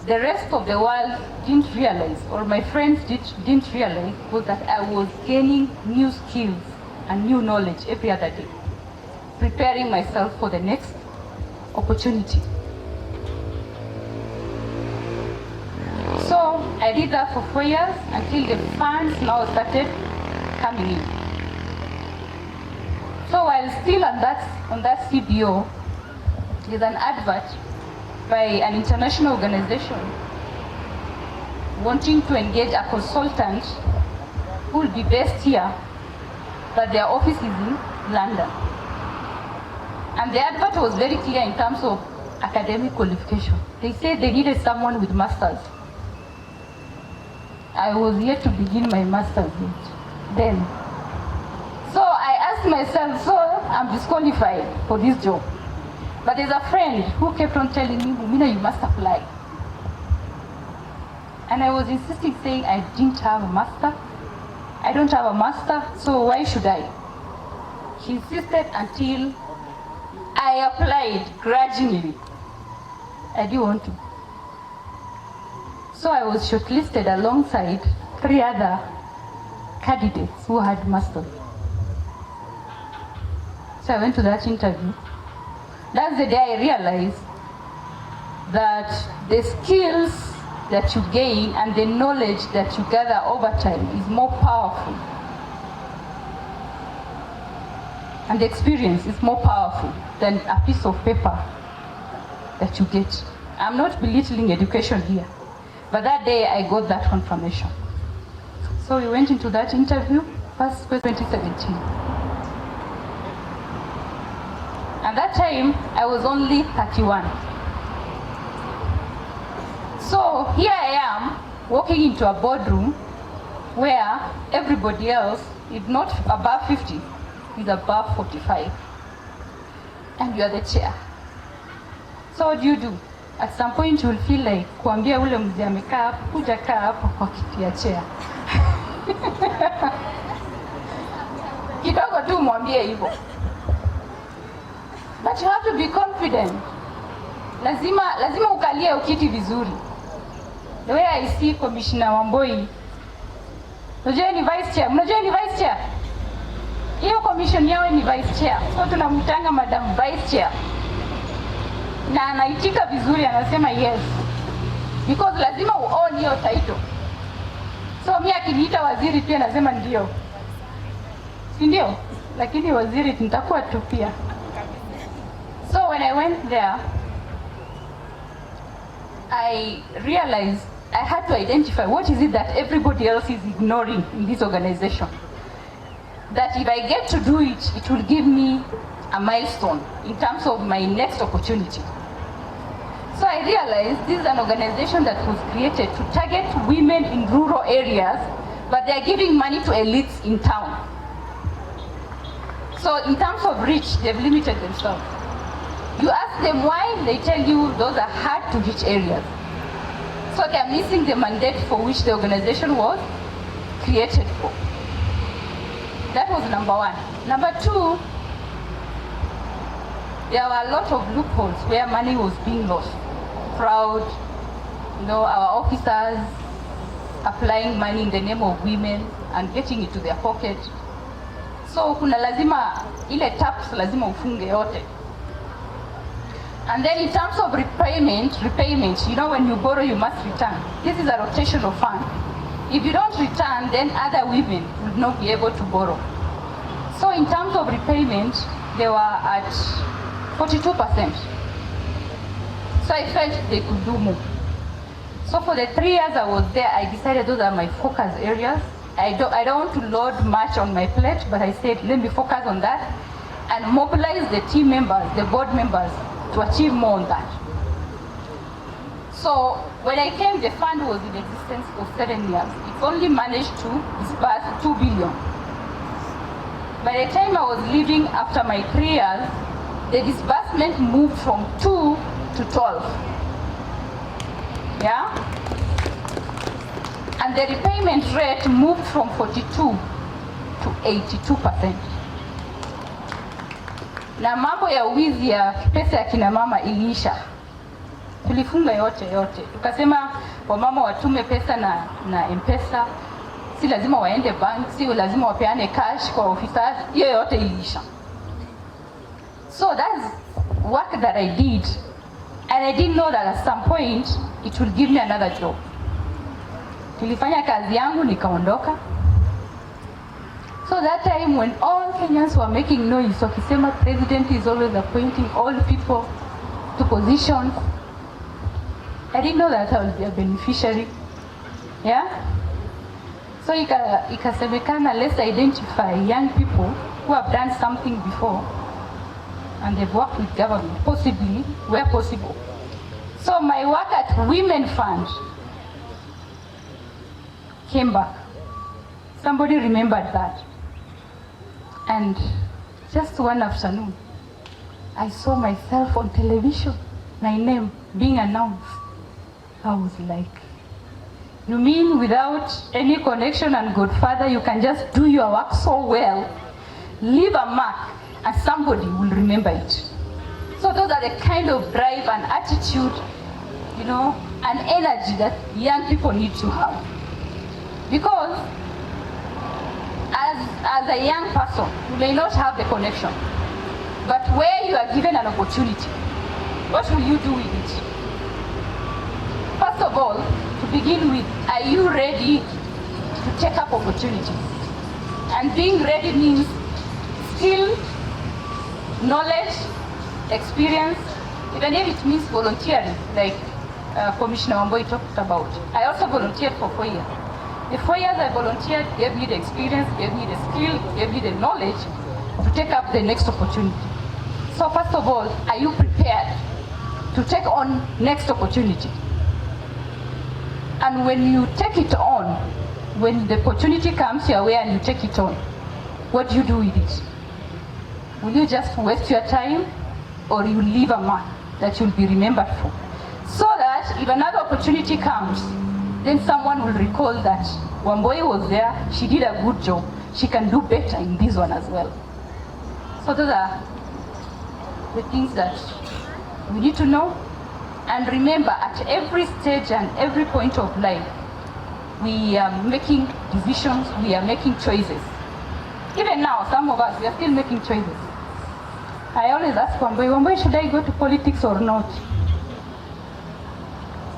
the rest of the world didn't realize, or my friends didn't realize, was that I was gaining new skills and new knowledge every other day, preparing myself for the next opportunity. So I did that for 4 years until the funds now started coming in. So while still on that CBO, there's an advert by an international organization wanting to engage a consultant who will be based here, but their office is in London. And the advert was very clear in terms of academic qualification. They said they needed someone with masters. I was yet to begin my master's then. So I asked myself, so I'm disqualified for this job. But there's a friend who kept on telling me, Mumina, you must apply. And I was insisting, saying I didn't have a master. I don't have a master, so why should I? He insisted until I applied grudgingly. I didn't want to. So I was shortlisted alongside 3 other candidates who had masters. So I went to that interview. That's the day I realized that the skills that you gain and the knowledge that you gather over time is more powerful. And the experience is more powerful than a piece of paper that you get. I'm not belittling education here, but that day I got that confirmation. So we went into that interview, first 2017. At that time, I was only 31. So here I am, walking into a boardroom where everybody else, if not above 50, is above 45. And you are the chair. So what do you do? At some point you will feel like kuambia ule mzee amekaa hapo, kuja kaa hapo kwa kiti ya chair. Kidogo tu mwambie hivyo. But you have to be confident. Lazima ukalie ukiti vizuri. The way I see Commissioner Wamboi, unajua ni vice chair, unajua ni vice chair. Hiyo commission yao ni vice chair. So tunamtanga madam vice chair. Na anaitika vizuri, anasema yes. Because lazima uone hiyo title. So mimi akiniita waziri pia nasema ndio. Si ndio? Lakini waziri nitakuwa tu pia. So when I went there, I realized I had to identify what is it that everybody else is ignoring in this organization. That if I get to do it, it will give me a milestone in terms of my next opportunity. So I realized this is an organization that was created to target women in rural areas, but they are giving money to elites in town. So in terms of reach, they've limited themselves. You ask them why, they tell you those are hard to reach areas. So they are missing the mandate for which the organization was created for. That was number one. Number two, there were a lot of loopholes where money was being lost. Fraud, our officers applying money in the name of women and getting it to their pocket. So kuna lazima, ile taps lazima ufunge yote. And then in terms of repayment, when you borrow, you must return. This is a rotational fund. If you don't return, then other women will not be able to borrow. So in terms of repayment, they were at 42%. So I felt they could do more. So for the 3 years I was there, I decided those are my focus areas. I don't want to load much on my plate, but I said, let me focus on that and mobilize the team members, the board members, to achieve more on that. So when I came, the fund was in existence for 7 years. It only managed to disburse 2 billion. By the time I was leaving after my 3 years, the disbursement moved from 2 to 12. Yeah? And the repayment rate moved from 42 to 82%. Na mambo ya wizi ya pesa ya kina mama iliisha. Tulifunga yote. Tukasema wamama watume pesa na M-Pesa, si lazima waende bank, si lazima wapeane cash kwa officers, hiyo yote iliisha. So that's work that I did, and I didn't know that at some point it will give me another job. Tulifanya kazi yangu nikaondoka. So that time when all Kenyans were making noise, wakisema president is always appointing all people to positions, I didn't know that I would be a beneficiary. Yeah? So ikasemekana, let's identify young people who have done something before and they've worked with government, possibly, where possible. So my work at Women Fund came back. Somebody remembered that. And just one afternoon, I saw myself on television, my name being announced. I was like, you mean without any connection and Godfather, you can just do your work so well, leave a mark, and somebody will remember it. So those are the kind of drive and attitude, and energy that young people need to have. Because as a young person, you may not have the connection, but where you are given an opportunity, what will you do with it? First of all, to begin with, are you ready to take up opportunities? And being ready means skill, knowledge, experience, even if it means volunteering, like Commissioner Wamboi talked about. I also volunteered for 4 years. The 4 years I volunteered gave me the experience, gave me the skill, gave me the knowledge to take up the next opportunity. So first of all, are you prepared to take on next opportunity? And when you take it on, when the opportunity comes your way and you take it on, what do you do with it? Will you just waste your time, or you leave a mark that you'll be remembered for? So that if another opportunity comes, then someone will recall that Wamboi was there, she did a good job, she can do better in this one as well. So those are the things that we need to know. And remember, at every stage and every point of life, we are making decisions, we are making choices. Even now, some of us, we are still making choices. I always ask Wamboi, should I go to politics or not?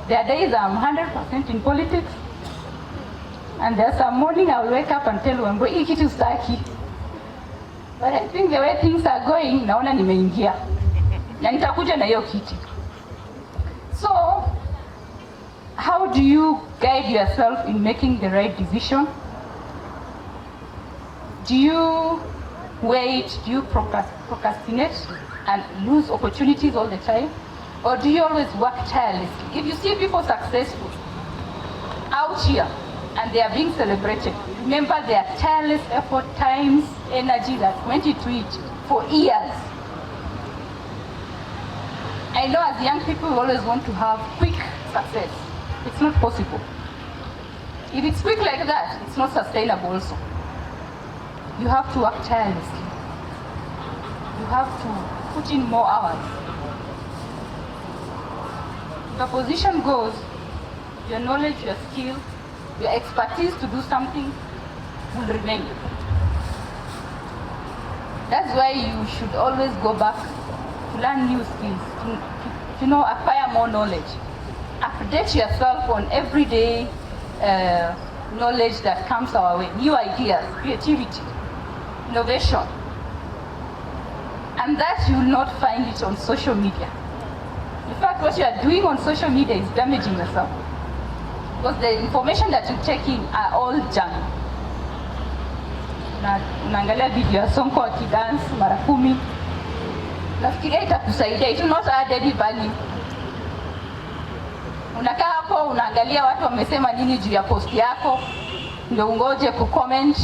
There are days I'm 100% in politics, and there's some morning I'll wake up and tell Wamboi, hii kitu sitaki. But I think the way things are going, naona nimeingia. Na nitakuja na hiyo kiti. So, how do you guide yourself in making the right decision? Do you wait? Do you procrastinate and lose opportunities all the time? Or do you always work tirelessly? If you see people successful out here and they are being celebrated, remember their tireless effort, times, energy that went into it for years. I know as young people, we always want to have quick success. It's not possible. If it's quick like that, it's not sustainable also. You have to work tirelessly. You have to put in more hours. The position goes, your knowledge, your skill, your expertise to do something will remain. That's why you should always go back to learn new skills, to acquire more knowledge. Update yourself on everyday knowledge that comes our way, new ideas, creativity, innovation. And that you will not find it on social media. In fact, what you are doing on social media is damaging yourself. Because the information that you take in are all junk. Unaangalia video ya Sonko akidance mara 10. Nafikiria itakusaidia, it will not add any value. Unakaa hapo unaangalia watu wamesema nini juu ya post yako, ndio ungoje kucomment.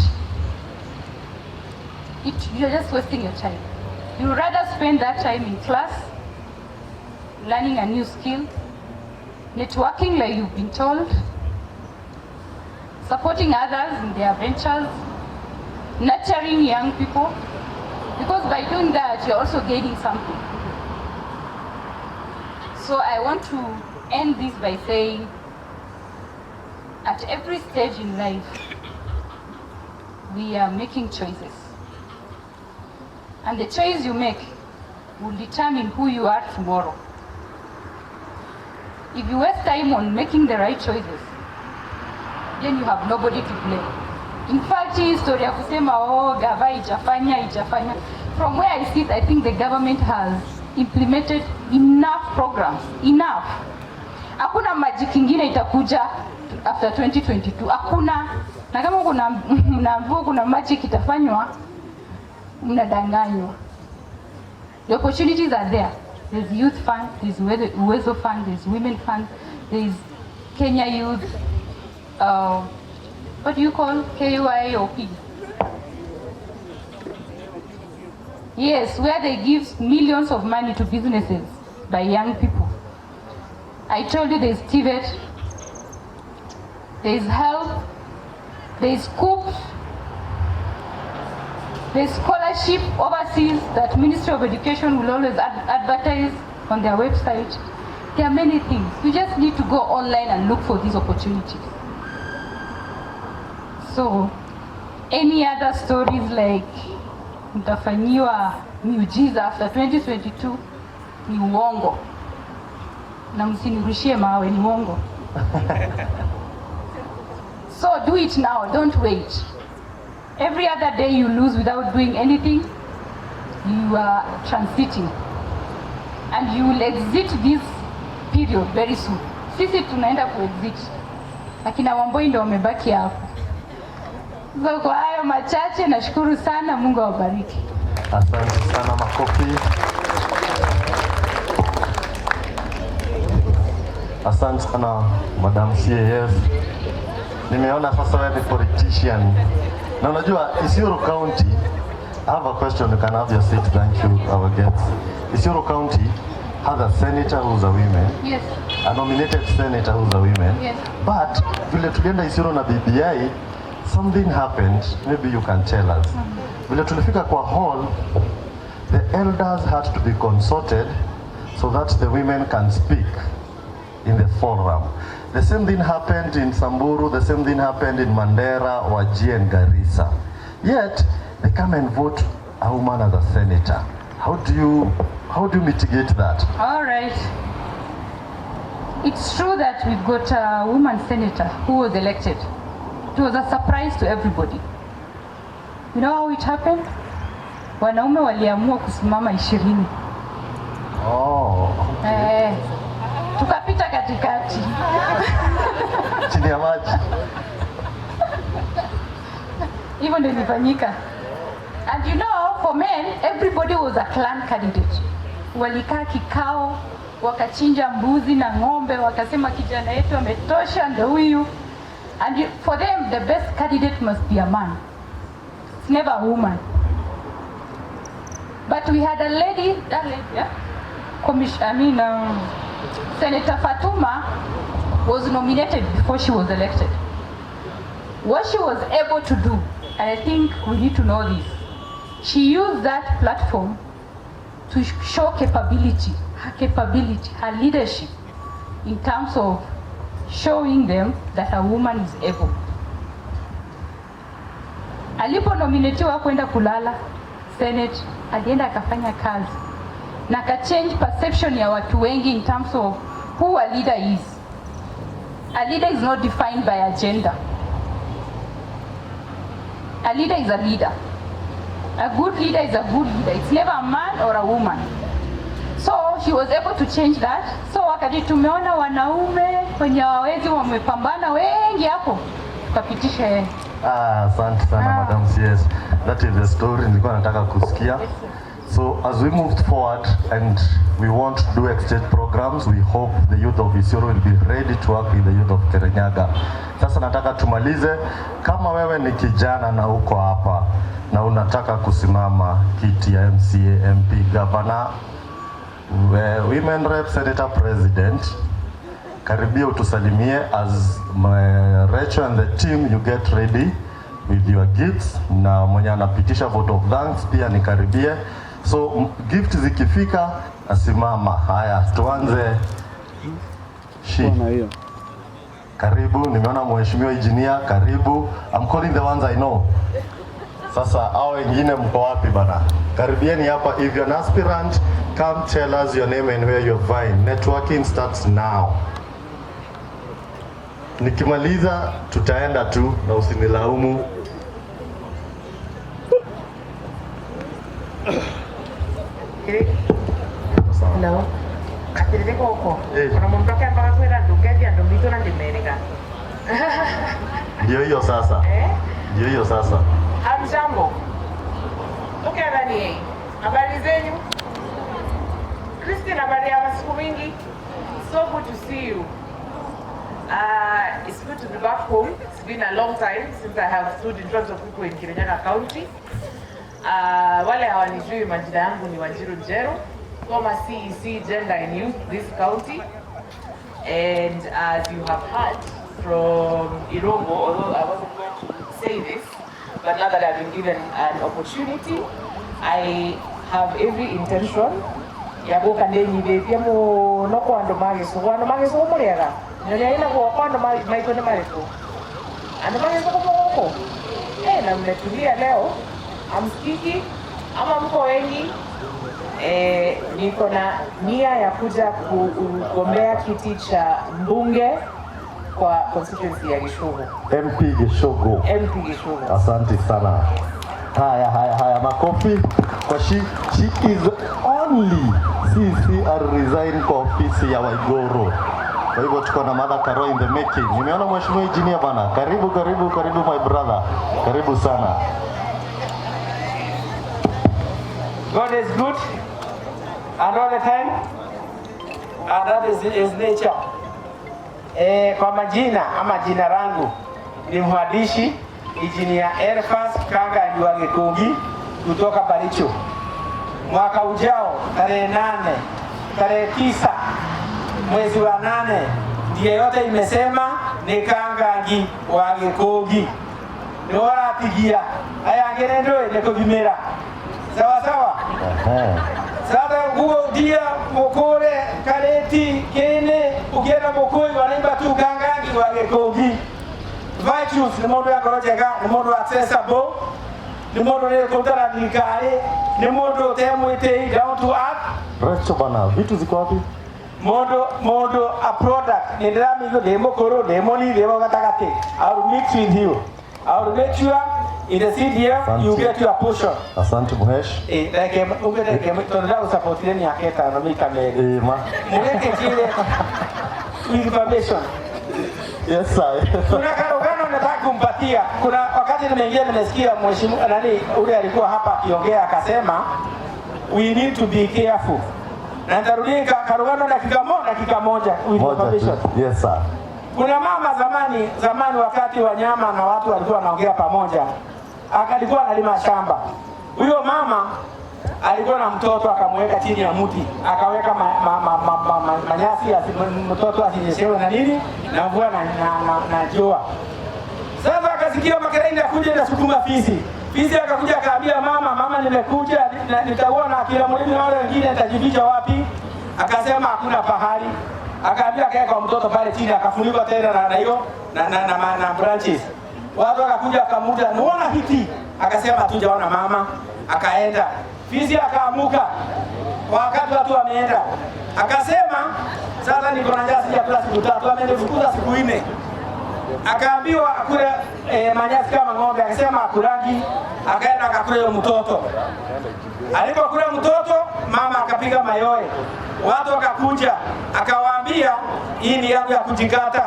You're just wasting your time. You would rather spend that time in class, learning a new skill, networking like you've been told, supporting others in their ventures, nurturing young people, because by doing that, you're also gaining something. So I want to end this by saying, at every stage in life, we are making choices. And the choice you make will determine who you are tomorrow. If you waste time on making the right choices, then you have nobody to blame. In fact, hii story ya kusema gava ijafanya. From where I sit, I think the government has implemented enough programs, enough. Hakuna magic ingine itakuja after 2022. Hakuna. Na kama kuna magic itafanywa, mnadanganywa. The opportunities are there. There's youth fund, there's Uwezo fund, there's women fund, there's Kenya Youth, what do you call KYOP? Yes, where they give millions of money to businesses by young people. I told you there's TVET, there's HELP, there's COOP, there's scholarship overseas that Ministry of Education will always advertise on their website. There are many things. You just need to go online and look for these opportunities. So, any other stories like mtafanyiwa miujiza after 2022 ni uongo. Na msinirushie mawe, ni uongo. So do it now, don't wait. Every other day you lose without doing anything, you are transiting. And you will exit this period very soon. Sisi tunaenda kuexit. Akina Wamboi ndio wamebaki hapo. So kwa hayo machache nashukuru sana, Mungu awabariki. Asante sana, makofi. Asante sana Madam CAS. Nimeona sasa wewe ni politician. Na unajua Isiolo County, I have a question, you can have your seat, thank you our guests. Isiolo County has a senator who's a woman. Yes. A nominated senator who's a woman. Yes. But vile tulienda Isiolo na BBI, something happened, maybe you can tell us. Vile tulifika kwa hall, the elders had to be consulted so that the women can speak in the forum. The same thing happened in Samburu, the same thing happened in Mandera, Wajir and Garissa. Yet, they come and vote a woman as a senator. How do you mitigate that? All right. It's true that we've got a woman senator who was elected. It was a surprise to everybody. You know how it happened? Wanaume waliamua kusimama 20. Oh, okay. Tukapita katikati. Chini ya maji. Hivyo ndio ilifanyika. And you know, for men, everybody was a clan candidate. Walikaa kikao, wakachinja mbuzi na ng'ombe, wakasema kijana yetu ametosha, ndio huyu. And for them, the best candidate must be a man. It's never a woman. But we had a lady, that lady, yeah? Senator Fatuma was nominated before she was elected. What she was able to do, and I think we need to know this, she used that platform to show capability, her leadership, in terms of showing them that a woman is able. Alipo nominatiwa kwenda kulala Senate, alienda akafanya kazi na ka change perception ya watu wengi in terms of who a leader is. A leader is not defined by a gender. A leader is a leader. A good leader is a good leader. It's never a man or a woman. So he was able to change that. So wakati tumeona wanaume kwenye hawawezi wamepambana wengi hapo, tukapitisha yeye. Asante sana Madam CS. That is the story nilikuwa nataka kusikia. So as we moved forward and we want to do exchange programs, we hope the youth of Isiolo will be ready to work with the youth of Kirinyaga. Sasa nataka tumalize, kama wewe ni kijana na uko hapa na unataka kusimama kiti ya MCA, MP, Governor, Women Rep, Senator, President, karibia utusalimie. As Rachel and the team, you get ready with your gifts, na mwenye anapitisha vote of thanks pia nikaribie. So gift zikifika asimama. Haya, tuanze. Karibu, nimeona mheshimiwa engineer, karibu. I'm calling the ones I know. Sasa hao wengine mko wapi bana? Karibieni hapa. If you're an aspirant, come tell us your name and where you're vying. Networking starts now. Nikimaliza tutaenda tu na usinilaumu. Hello. Atirire koko. Kuna mtu mpaka kwenda ndugezi ndo mito na ndimerega. Ndio hiyo sasa. Ndio hiyo sasa. Hamjambo. Tokea ndani. Habari zenyu? Christine, habari ya siku mingi? So good to see you. It's good to be back home. It's been a long time since I have stood in front of people in Kirinyaga County. Wale hawanijui, majina yangu ni Wanjiru Njero, former CEC Gender and Youth this county. And as you have heard from Irongo, although I wasn't going to say this, but now that I've been given an opportunity, I have every intention ya goka ndenyithĩtie mũno kwa andũ magĩcũgwo mũrĩega nyonia ina kwa andũ maitũ nĩ marĩkũ andũ magĩcũgwo mũgũkũ na mmetulia leo amsikiki ama mko wengi niko na nia ya kuja kugombea kiti cha mbunge kwa constituency ya Gishugu. MP Gishugu. MP Gishugu. Asante sana. Haya, makofi kwa she is only CC resign kwa ofisi ya Waigoro. Kwa hivyo tuko na Mother Karo in the making. Nimeona mheshimiwa engineer bana. Karibu my brother. Karibu sana. God is good and all the time, and that is his nature. Kwa majina ama jina langu ni mhadishi Engineer Elfas Kanga wa Gikungi kutoka Baricho. Mwaka ujao tarehe 9 mwezi wa 8 ndiye yote imesema ni Kangangi wa Gikungi. Ndio wanapigia aya ngerendo ile kuvimera. Sawa. Sasa huo dia mokore kaleti kene ukienda mokoi wanaimba tu Kangangi wa Gikungi. Virtues ni modo ya korojega, ni modo accessible, ni modo ile kutana nikare, ni modo temwete down to earth. Recho bana, vitu ziko wapi? Modo a product. Ni ndami go demo koro, demo ni demo katakate. I will mix with you. I will make sure in the CDF you get your portion. Asante Muhesh. Ungeke tunataka support ni aketa na mimi kamili. Mweke kile information. Yes sir. Kuna karogano nataka kumpatia. Kuna wakati nimeingia nimesikia mheshimiwa ule alikuwa hapa akiongea akasema we need to be careful. Na nitarudia karogano dakika moja with information. Yes sir. Kuna mama zamani wakati wanyama na watu walikuwa wanaongea pamoja. Alikuwa analima shamba. Huyo mama alikuwa na mtoto akamweka chini ya mti, akaweka manyasi ya mtoto asinyeshewe na nini na mvua na jua. Sasa akasikia makelele kuja na sukuma fisi. Fisi akakuja akaambia mama nimekuja nitaona kila mlimi wale wengine nitajificha wapi? Akasema hakuna pahali. Akaambia kaeka mtoto pale chini akafunikwa tena na hiyo na branches. Watu wakakuja akamuta naona hiti. Akasema hatujaona mama. Akaenda. Fisi akaamuka. Wakati watu wameenda. Akasema sasa niko na njaa ya siku 3, amenifukuza siku 4. Akaambiwa akule manyasi kama ng'ombe, akasema akurangi, akaenda akakula mtoto. Alipokula mtoto, mama akapiga mayowe. Watu wakakuja, akawaambia hii ni yangu ya kujikata.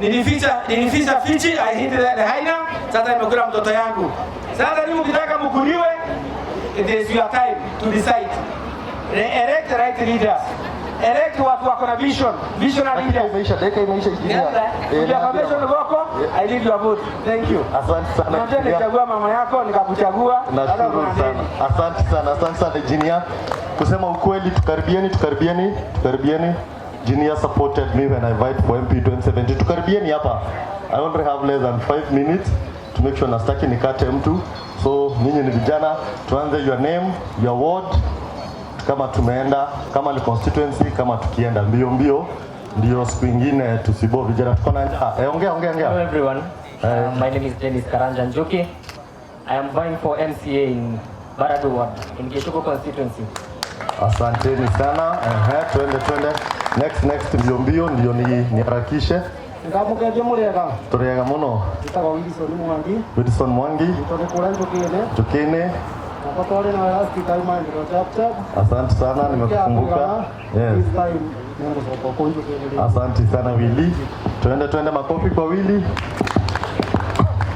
Nilificha fichi, I hid the hyena, sasa nimekula mtoto yangu. Sasa ni mkitaka mkuliwe, it is your time to decide. Elect the right leaders. Elect watu wako na vision leaders. Dakika imeisha Information wako, I need your vote. Thank you. Asante sana. Asante nichagua mama yako nikakuchagua. Nashukuru sana. Asante sana engineer. Kusema ukweli tukaribieni. Engineer supported me when I voted for MP 2017. Tukaribieni hapa. I only have less than 5 minutes to make sure nastaki nikate mtu. So ninyi ni vijana, tuanze your name, your ward. Kama tumeenda, kama ni constituency, kama tukienda mbio ndio siku nyingine tusibo vijana tuko na njaa. Ongea. Hello everyone. My name is Dennis Karanja Njoki. I am vying for MCA in Baradu ward in Gishugu constituency. Asanteni sana. Twende. Next mbio ndio ni harakishe. Ngamukeje murega. Turega muno. Tutaga Wilson Mwangi. Tukene. Asante sana nimekukumbuka. Yes. Asante sana Willy. Twende makofi kwa Willy.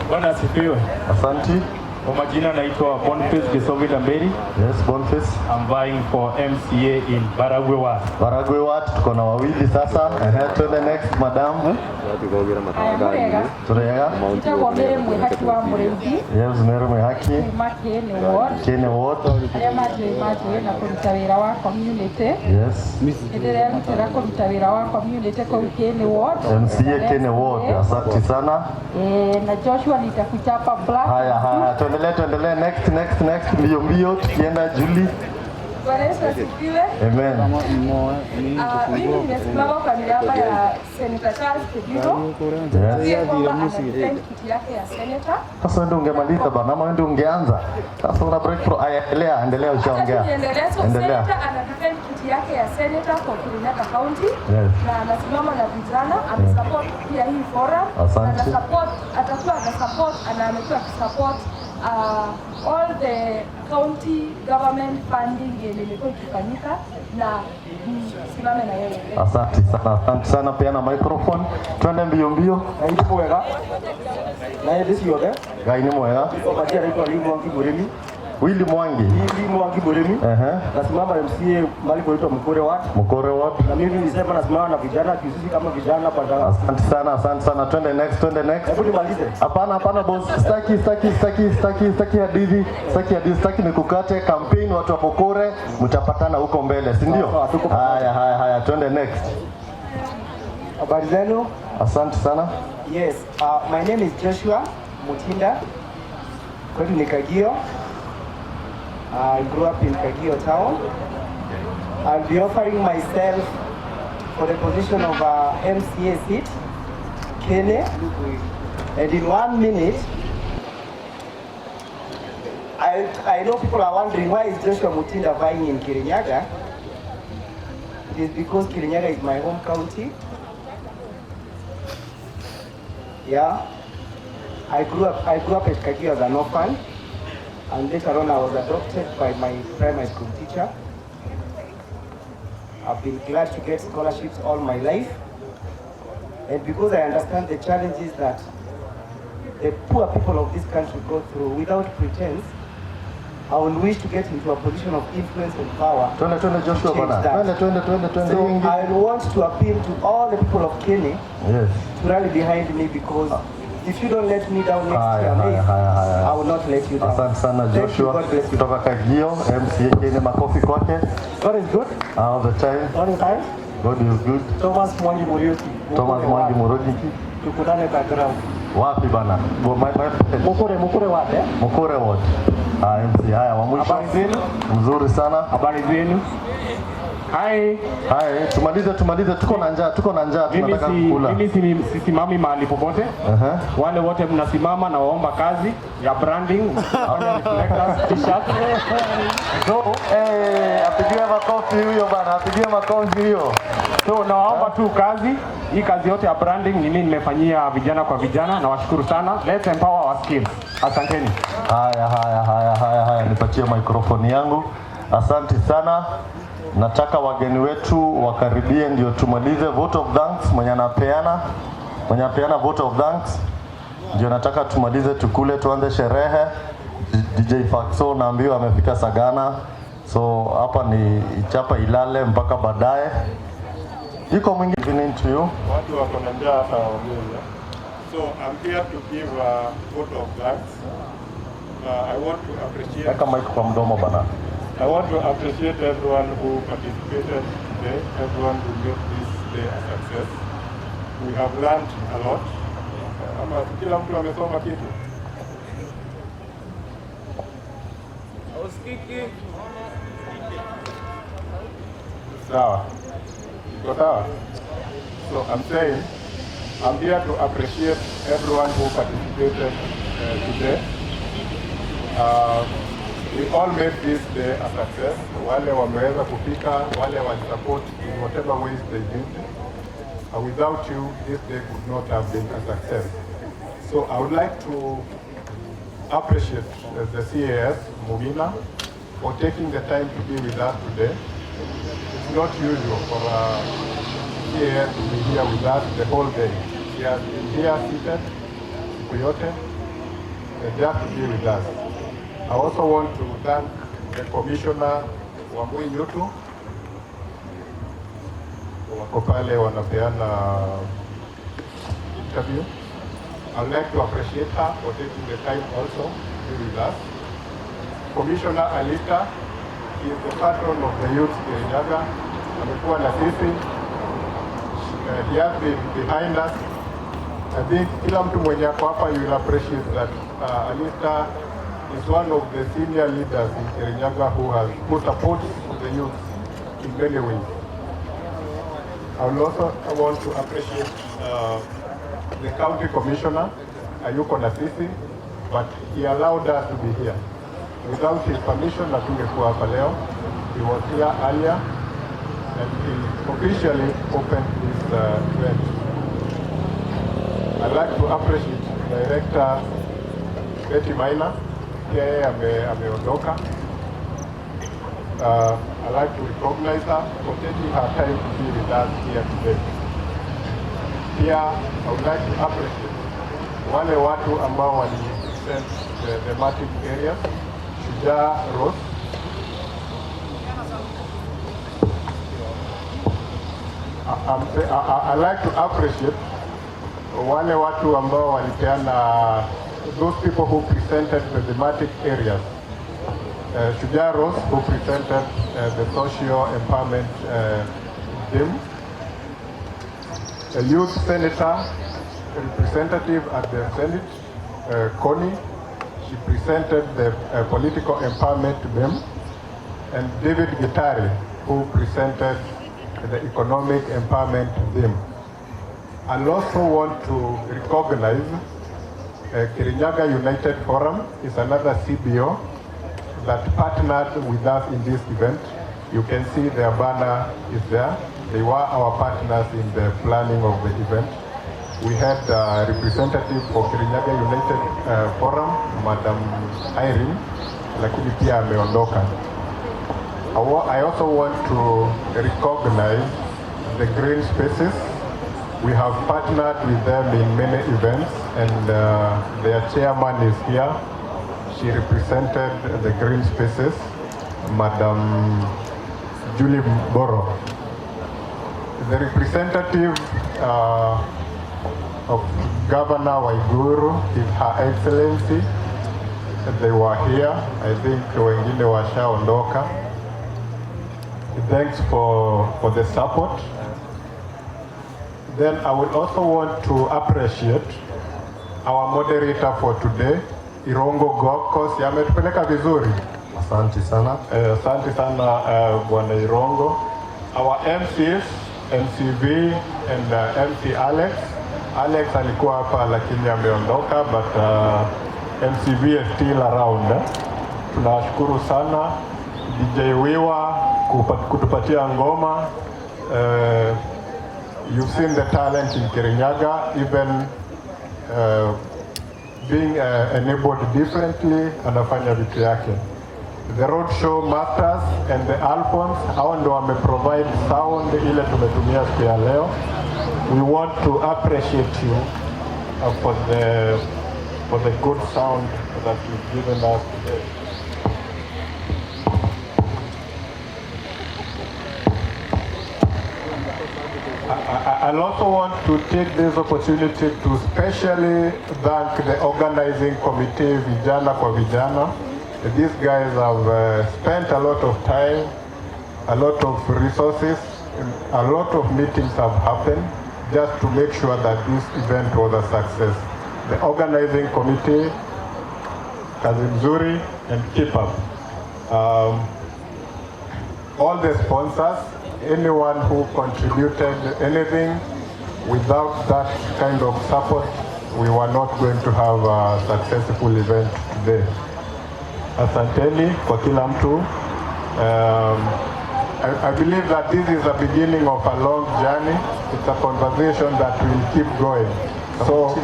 Bwana asifiwe. Asante. Kwa majina naitwa Boniface Gisovila Mberi. Yes, Boniface. I'm vying for MCA in Baragwe ward. Baragwe ward tuko na wawili sasa. Twende next madam. Turega. Nitagwa mbere mwe haki wa Mureithi. Yes, mbere mwe haki. Kene ward. Arĩa matũĩ na kũruta wĩra wa community. Yes. Ndirĩa rutĩra kũruta wĩra wa community kwa Kene ward. MCA Kene ward. Asante sana. Na Joshua nitakuchapa black. Haya. Tuendelee next mbio tukienda Julie. Bwana Yesu asifiwe. Amen. Mimi nimesimama kwa niaba ya Senator Charles Kidiro. Ndiye kwamba anadefend kiti yake ya senator. Sasa ndio ungemaliza bana, ama ndio ungeanza. Sasa una breakthrough. Endelea ushaongea. Endelea. Senator anadefend kiti yake ya senator kwa Kirinyaga County. Na anasimama na vijana, amesupport pia hii forum. Asante. Atakuwa support na amekuwa support all the county government funding yenye imekuwa ikifanyika na simame na yeye. Asante sana, peana microphone. Twende mbio mbio. Ngai mwega. Na yeye sio yode. Ngai ni mwega. Kwa jina naitwa Limwangi Buremi. Willy Mwangi. Limwangi Buremi. Nasimama MCA mahali kuitwa Mkore Ward. Na mimi nilisema nasimama na vijana sisi kama vijana kwa. Asante sana. Twende next. Hebu nimalize. Hapana boss. Staki hadithi. Staki nikukate campaign watu wa Mkore mtapatana huko mbele, si ndio? Haya, twende next. Habari zenu? Asante sana. Yes, my name is Joshua Mutinda. Kwetu ni Kagio. I grew up in Kagio town. I'll be offering myself for the position of MCA seat, Kene. And in 1 minute, I know people are wondering why is Joshua Mutinda vying in Kirinyaga. It is because Kirinyaga is my home county. Yeah, I grew up at Kagio as an orphan, and later on I was adopted by my primary school teacher. I've been glad to get scholarships all my life, and because I understand the challenges that the poor people of this country go through, without pretense, I will wish to get into a position of influence and power. Twende Joshua bana. Twende. So I want to appeal to all the people of Kenya to rally behind me, because if you don't let me down next year, I will not let you down. Asante sana Joshua kutoka Kagio, MCA Kenya, makofi kwake. God is good. All the time. God is good. Thomas Mwangi Muriuki. Tukutane background. Wapi bana? Mkure Ward. Mkure Ward. MC haya wa mwisho. Habari zenu? Mzuri sana. Habari zenu? Hai, tumalize, tuko na njaa, tunataka kukula. Mimi sisimami mahali popote. Wale wote mnasimama na waomba kazi ya branding, fanya reflectors, t-shirt. So, apigiwe makofi huyo. So nawaomba tu kazi, hii kazi yote ya branding mimi nimefanyia vijana kwa vijana, na washukuru sana. Let's empower our skills. Asanteni. Haya, nipatie microphone yangu. Asante sana. Nataka wageni wetu wakaribie ndio tumalize vote of thanks. Mwenye anapeana vote of thanks ndio nataka tumalize, tukule, tuanze sherehe. DJ Faxo naambiwa amefika Sagana, so hapa ni ichapa ilale mpaka baadaye. Iko mwingine to you. Watu wako na njaa hapa waongea. So I'm here to give a vote of thanks. I want to appreciate. Weka mic kwa mdomo bana. I want to appreciate everyone who participated today, everyone who made this day a success. We have learned a lot. Kila mtu amesoma kitu. Usikiki. Sawa. Iko sawa? So I'm saying, I'm here to appreciate everyone who participated today. We all made this day a success. Wale wameweza kufika, wale support in whatever ways they did. Without you, this day could not have been a success. So I would like to appreciate the CAS, Mumina, for taking the time to be with us today. It's not usual for a CAS to be here with us the whole day. She has been here seated, Kuyote, just to be with us. I also want to thank the Commissioner Wambui Nyutu, wako pale wanapeana interview. I would like to appreciate her for taking the time also to be with us. Commissioner Alita is the patron of the youth Kirinyaga. Amekuwa na sisi. He has been behind us. I think kila mtu mwenye ako hapa you will appreciate that Alita is one of the senior leaders in Kirinyaga who supports the youth in many ways. I will also want to appreciate the county commissioner, Ayuko Nasisi, but he allowed us to be here. Without his permission, hatungekuwa hapa leo. He was here earlier and he officially opened this event. I'd like to appreciate Director Betty Maina. Yeye ameondoka. I'd like to recognize her for taking her time to be with us here today. Here, I would like to appreciate wale watu ambao walipresent the thematic areas. Shujaa Rose, I like to appreciate wale watu ambao walipeana, those people who presented the thematic areas. Shujaa Rose, who presented the social empowerment theme. A youth senator representative at the Senate, Connie, she presented the political empowerment to them. And David Gitari, who presented the economic empowerment to them. I also want to recognize Kirinyaga United Forum is another CBO that partnered with us in this event. You can see their banner is there. They were our partners in the planning of the event. We had a representative for Kirinyaga United Forum, Madam Irene, lakini pia ameondoka. I also want to recognize the green spaces. We have partnered with them in many events, and their chairman is here. She represented the green spaces, Madam Julie Boro. The representative of Governor Waiguru, Her Excellency, they were here. I think wengine washaondoka. Thanks for the support. Then I would also want to appreciate our moderator for today, Irongo Gokos. Yametupeleka vizuri. Asante sana. Asante sana Bwana Irongo. Our MCs, MCV and MC Alex. Alex alikuwa hapa lakini ameondoka, but MCV is still around. Tunashukuru sana DJ Wiwa kutupatia ngoma. You've seen the talent in Kirinyaga, even being enabled differently, anafanya vitu yake. The roadshow masters and the Alphons, hao ndo wameprovide sound ile tumetumia siku ya leo. We want to appreciate you for the good sound that you've given us today. I also want to take this opportunity to specially thank the organizing committee, Vijana Kwa Vijana. These guys have spent a lot of time, a lot of resources, a lot of meetings have happened just to make sure that this event was a success. The organizing committee, kazi mzuri, and keep up. All the sponsors, anyone who contributed anything, without that kind of support, we were not going to have a successful event today. Asanteni kwa kila mtu. I believe that this is the beginning of a long journey. It's a conversation that will keep going. So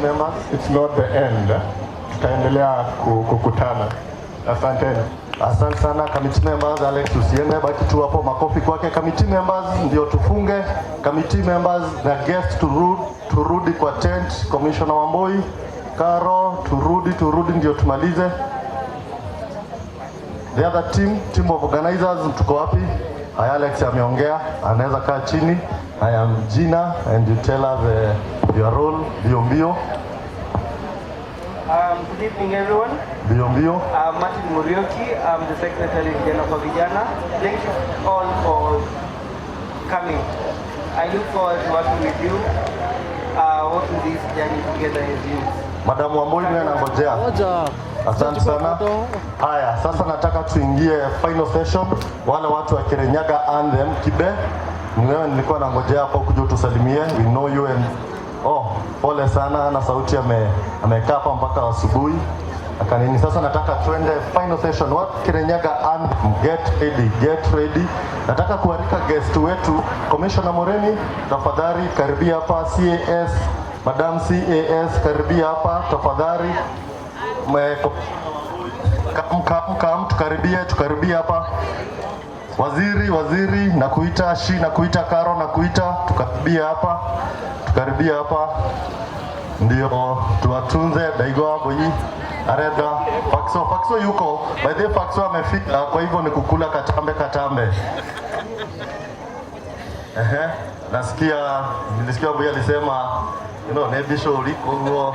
it's not the end. Tutaendelea kukutana. Asanteni. Asante sana committee members. Alex, usiende, baki tu hapo, makofi kwake. Committee members ndio tufunge. Committee members na guest turudi kwa tent. Commissioner Wamboi, Karo, turudi ndio tumalize. The other team of organizers, tuko wapi? Haya, Alex ameongea, anaweza kaa chini. I am Gina, and you tell us your role, mbio. Good evening, everyone. Mbio. I'm Martin Murioki. I'm the secretary of Vijana Kwa Vijana. Thank you all for coming. I look forward to working with you, working this journey together as you. Madam Wamboi, wewe anangojea. Asante sana. Haya, sasa nataka tuingie final session. Wale watu wa Kirinyaga Anthem Kibe, ni wewe nilikuwa nangojea hapo kuja utusalimie. We know you and pole sana na sauti amekaa hapa mpaka asubuhi. Akanini, sasa nataka tuende final session. Watu Kirinyaga Anthem, get ready. Nataka kualika guest wetu Commissioner Moreni, tafadhali karibia hapa. CAS, Madam CAS, karibia hapa tafadhali. Tukaribia hapa. Waziri na kuita na kuita Karo na kuita tukaribia hapa ndio tuwatunze Daigo Boyi Areda Faxo yuko by the Faxo amefika, kwa hivyo ni kukula katambe. Nilisikia Boyi alisema nebisho uliko huo.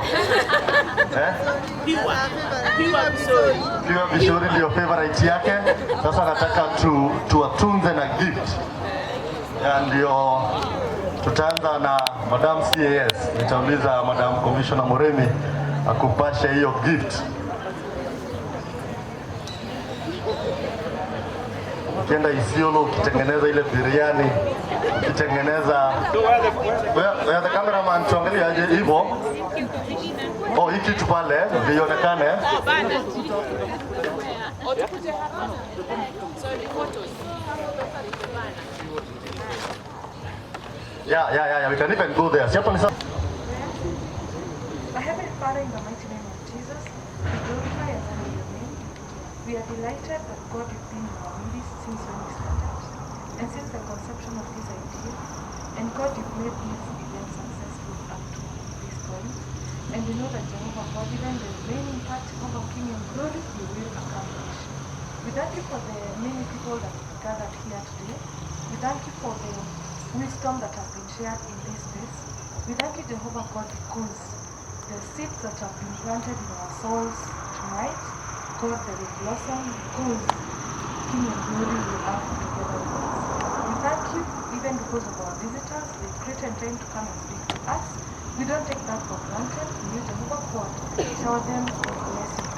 Piwa bishori ndio favorite yake. Sasa nataka tuwatunze na gift. Ndio tutaanza na Madam CAS. Nitauliza Madam Commissioner Moremi akupashe hiyo gift. Ukienda Isiolo ukitengeneza ile biriani, ukitengeneza the cameraman tuangalie aje hivyo. Hii kitu pale vionekane. Yeah, we can even go there. Heavenly Father, in the mighty name of Jesus, we glorify and honor your name. We are delighted that God has been in our midst since when we started, and since the conception of this idea, and God, you've made this event successful up to this point, and we know that Jehovah God, even the remaining part of our King and glory, you will accomplish. We thank you for the many people that have gathered here today. We thank you for the wisdom that has been shared in this space. We thank you, Jehovah God, because the seeds that have been planted in our souls tonight, God, they will blossom because King and glory will have together with us. We thank you even because of our visitors. They create time to come and speak to us. We don't take that for granted. We need Jehovah God to shower them with blessings.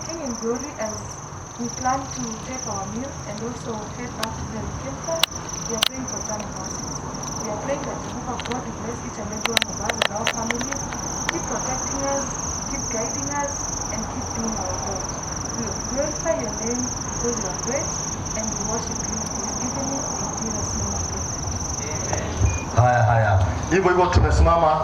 King and glory, as we plan to take our meal and also head back to where we came from, we are praying for journey mercies. We are praying that Jehovah God will bless each and every one of us and our families. Keep protecting us, keep guiding us, and keep doing our work. We will glorify your name because you are great, and we worship you this evening in Jesus' name. Haya. Hivyo tumesimama